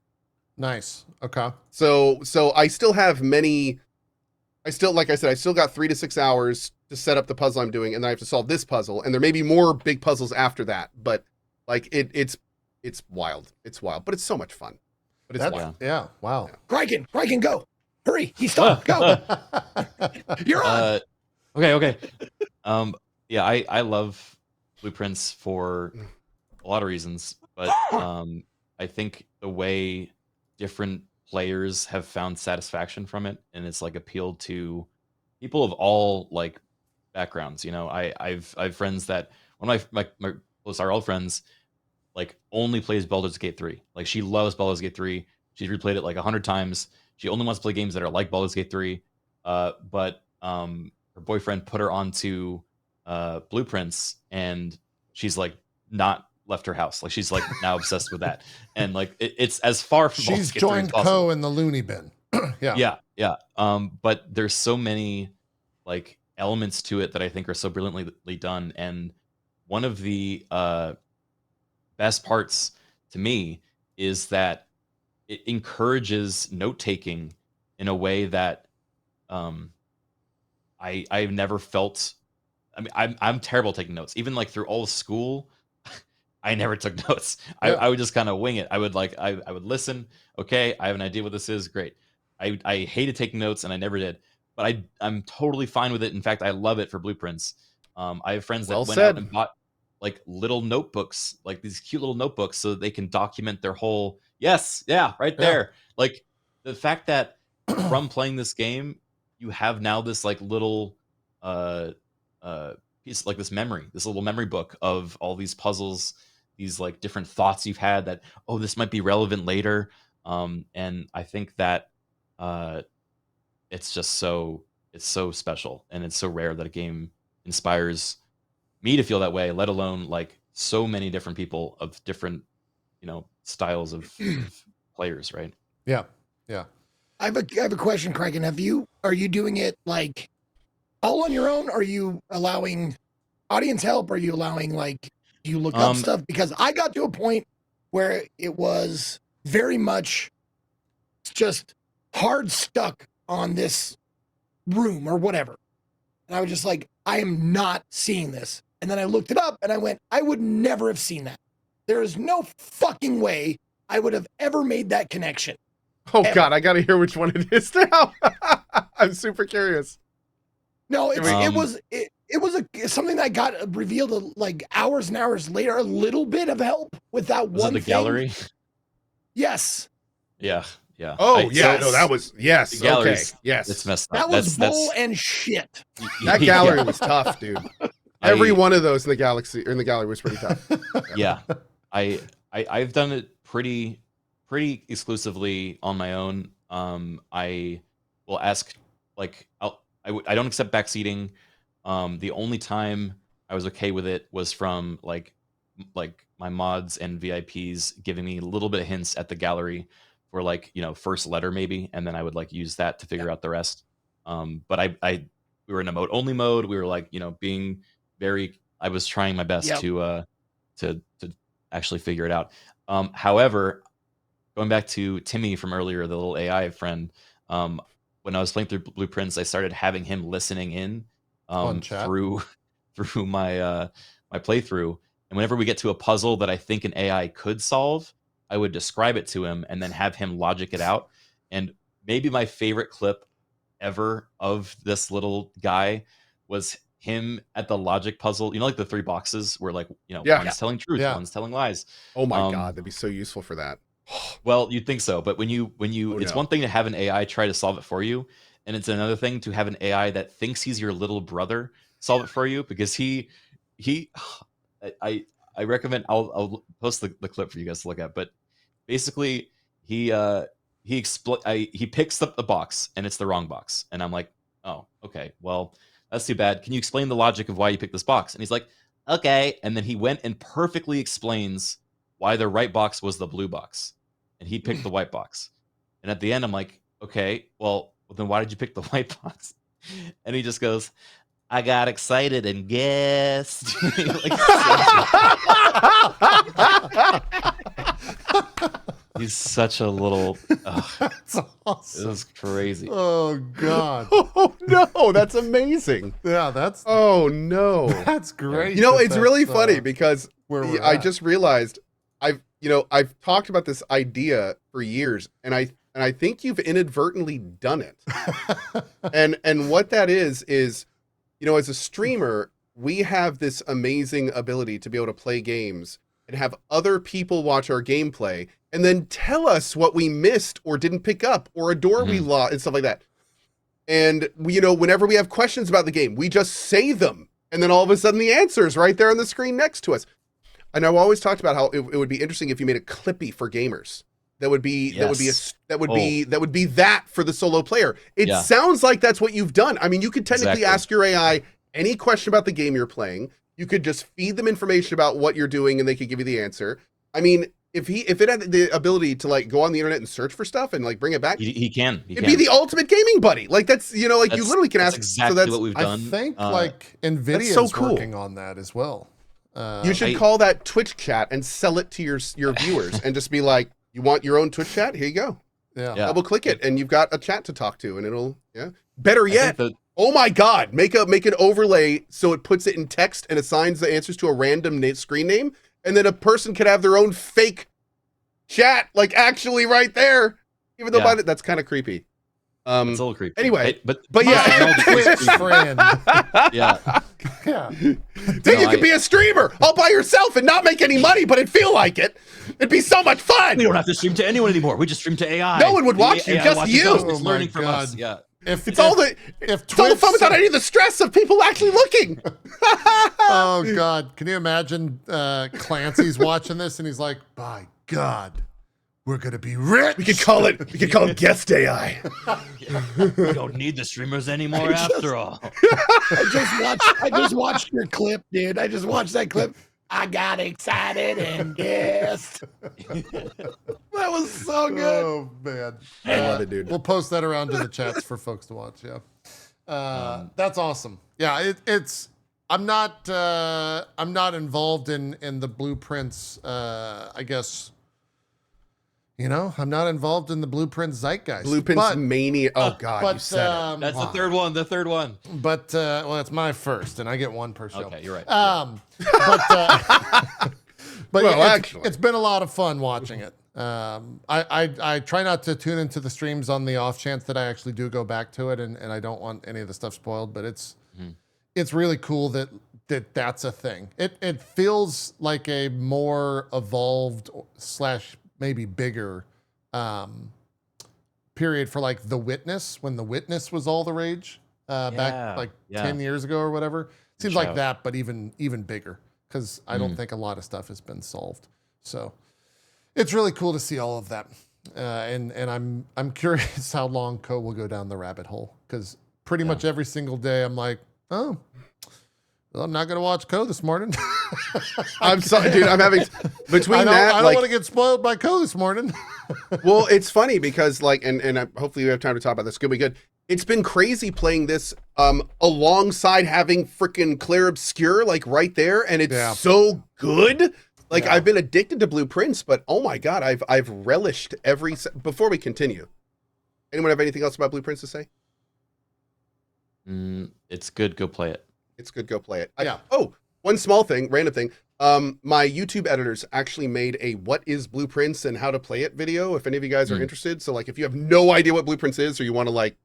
A: Nice. Okay.
B: So I still have like I said, I still got 3 to 6 hours to set up the puzzle I'm doing, and then I have to solve this puzzle, and there may be more big puzzles after that, but like it's wild. It's wild, but it's so much fun. But it's wild.
A: Yeah. Wow.
D: Criken, go. Hurry. He stopped. Go. You're on.
C: Okay. Yeah, I love Blueprints for a lot of reasons, but I think the way different players have found satisfaction from it, and it's like appealed to people of all like backgrounds. You know, I've friends that one of my close our old friends like only plays Baldur's Gate 3. Like she loves Baldur's Gate 3. She's replayed it like 100 times. She only wants to play games that are like Baldur's Gate 3. But her boyfriend put her onto Blueprints, and she's like not left her house. Like she's like now obsessed with that, and like it's as far from
A: She's
C: Baldur's Gate 3 as
A: joined
C: possible.
A: Co in the loony bin. Yeah.
C: Yeah. But there's so many like elements to it that I think are so brilliantly done, and one of the best parts to me is that it encourages note taking in a way that I've never felt. I mean, I'm terrible at taking notes. Even like through all of school, I never took notes.
A: Yeah.
C: I would just kind of wing it. I would listen. Okay, I have an idea what this is. Great. I hated taking notes, and I never did. But I'm totally fine with it. In fact, I love it for Blueprints. I have friends that
B: Well
C: went
B: said.
C: out and bought like little notebooks, like these cute little notebooks, so that they can document their whole. Yes, yeah, right
A: Yeah.
C: there. Like the fact that from playing this game, you have now this like little piece, like this little memory book of all these puzzles, these like different thoughts you've had that, oh, this might be relevant later. And I think that it's so special, and it's so rare that a game inspires me to feel that way, let alone like so many different people of different, styles of players, right?
A: Yeah.
D: I have a question, Criken. Are you doing it like all on your own? Are you allowing audience help? Are you allowing like, do you look up stuff? Because I got to a point where it was very much just hard stuck on this room or whatever. And I was just like, I am not seeing this. And then I looked it up and I went, I would never have seen that. There is no fucking way I would have ever made that connection.
B: Oh God, I gotta hear which one it is now. I'm super curious.
D: No, it was something that got revealed like hours and hours later. A little bit of help with that
C: Was
D: one
C: it the
D: thing.
C: gallery?
D: Yes,
C: Yeah.
B: Oh yeah, no, that was yes.
C: The
B: Okay,
C: gallery's-
B: yes.
C: It's messed up.
D: that was
C: That's-
D: bull and shit.
B: That gallery was tough, dude. Every one of those in the gallery was pretty tough.
C: Yeah. I've done it pretty exclusively on my own. I will ask like I don't accept backseating. The only time I was okay with it was from like my mods and VIPs giving me a little bit of hints at the gallery for like, first letter maybe, and then I would like use that to figure out the rest. But we were in emote only mode. We were like, being very. I was trying my best to actually figure it out. However, going back to Timmy from earlier, the little AI friend, when I was playing through Blueprints, I started having him listening in through my my playthrough. And whenever we get to a puzzle that I think an AI could solve, I would describe it to him and then have him logic it out. And maybe my favorite clip ever of this little guy was him at the logic puzzle. Like the 3 boxes where one's telling truth, one's telling lies.
B: Oh my God, that'd be so useful for that.
C: Well, you'd think so, but when you it's one thing to have an AI try to solve it for you, and it's another thing to have an AI that thinks he's your little brother solve it for you, because I recommend I'll post the clip for you guys to look at, but basically he picks up the box and it's the wrong box, and I'm like, oh, okay, well, that's too bad. Can you explain the logic of why you picked this box? And he's like, okay, and then he went and perfectly explains why the right box was the blue box, and he picked the white box. And at the end, I'm like, okay, well then why did you pick the white box? And he just goes, I got excited and guessed. He's such a little.
A: That's awesome.
C: It was crazy.
A: Oh God.
B: Oh no, that's amazing.
A: Yeah, that's.
B: Oh no,
A: that's great.
B: It's really funny because I
A: at.
B: just realized I've talked about this idea for years, and I think you've inadvertently done it. and what that is as a streamer, we have this amazing ability to be able to play games and have other people watch our gameplay and then tell us what we missed or didn't pick up or a door we lost and stuff like that. And whenever we have questions about the game, we just say them, and then all of a sudden the answer is right there on the screen next to us. And I've always talked about how it would be interesting if you made a Clippy for gamers. That would be that for the solo player. It sounds like that's what you've done. I mean, you could technically ask your AI any question about the game you're playing. You could just feed them information about what you're doing, and they could give you the answer. I mean, if it had the ability to go on the internet and search for stuff and bring it back,
C: he can.
B: It'd be the ultimate gaming buddy. That's you literally can ask.
C: Exactly that's what we've done.
A: I think NVIDIA is working on that as well.
B: You should call that Twitch chat and sell it to your viewers and just be like, you want your own Twitch chat? Here you go.
A: Yeah.
B: Double click it and you've got a chat to talk to, and it'll Better yet, oh my God, make an overlay so it puts it in text and assigns the answers to a random screen name, and then a person could have their own fake chat actually right there. Even though that's kind of creepy.
C: It's a little creepy.
B: Anyway,
C: but
A: yeah, Twitch friend.
C: Yeah.
B: Then you could be a streamer all by yourself and not make any money, but it'd feel like it. It'd be so much fun.
C: We don't have to stream to anyone anymore. We just stream to AI.
B: No one would watch you, just you.
C: It's learning from us. Yeah.
B: It's all the fun without any of the stress of people actually looking.
A: Oh God, can you imagine Clancy's watching this and he's like, by God, we're gonna be rich.
B: We could call it guest AI.
C: We don't need the streamers anymore after all.
D: I just watched your clip, dude. I just watched that clip. I got excited and guessed. That was so good.
A: Oh man,
B: I love it, dude.
A: We'll post that around to the chats for folks to watch. Yeah, that's awesome. Yeah, it's. I'm not involved in the Blueprints. I guess. I'm not involved in the Blueprint zeitgeist.
B: Blueprints mania. Oh God, you said it.
C: That's the third one. The third one.
A: But well, it's my first, and I get one per show.
C: Okay, you're right.
A: But
B: well,
A: actually, it's been a lot of fun watching it. I try not to tune into the streams on the off chance that I actually do go back to it, and I don't want any of the stuff spoiled. But it's really cool that's a thing. It feels like a more evolved / maybe bigger period for The Witness, when The Witness was all the rage back 10 years ago or whatever. Seems like that, but even bigger, because I don't think a lot of stuff has been solved. So it's really cool to see all of that. And I'm curious how long Co will go down the rabbit hole, because pretty much every single day I'm like, oh, well, I'm not going to watch Co this morning.
B: I'm sorry, dude. I'm having between that.
A: I don't want to get spoiled by Co this morning.
B: Well, it's funny because hopefully we have time to talk about this. It's gonna be good. It's been crazy playing this alongside having freaking Clair Obscura like right there, and it's so good. Like I've been addicted to Blueprints, but oh my god, I've relished every. Before we continue, anyone have anything else about Blueprints to say?
C: It's good. Go play it.
B: It's good. Go play it.
A: Yeah.
B: One small thing, random thing. My YouTube editors actually made a "What is Blueprints" and how to play it video. If any of you guys are interested, so like if you have no idea what Blueprints is, or you want to like,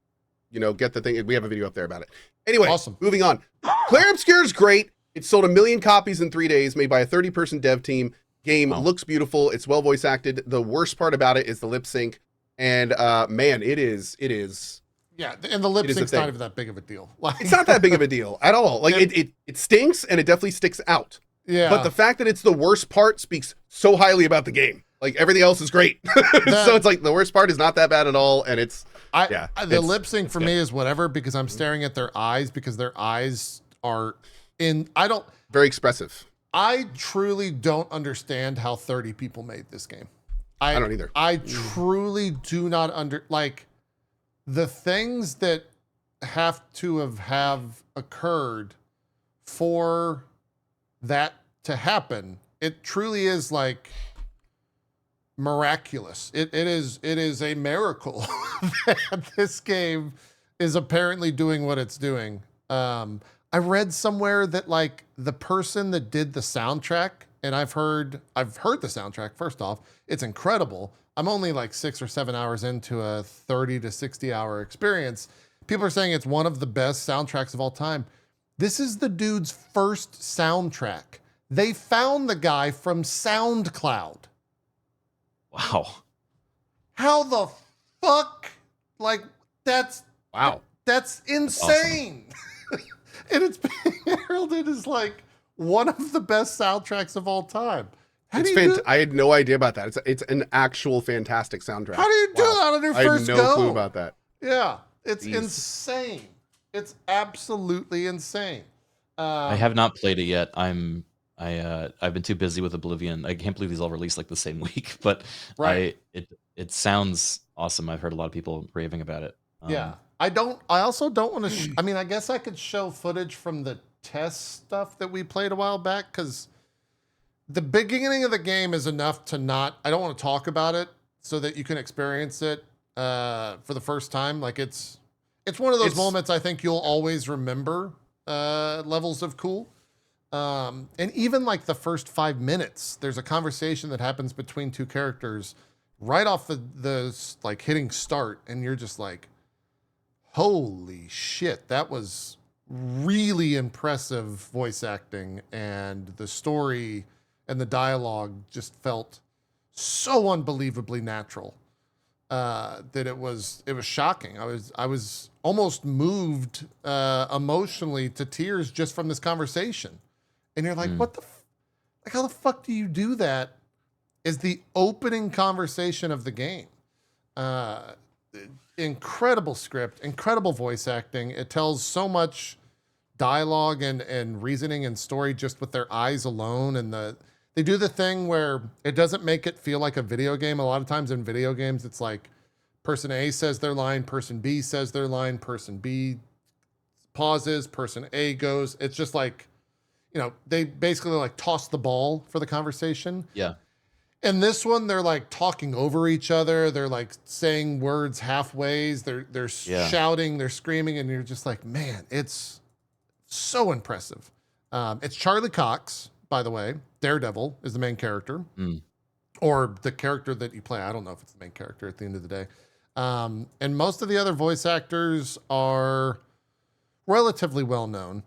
B: get the thing, we have a video up there about it. Anyway,
A: awesome.
B: Moving on. Clair Obscura is great. It sold 1 million copies in 3 days, made by a 30-person dev team. Game looks beautiful. It's well voice acted. The worst part about it is the lip sync, and man, it is.
A: Yeah, and the lip sync's not even that big of a deal. Like,
B: it's not that big of a deal at all. Like it stinks, and it definitely sticks out.
A: Yeah.
B: But the fact that it's the worst part speaks so highly about the game. Like everything else is great. So it's like the worst part is not that bad at all, and
A: the lip sync for me is whatever, because I'm staring at their eyes, because their eyes are
B: very expressive.
A: I truly don't understand how 30 people made this game.
B: I don't either.
A: I truly do not like the things that have to have occurred for that to happen. It truly is like miraculous. It is a miracle that this game is apparently doing what it's doing. I read somewhere that like the person that did the soundtrack, and I've heard the soundtrack. First off, it's incredible. I'm only like 6 or 7 hours into a 30 to 60 hour experience. People are saying it's one of the best soundtracks of all time. This is the dude's first soundtrack. They found the guy from SoundCloud.
C: Wow.
A: How the fuck? Like that's insane. Awesome. And it's being heralded as like one of the best soundtracks of all time.
B: I had no idea about that. It's an actual fantastic soundtrack.
A: How do you do that on your first go?
B: I had no clue about that.
A: Yeah, it's insane. It's absolutely insane.
C: I have not played it yet. I've been too busy with Oblivion. I can't believe these all released like the same week, but it sounds awesome. I've heard a lot of people raving about it.
A: Yeah. I also don't want to, I mean, I guess I could show footage from the test stuff that we played a while back, because the beginning of the game is enough to I don't want to talk about it so that you can experience it for the first time. Like it's one of those moments I think you'll always remember levels of cool. And even like the first 5 minutes, there's a conversation that happens between two characters right off the like hitting start, and you're just like, holy shit, that was really impressive voice acting, and the story and the dialogue just felt so unbelievably natural that it was shocking. I was almost moved emotionally to tears just from this conversation. And you're like, what the, like, how the fuck do you do that? Is the opening conversation of the game. Incredible script, incredible voice acting. It tells so much dialogue and reasoning and story just with their eyes alone. And they do the thing where it doesn't make it feel like a video game. A lot of times in video games, it's like person A says their line, person B says their line, person B pauses, person A goes. It's just like, they basically like toss the ball for the conversation.
C: Yeah.
A: And this one, they're like talking over each other. They're like saying words halfways. They're shouting, they're screaming, and you're just like, man, it's so impressive. It's Charlie Cox, by the way. Daredevil is the main character, or the character that you play. I don't know if it's the main character at the end of the day. And most of the other voice actors are relatively well known.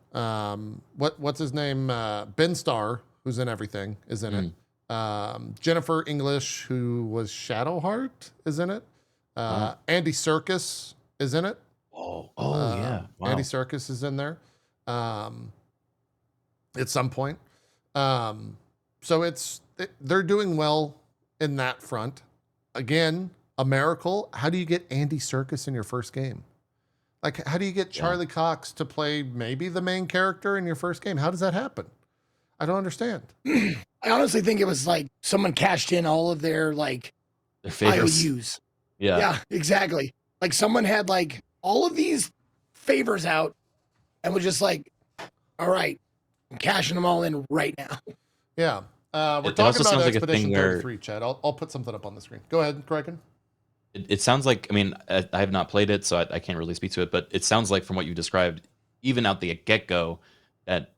A: What's his name? Ben Starr, who's in everything, is in it. Jennifer English, who was Shadowheart, is in it. Andy Serkis is in it.
C: Yeah. Wow.
A: Andy Serkis is in there at some point. So they're doing well in that front. Again, a miracle. How do you get Andy Serkis in your first game? Like, how do you get Charlie Cox to play maybe the main character in your first game? How does that happen? I don't understand.
D: I honestly think it was like someone cashed in all of their
C: favorites.
D: IOUs.
C: Yeah,
D: exactly. Like someone had like all of these favors out and was just like, all right, I'm cashing them all in right now.
A: Yeah. We're
C: It
A: talking
C: also
A: about
C: sounds like a
A: Expedition
C: thing where-
A: 33, Chad. I'll put something up on the screen. Go ahead, Criken.
C: It sounds like, I mean, I have not played it, so I can't really speak to it, but it sounds like from what you described, even out the get-go, that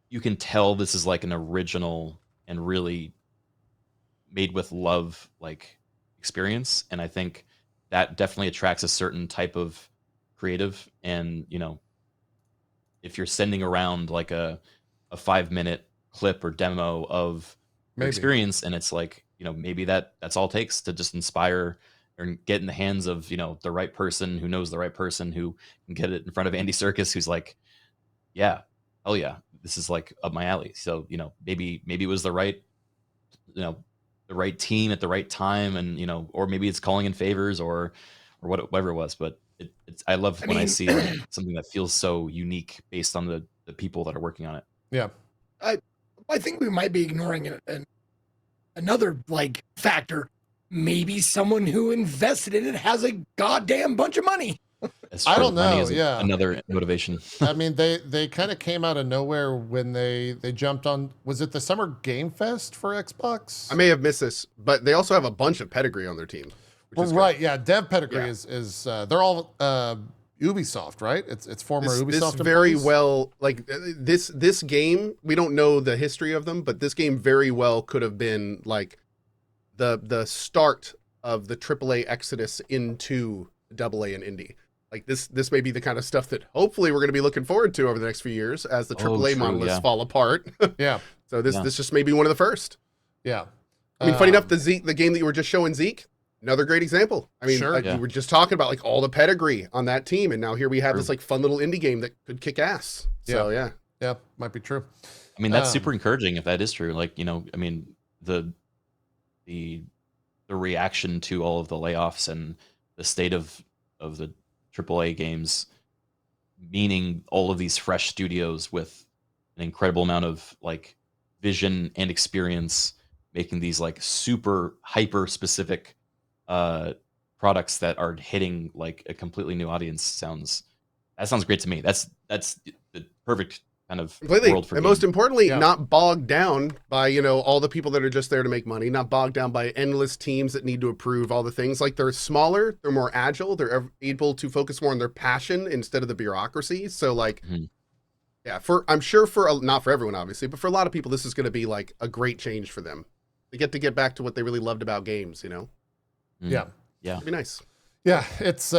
C: you can tell this is like an original and really made with love like experience. And I think that definitely attracts a certain type of creative. And, you know, if you're sending around like a 5-minute clip or demo of your
A: Maybe.
C: experience, and it's like, you know, maybe that's all it takes to just inspire or get in the hands of, you know, the right person who knows the right person who can get it in front of Andy Serkis, who's like, yeah, hell yeah, this is like up my alley. So, you know, maybe it was the right, you know, the right team at the right time, and, you know, or maybe it's calling in favors or whatever it was. But it's I love when I
D: mean-
C: see like something that feels so unique based on the people that are working on it.
A: Yeah.
D: I think we might be ignoring another like factor. Maybe someone who invested in it has a goddamn bunch of money.
C: As
A: I
C: far
A: don't
C: as money
A: know,
C: is
A: yeah.
C: another motivation.
A: I mean, they kind of came out of nowhere when they jumped on. Was it the Summer Game Fest for Xbox?
B: I may have missed this, but they also have a bunch of pedigree on their team. Which
A: Well,
B: is good.
A: right, yeah. Dev pedigree
B: Yeah.
A: is they're all Ubisoft, right? It's former
B: This
A: Ubisoft
B: very
A: employees?
B: well, like this game, we don't know the history of them, but this game very well could have been like the start of the AAA exodus into AA and indie. Like this may be the kind of stuff that hopefully we're going to be looking forward to over the next few years as the AAA
C: true,
B: monoliths
C: yeah.
B: fall apart.
A: Yeah,
B: So this
C: Yeah.
B: this just may be one of the first.
A: yeah.
B: I mean, funny enough, the game that you were just showing Zeke, another great example. I mean,
A: Sure.
B: like,
C: Yeah.
B: you were just talking about like all the pedigree on that team, and now here we have
C: True.
B: this like fun little indie game that could kick ass. So yeah.
A: Yeah, might be true.
C: I mean, that's
A: Um,
C: super encouraging if that is true. Like, you know, I mean, the reaction to all of the layoffs and the state of the AAA games, meaning all of these fresh studios with an incredible amount of like vision and experience, making these like super hyper specific products that are hitting like a completely new audience sounds great to me. That's the perfect kind of
B: Completely.
C: world for
B: And most
C: gaming.
B: importantly,
A: Yeah.
B: not bogged down by, you know, all the people that are just there to make money, not bogged down by endless teams that need to approve all the things. Like they're smaller, they're more agile, they're able to focus more on their passion instead of the bureaucracy. So like,
C: Mhm.
B: yeah, I'm sure not for everyone, obviously, but for a lot of people, this is going to be like a great change for them. They get back to what they really loved about games, you know?
C: Mm.
A: Yeah.
C: Yeah.
B: It'd be nice.
A: Yeah, it's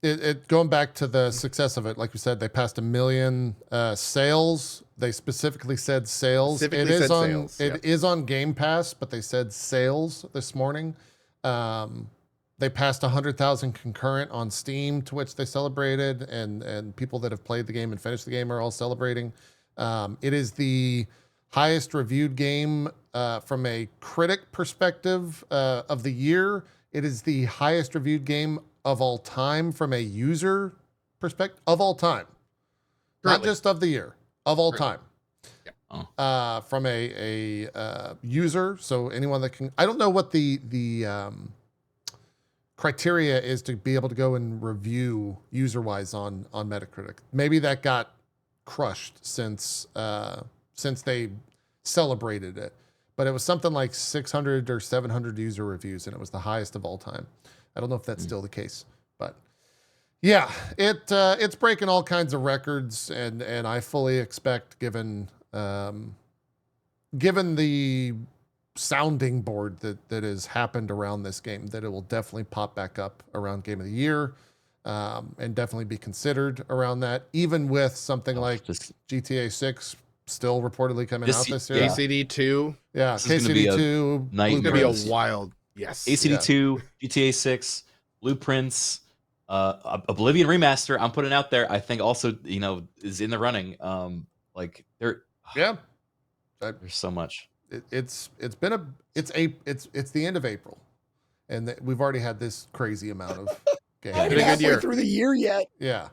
A: it going back to the success of it. Like we said, they passed 1 million sales. They specifically said sales.
B: Specifically
A: It is
B: said
A: on
B: sales,
A: it is on Game Pass, but they said sales this morning. They passed 100,000 concurrent on Steam, to which they celebrated, and people that have played the game and finished the game are all celebrating. It is the highest reviewed game from a critic perspective of the year. It is the highest reviewed game of all time from a user perspective of all time, not
B: Currently.
A: just of the year, of all
B: Currently.
A: time. From a user, so anyone that can. I don't know what the criteria is to be able to go and review user-wise on Metacritic. Maybe that got crushed since they celebrated it. But it was something like 600 or 700 user reviews, and it was the highest of all time. I don't know if that's still the case, but yeah, it's breaking all kinds of records, and I fully expect, given the sounding board that has happened around this game, that it will definitely pop back up around Game of the Year, and definitely be considered around that, even with something like
C: Just
A: GTA 6 still reportedly coming out this year.
C: Yeah.
B: ACD2,
A: Yeah,
C: This is gonna be a
A: KCD2,
C: nightmare.
B: it's going to be
C: Blueprints.
B: a wild, yes.
C: ACD2, GTA 6, Blueprints, Oblivion Remaster. I'm putting out there. I think also, you know, is in the running. Like
A: yeah,
C: there's so much.
A: it's the end of April, and we've already had this crazy amount of games.
D: Not even
B: been a good
D: halfway
B: year.
D: through the year yet.
A: Yeah,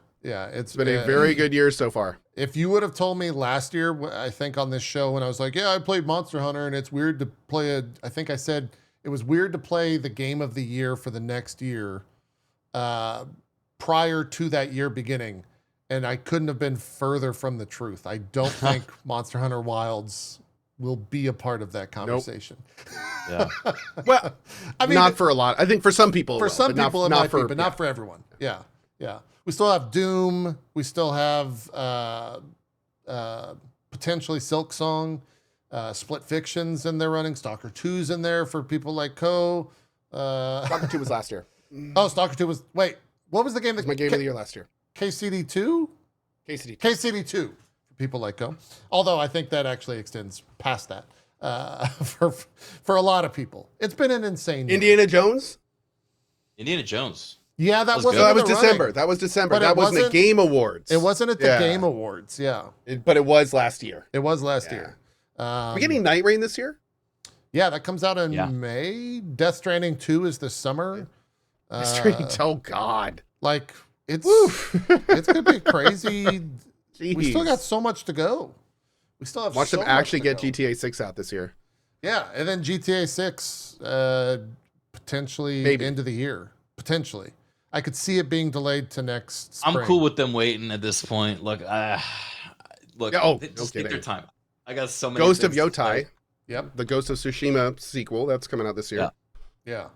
B: It's been a very good year so far.
A: If you would have told me last year, I think on this show, when I was like, yeah, I played Monster Hunter, and it's weird to play I think I said it was weird to play the game of the year for the next year. prior to that year beginning, and I couldn't have been further from the truth. I don't think Monster Hunter Wilds will be a part of that conversation.
C: Yeah.
B: Well,
A: I mean,
B: not for a lot. I think for some people,
A: for some people it might be, but
B: yeah.
A: not for everyone. Yeah, yeah. We still have Doom. We still have potentially Silk Song, Split Fictions in there running. Stalker 2's in there for people like Co.
B: Stalker 2 was last year.
A: Oh, Stalker 2 was. Wait, what was the game
B: It was
A: that
B: my game of the year last year.
A: KCD2?
B: KCD.
A: KCD2 for people like Go. Although I think that actually extends past that for a lot of people. It's been an insane year.
B: Indiana Jones?
C: Indiana Jones.
A: Yeah, that
C: Was
A: wasn't
C: good.
B: No,
A: in
B: that was
A: the
B: December.
A: running.
B: That was December.
A: But it
B: That wasn't the
A: wasn't-
B: Game Awards.
A: It wasn't at the
B: Yeah.
A: Game Awards. Yeah,
B: But it was last year.
A: it was last
B: Yeah.
A: year.
B: Are we getting Night Rain this year?
A: Yeah, that comes out in
C: Yeah.
A: May. Death Stranding 2 is this summer.
B: Oh, God.
A: Like, it's
B: Woof.
A: it's going to be crazy. We still
B: Jeez.
A: got so much to go. We still have
B: Watch
A: so
B: them
A: much
B: actually
A: to
B: get
A: go.
B: GTA 6 out this year.
A: Yeah, and then GTA 6 potentially
B: Maybe.
A: end of the year. Potentially. I could see it being delayed to next spring.
C: I'm cool with them waiting at this point. Look,
B: Yeah,
C: they
B: no
C: just take their
B: kidding.
C: time. I got so many.
B: Ghost of
C: things to
B: Yotai,
C: play.
A: Yep.
B: the Ghost of Tsushima sequel, that's coming out this year.
C: Yeah.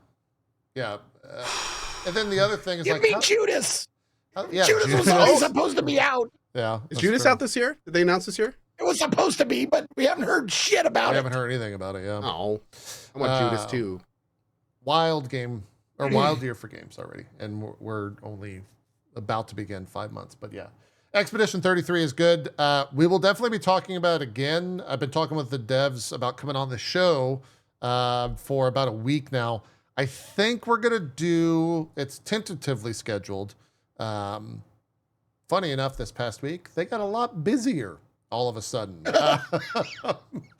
A: Yeah. And then the other thing is
D: Give
A: like,
D: me Judas.
A: yeah,
D: Judas was
A: Judas.
D: always supposed to be out.
A: Yeah.
B: Is
A: that's
B: Judas
A: true.
B: out this year? Did they announce this year?
D: It was supposed to be, but we haven't heard shit about
A: I
D: it.
A: haven't heard anything about it. Yeah.
B: Oh, I want Judas too.
A: Wild game or wild year for games already, and we're only about to begin 5 months. But yeah, Expedition 33 is good. We will definitely be talking about it again. I've been talking with the devs about coming on the show for about a week now. I think we're gonna do. It's tentatively scheduled. Funny enough, this past week they got a lot busier all of a sudden.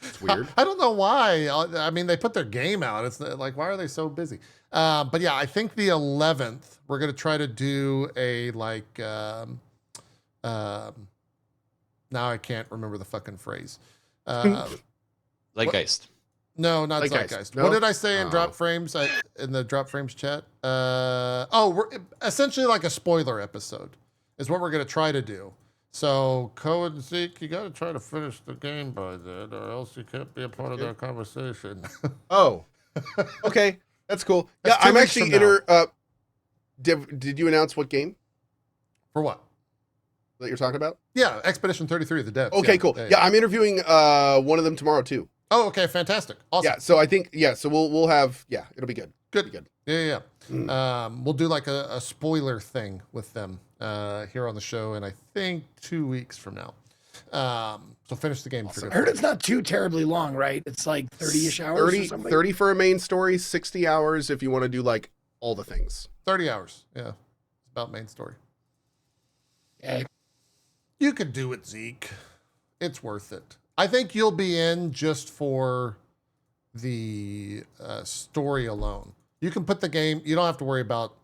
B: It's weird.
A: I don't know why. I mean, they put their game out. It's like, why are they so busy? But yeah, I think the 11th, we're going to try to do a like, now I can't remember the fucking phrase.
C: Zeitgeist.
A: No, not
B: Zeitgeist.
A: Zeitgeist.
B: No?
A: What did I say in
B: Oh.
A: Drop Frames? In the Drop Frames chat? We're essentially like a spoiler episode is what we're going to try to do. So, Co and Zeke, you got to try to finish the game by then, or else you can't be a part of that conversation.
B: Oh, okay, that's cool.
A: That's
B: Yeah,
A: 2
B: I'm
A: weeks
B: actually
A: from now.
B: Did you announce what game
A: For what?
B: that you're talking about?
A: Yeah, Expedition 33, the devs.
B: Okay, cool. Yeah, I'm interviewing one of them tomorrow too.
A: Oh, okay, fantastic. Awesome.
B: Yeah, so I think so we'll have it'll be good.
A: Good.
B: It'll be good.
A: Yeah. We'll do like a spoiler thing with them here on the show in I think 2 weeks from now. So finish the game.
D: I heard it's not too terribly long, right? It's like 30-ish hours or
B: 30,
D: something.
B: 30 for a main story, 60 hours if you want to do like all the things.
A: 30 hours. Yeah, it's about main story.
D: Okay.
A: You could do it, Zeke. It's worth it. I think you'll be in just for the story alone. You can put the game. You don't have to worry about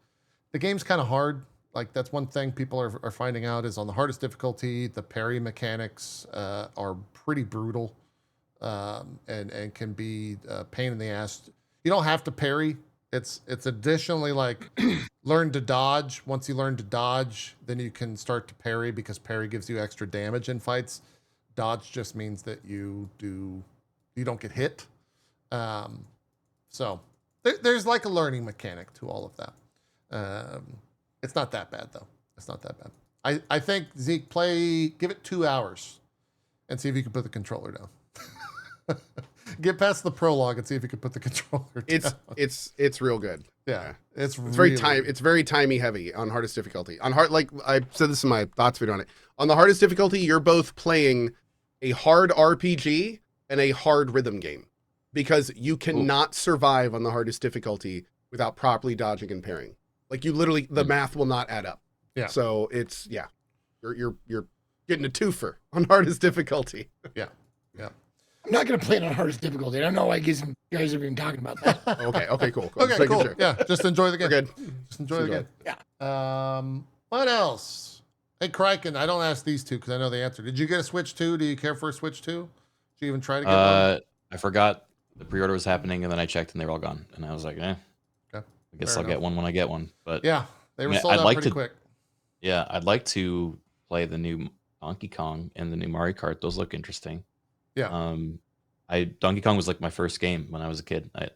A: the game's kind of hard. Like that's one thing people are finding out is on the hardest difficulty, the parry mechanics are pretty brutal and can be a pain in the ass. You don't have to parry. It's additionally like learn to dodge. Once you learn to dodge, then you can start to parry because parry gives you extra damage in fights. Dodge just means that you don't get hit. So there's like a learning mechanic to all of that. It's not that bad though. It's not that bad. I think Zeke give it 2 hours and see if you can put the controller down. Get past the prologue and see if you can put the controller down.
B: It's real good.
A: Yeah. It's
B: Very it's very timey heavy on hardest difficulty. On hard, like I said this in my thoughts video on it. On the hardest difficulty, you're both playing a hard RPG and a hard rhythm game because you cannot survive on the hardest difficulty without properly dodging and parrying. Like you literally, the math will not add up.
A: Yeah.
B: So it's you're getting a twofer on hardest difficulty.
A: Yeah.
D: I'm not going to play it on hardest difficulty. I don't know why you guys are even talking about that.
B: Okay, cool.
A: Okay,
B: Just making
A: cool.
B: sure.
A: Yeah, just enjoy the game.
B: We're good.
A: Just enjoy the game.
D: Yeah.
A: What else? Hey, Criken, I don't ask these two because I know the answer. Did you get a Switch 2? Do you care for a Switch 2? Did you even try to get one?
C: I forgot the pre-order was happening, and then I checked, and they were all gone. And I was like,
A: Okay.
C: I guess
A: Fair
C: I'll get one when I get one. But
A: Yeah, they were
C: I mean,
A: sold
C: I'd
A: out
C: like
A: pretty
C: to-
A: quick.
C: Yeah, I'd like to play the new Donkey Kong and the new Mario Kart. Those look interesting.
A: Yeah.
C: Donkey Kong was like my first game when I was a kid. I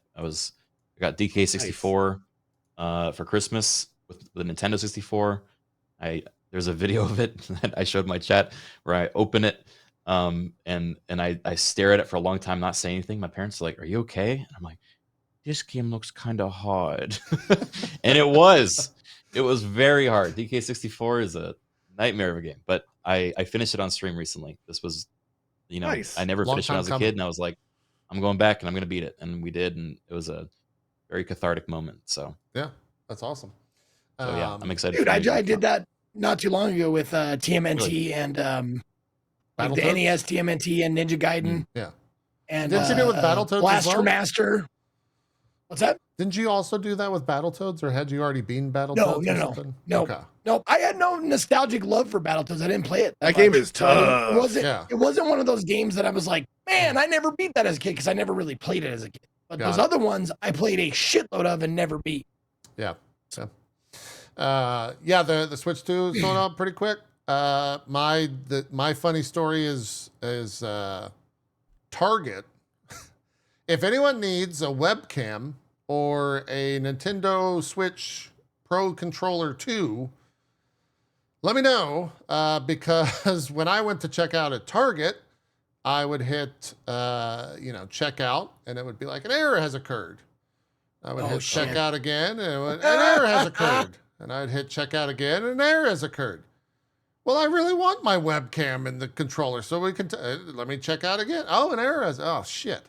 C: got DK64 for Christmas with the Nintendo 64. There's a video of it that I showed my chat where I open it and I stare at it for a long time, not saying anything. My parents are like, "Are you okay?" And I'm like, "This game looks kind of hard," and it was very hard. DK64 is a nightmare of a game, but I finished it on stream recently. This was,
B: Nice.
C: I never
A: Long
C: finished it when I
A: time
C: was a
A: coming.
C: kid, and I was like, I'm going back and I'm going to beat it, and we did, and it was a very cathartic moment. So
A: Yeah, that's awesome.
C: yeah, I'm excited.
D: Dude,
C: for
D: I
C: the new
D: did
C: Donkey
D: that not too long ago with TMNT and like the
A: Battletoads?
D: NES TMNT and Ninja Gaiden.
A: Yeah.
D: And
A: Didn't you do it with Battletoads as
D: Blaster
A: well?
D: Master. What's that?
A: Didn't you also do that with Battletoads, or had you already beaten Battletoads?
D: No,
A: or
D: no.
A: something?
D: No.
A: Okay.
D: No, I had no nostalgic love for Battletoads. I didn't play it.
B: That game
D: much.
B: is
D: So I didn't-
B: tough.
D: It wasn't one of those games that I was like, man, I never beat that as a kid because I never really played it as a kid. But
A: Got
D: those
A: it.
D: other ones I played a shitload of and never beat.
A: Yeah. So, yeah, the Switch 2 is going up pretty quick. My funny story is Target. If anyone needs a webcam or a Nintendo Switch Pro Controller 2, let me know, because when I went to check out at Target, I would hit, check out, and it would be like, an error has occurred. I would hit
D: shit.
A: check out again, and an error has occurred. And I'd hit check out again, and an error has occurred. Well, I really want my webcam and the controller, so we can, let me check out again. Oh, an error has, oh, shit.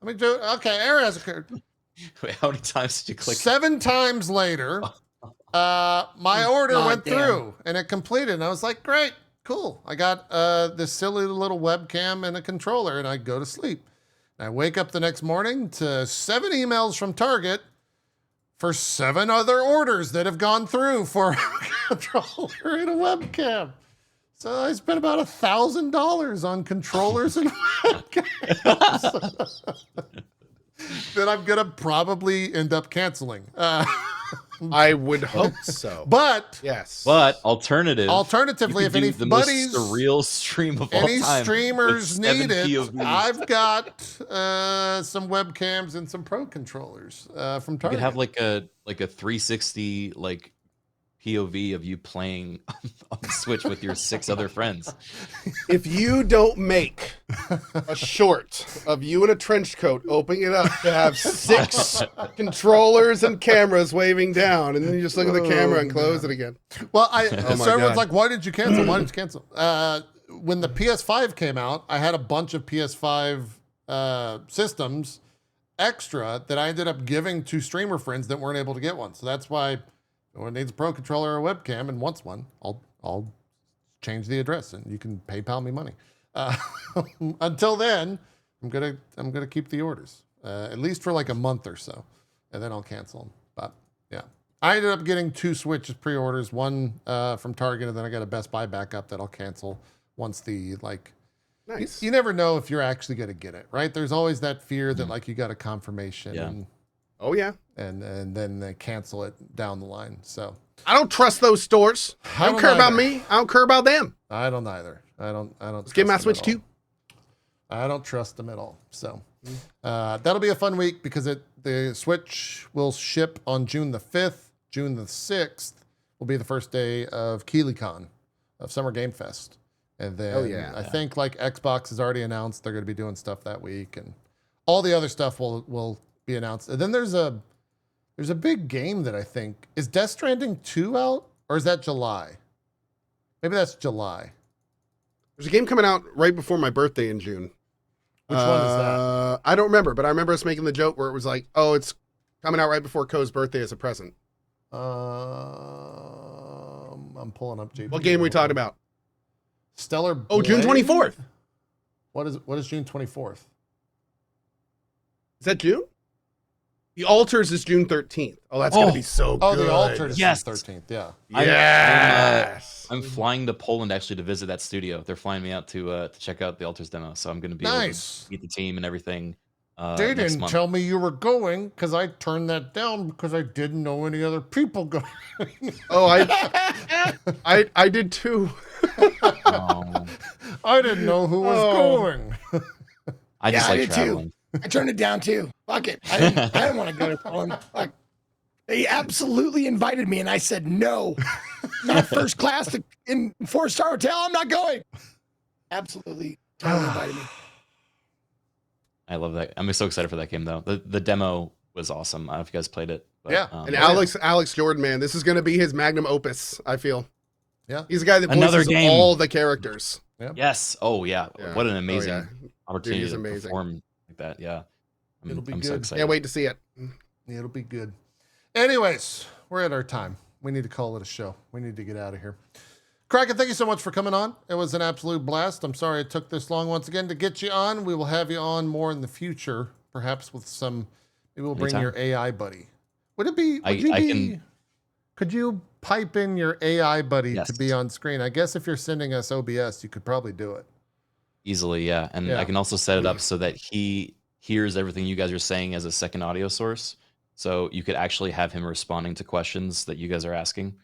A: Let me do, okay, error has occurred.
C: Wait, how many times did you click?
A: 7 times later, my order
D: God
A: went
D: damn.
A: through and it completed. And I was like, great, cool. I got this silly little webcam and a controller, and I go to sleep. And I wake up the next morning to 7 emails from Target for 7 other orders that have gone through for a controller and a webcam. So I spent about $1,000 on controllers and webcams that I'm gonna probably end up canceling.
B: I would hope so.
A: But
B: Yes.
C: But alternatively,
A: if
C: you could
A: any
C: do the most
A: buddies,
C: surreal stream of all
A: any
C: time,
A: streamers
C: with 7
A: need it,
C: POVs.
A: I've got some webcams and some pro controllers from
C: You
A: Target.
C: could have like a 360 like POV of you playing on the Switch with your 6 other friends.
B: If you don't make a short of you in a trench coat opening it up to have 6 controllers and cameras waving down, and then you just look at the camera and close it again.
A: Well,
B: my
A: so everyone's
B: God.
A: like, why did you cancel? Why did you cancel? When the PS5 came out, I had a bunch of PS5 systems extra that I ended up giving to streamer friends that weren't able to get one. So that's why if anyone needs a pro controller or a webcam and wants one, I'll change the address and you can PayPal me money. Until then, I'm gonna keep the orders at least for like a month or so, and then I'll cancel them. But yeah, I ended up getting 2 Switch pre-orders, one from Target, and then I got a Best Buy backup that I'll cancel once the
B: Nice.
A: You never know if you're actually gonna get it, right? There's always that fear that like you got a confirmation,
C: Yeah.
B: Oh yeah.
A: and then they cancel it down the line. So
B: I don't trust those stores. I don't care about
A: either.
B: me. I don't care about them.
A: I don't either. I don't.
B: Let's get my
A: trust them
B: Switch
A: at all.
B: 2.
A: I don't trust them at all. So that'll be a fun week because the Switch will ship on June the 5th. June the 6th will be the first day of KiwiCon, of Summer Game Fest. And then
B: yeah.
A: I think like Xbox has already announced they're going to be doing stuff that week, and all the other stuff will be announced. And then there's a big game that I think is Death Stranding 2 out, or is that July? Maybe that's July.
B: There's a game coming out right before my birthday in June.
A: Which one is that?
B: I don't remember, but I remember us making the joke where it was like, oh, it's coming out right before Ko's birthday as a present.
A: I'm pulling up JP.
B: What game are we talking about?
A: Stellar
B: Oh, June
A: Blade?
B: 24th.
A: What is June 24th?
B: Is that June? The Altars is June 13th. Oh, that's going to be so
A: Oh,
B: good.
A: the Altered is
C: Yes.
A: June 13th. Yeah.
B: Yes.
C: I'm flying to Poland actually to visit that studio. They're flying me out to check out the Altars demo, so I'm going to be able
A: Nice.
C: to meet the team and everything.
A: They
C: next
A: didn't
C: month.
A: tell me you were going because I turned that down because I didn't know any other people going.
B: Oh, I did too.
C: Oh,
A: I didn't know who was
B: Oh.
A: going.
C: I just
D: I
C: like
D: did
C: traveling.
D: too. I turned it down too. Fuck it. I didn't want to go to Poland. Fuck. They absolutely invited me, and I said no. Not first class in 4-star hotel. I'm not going. Absolutely, totally invited me.
C: I love that. I'm so excited for that game though. The demo was awesome. I don't know if you guys played it. But,
A: Yeah.
B: And Alex Jordan, man, this is going to be his magnum opus, I feel.
A: Yeah.
B: He's the guy that
C: Another
B: voices
C: game.
B: all the characters.
C: Yes. Oh yeah.
B: Yeah.
C: What an
B: Oh,
C: amazing
B: yeah.
C: opportunity
B: he's
C: to
B: amazing.
C: perform like that. Yeah.
A: It'll be
C: I'm
A: good.
C: so excited.
B: Can't wait to see it.
A: It'll be good. Anyways, we're at our time. We need to call it a show. We need to get out of here. Criken, thank you so much for coming on. It was an absolute blast. I'm sorry it took this long once again to get you on. We will have you on more in the future, perhaps with some. Maybe we'll bring
C: Anytime.
A: your AI buddy. Would it be?
C: I
A: Could you pipe in your AI buddy
C: Yes.
A: to be on screen? I guess if you're sending us OBS, you could probably do it.
C: Easily, yeah. And
A: Yeah.
C: I can also set it up so that he hears everything you guys are saying as a second audio source. So you could actually have him responding to questions that you guys are asking.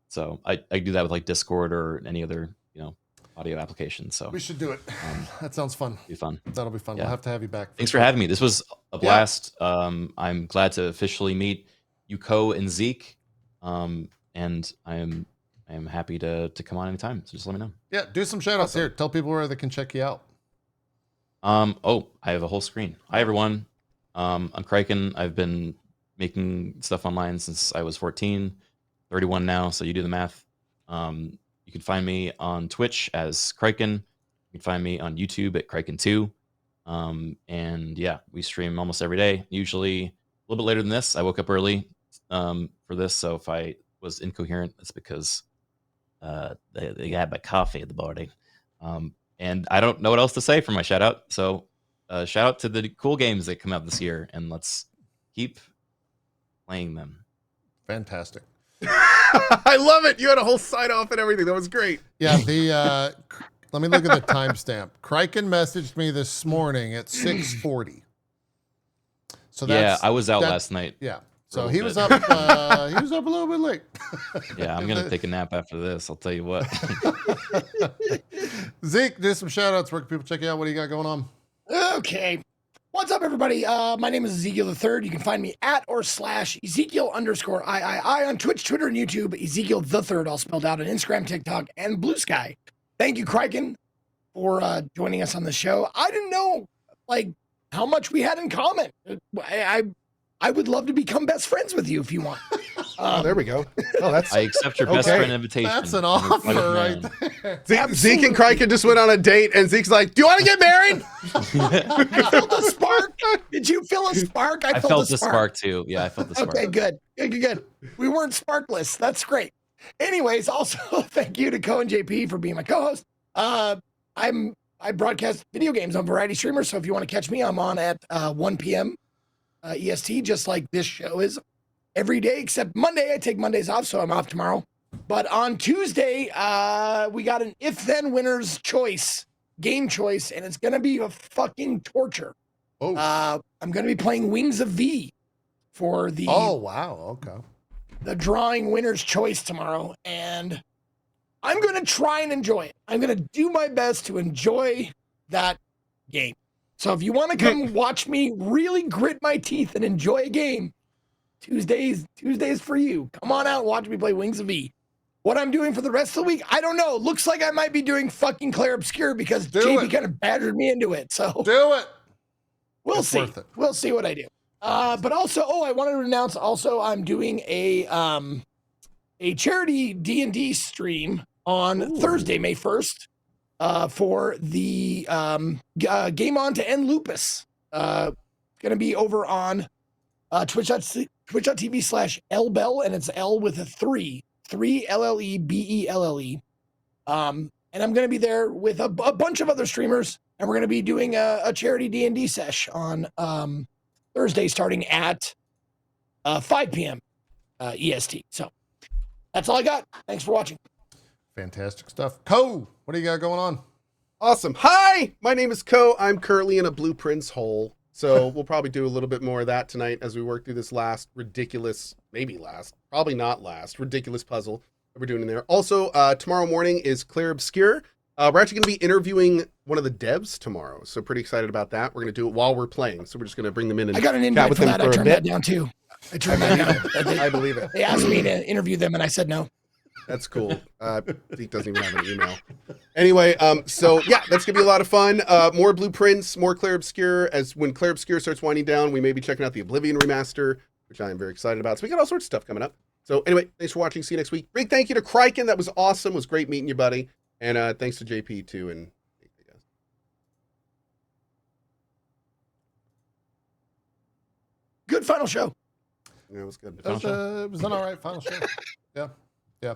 C: So I do that with like Discord or any other, audio application. So
A: We should do it. That sounds fun.
C: it'll be fun.
A: That'll be fun.
C: Yeah.
A: We'll have to have you back.
C: Thanks for having me. This was a blast. I'm glad to officially meet Yuko and Zeke. And I am happy to come on anytime. So just let me know.
A: Yeah, do some shout outs here. Tell people where they can check you out.
C: I have a whole screen. Hi everyone. I'm Criken. I've been making stuff online since I was 14, 31 now, so you do the math. You can find me on Twitch as Criken. You can find me on YouTube at Criken2. And yeah, we stream almost every day, usually a little bit later than this. I woke up early for this, so if I was incoherent, it's because they had my coffee in the morning. And I don't know what else to say for my shout out. So shout out to the cool games that come out this year, and let's keep playing them.
A: Fantastic.
B: I love it. You had a whole sign off and everything. That was great.
A: Yeah, let me look at the timestamp. Criken messaged me this morning at 6:40. So
C: Yeah, I was out last night.
A: Yeah.
C: a
A: So
C: little
A: he
C: bit.
A: was up he was up a little bit late.
C: Yeah, I'm gonna take a nap after this. I'll tell you what.
A: Zeke, do some shout outs. Where can people check you out? What do you got going on?
D: Okay. What's up, everybody? My name is Ezekiel III. You can find me @/Ezekiel_III on Twitch, Twitter, and YouTube. Ezekiel III, all spelled out on Instagram, TikTok, and Blue Sky. Thank you, Criken, for joining us on the show. I didn't know how much we had in common. I would love to become best friends with you if you want.
B: Oh, there we go. Oh, that's
C: I accept your best
B: Okay.
C: friend invitation.
A: That's an
C: I'm
A: offer
C: excited
A: right
C: now.
A: there.
B: Zeke and Criken just went on a date, and Zeke's like, "Do you want to get married?"
D: I felt a spark. Did you feel a spark?
C: I felt the spark too. Yeah, I felt the spark.
D: Okay, good. We weren't sparkless. That's great. Anyways, also thank you to itmeJP for being my co-host. I broadcast video games on Variety Streamer, so if you want to catch me, I'm on at 1 p.m. EST, just like this show is every day except Monday. I take Mondays off, so I'm off tomorrow. But on Tuesday, we got an if-then winner's choice, game choice, and it's gonna be a fucking torture.
A: Oh.
D: I'm gonna be playing Wings of V for the
A: Oh, wow. Okay.
D: the drawing winner's choice tomorrow, and I'm going to try and enjoy it. I'm going to do my best to enjoy that game. So if you want to come watch me really grit my teeth and enjoy a game, Tuesdays for you. Come on out and watch me play Wings of V. What I'm doing for the rest of the week, I don't know. Looks like I might be doing fucking Clair Obscura because JP kind of badgered me into it. So
A: Do it.
D: we'll
A: It's
D: see.
A: worth it.
D: We'll see what I do. But also, I wanted to announce also I'm doing a charity D&D stream on Thursday, May 1st, for the Game On to End Lupus. Going to be over on twitch.tv/LBell, and it's L with a 3 LLEBELLE. And I'm going to be there with a bunch of other streamers, and we're going to be doing a charity D&D sesh on Thursday starting at 5 p.m. EST. So that's all I got. Thanks for watching.
A: Fantastic stuff. Co, what do you got going on?
B: Awesome. Hi, my name is Ko. I'm currently in a blueprints hole. So we'll probably do a little bit more of that tonight as we work through this last ridiculous, probably not last, ridiculous puzzle that we're doing in there. Also, tomorrow morning is Clair Obscura. We're actually going to be interviewing one of the devs tomorrow. So pretty excited about that. We're going to do it while we're playing. So we're just going to bring them in and
D: I got an
B: chat
D: invite
B: with
D: for
B: them
D: that. I
B: for a
D: turned
B: bit.
D: that down too. I turned that down.
B: I believe it.
D: They asked me to interview them, and I said no.
B: That's cool. Zeke doesn't even have an email. Anyway, so yeah, that's gonna be a lot of fun. More blueprints, more Clair Obscura. As when Clair Obscura starts winding down, we may be checking out the Oblivion remaster, which I am very excited about. So we got all sorts of stuff coming up. So anyway, thanks for watching. See you next week. Big thank you to Criken. That was awesome. It was great meeting you, buddy. And thanks to JP too. And
D: Good final show.
B: yeah, it was good.
A: It was an all right final show. Yeah.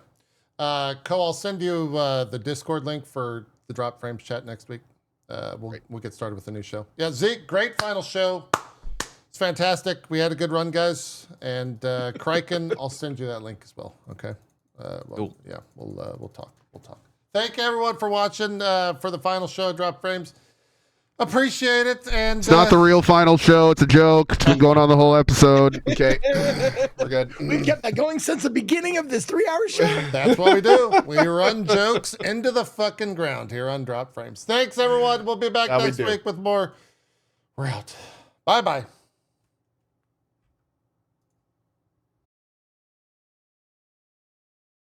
A: Ko, I'll send you the Discord link for the Drop Frames chat next week. We'll get started with the new show. Yeah, Zeke, great final show. It's fantastic. We had a good run, guys. And Criken, I'll send you that link as well. Okay.
C: Cool.
A: Yeah, we'll talk. Thank you everyone for watching for the final show of Drop Frames. Appreciate it. And
E: It's not the real final show. It's a joke. It's been going on the whole episode.
B: Okay, we're good.
D: We've kept that going since the beginning of this 3-hour show.
A: that's what we do. We run jokes into the fucking ground here on Drop Frames. Thanks everyone. We'll be back
B: How we
A: next
B: do.
A: week with more. We're out. Bye-bye.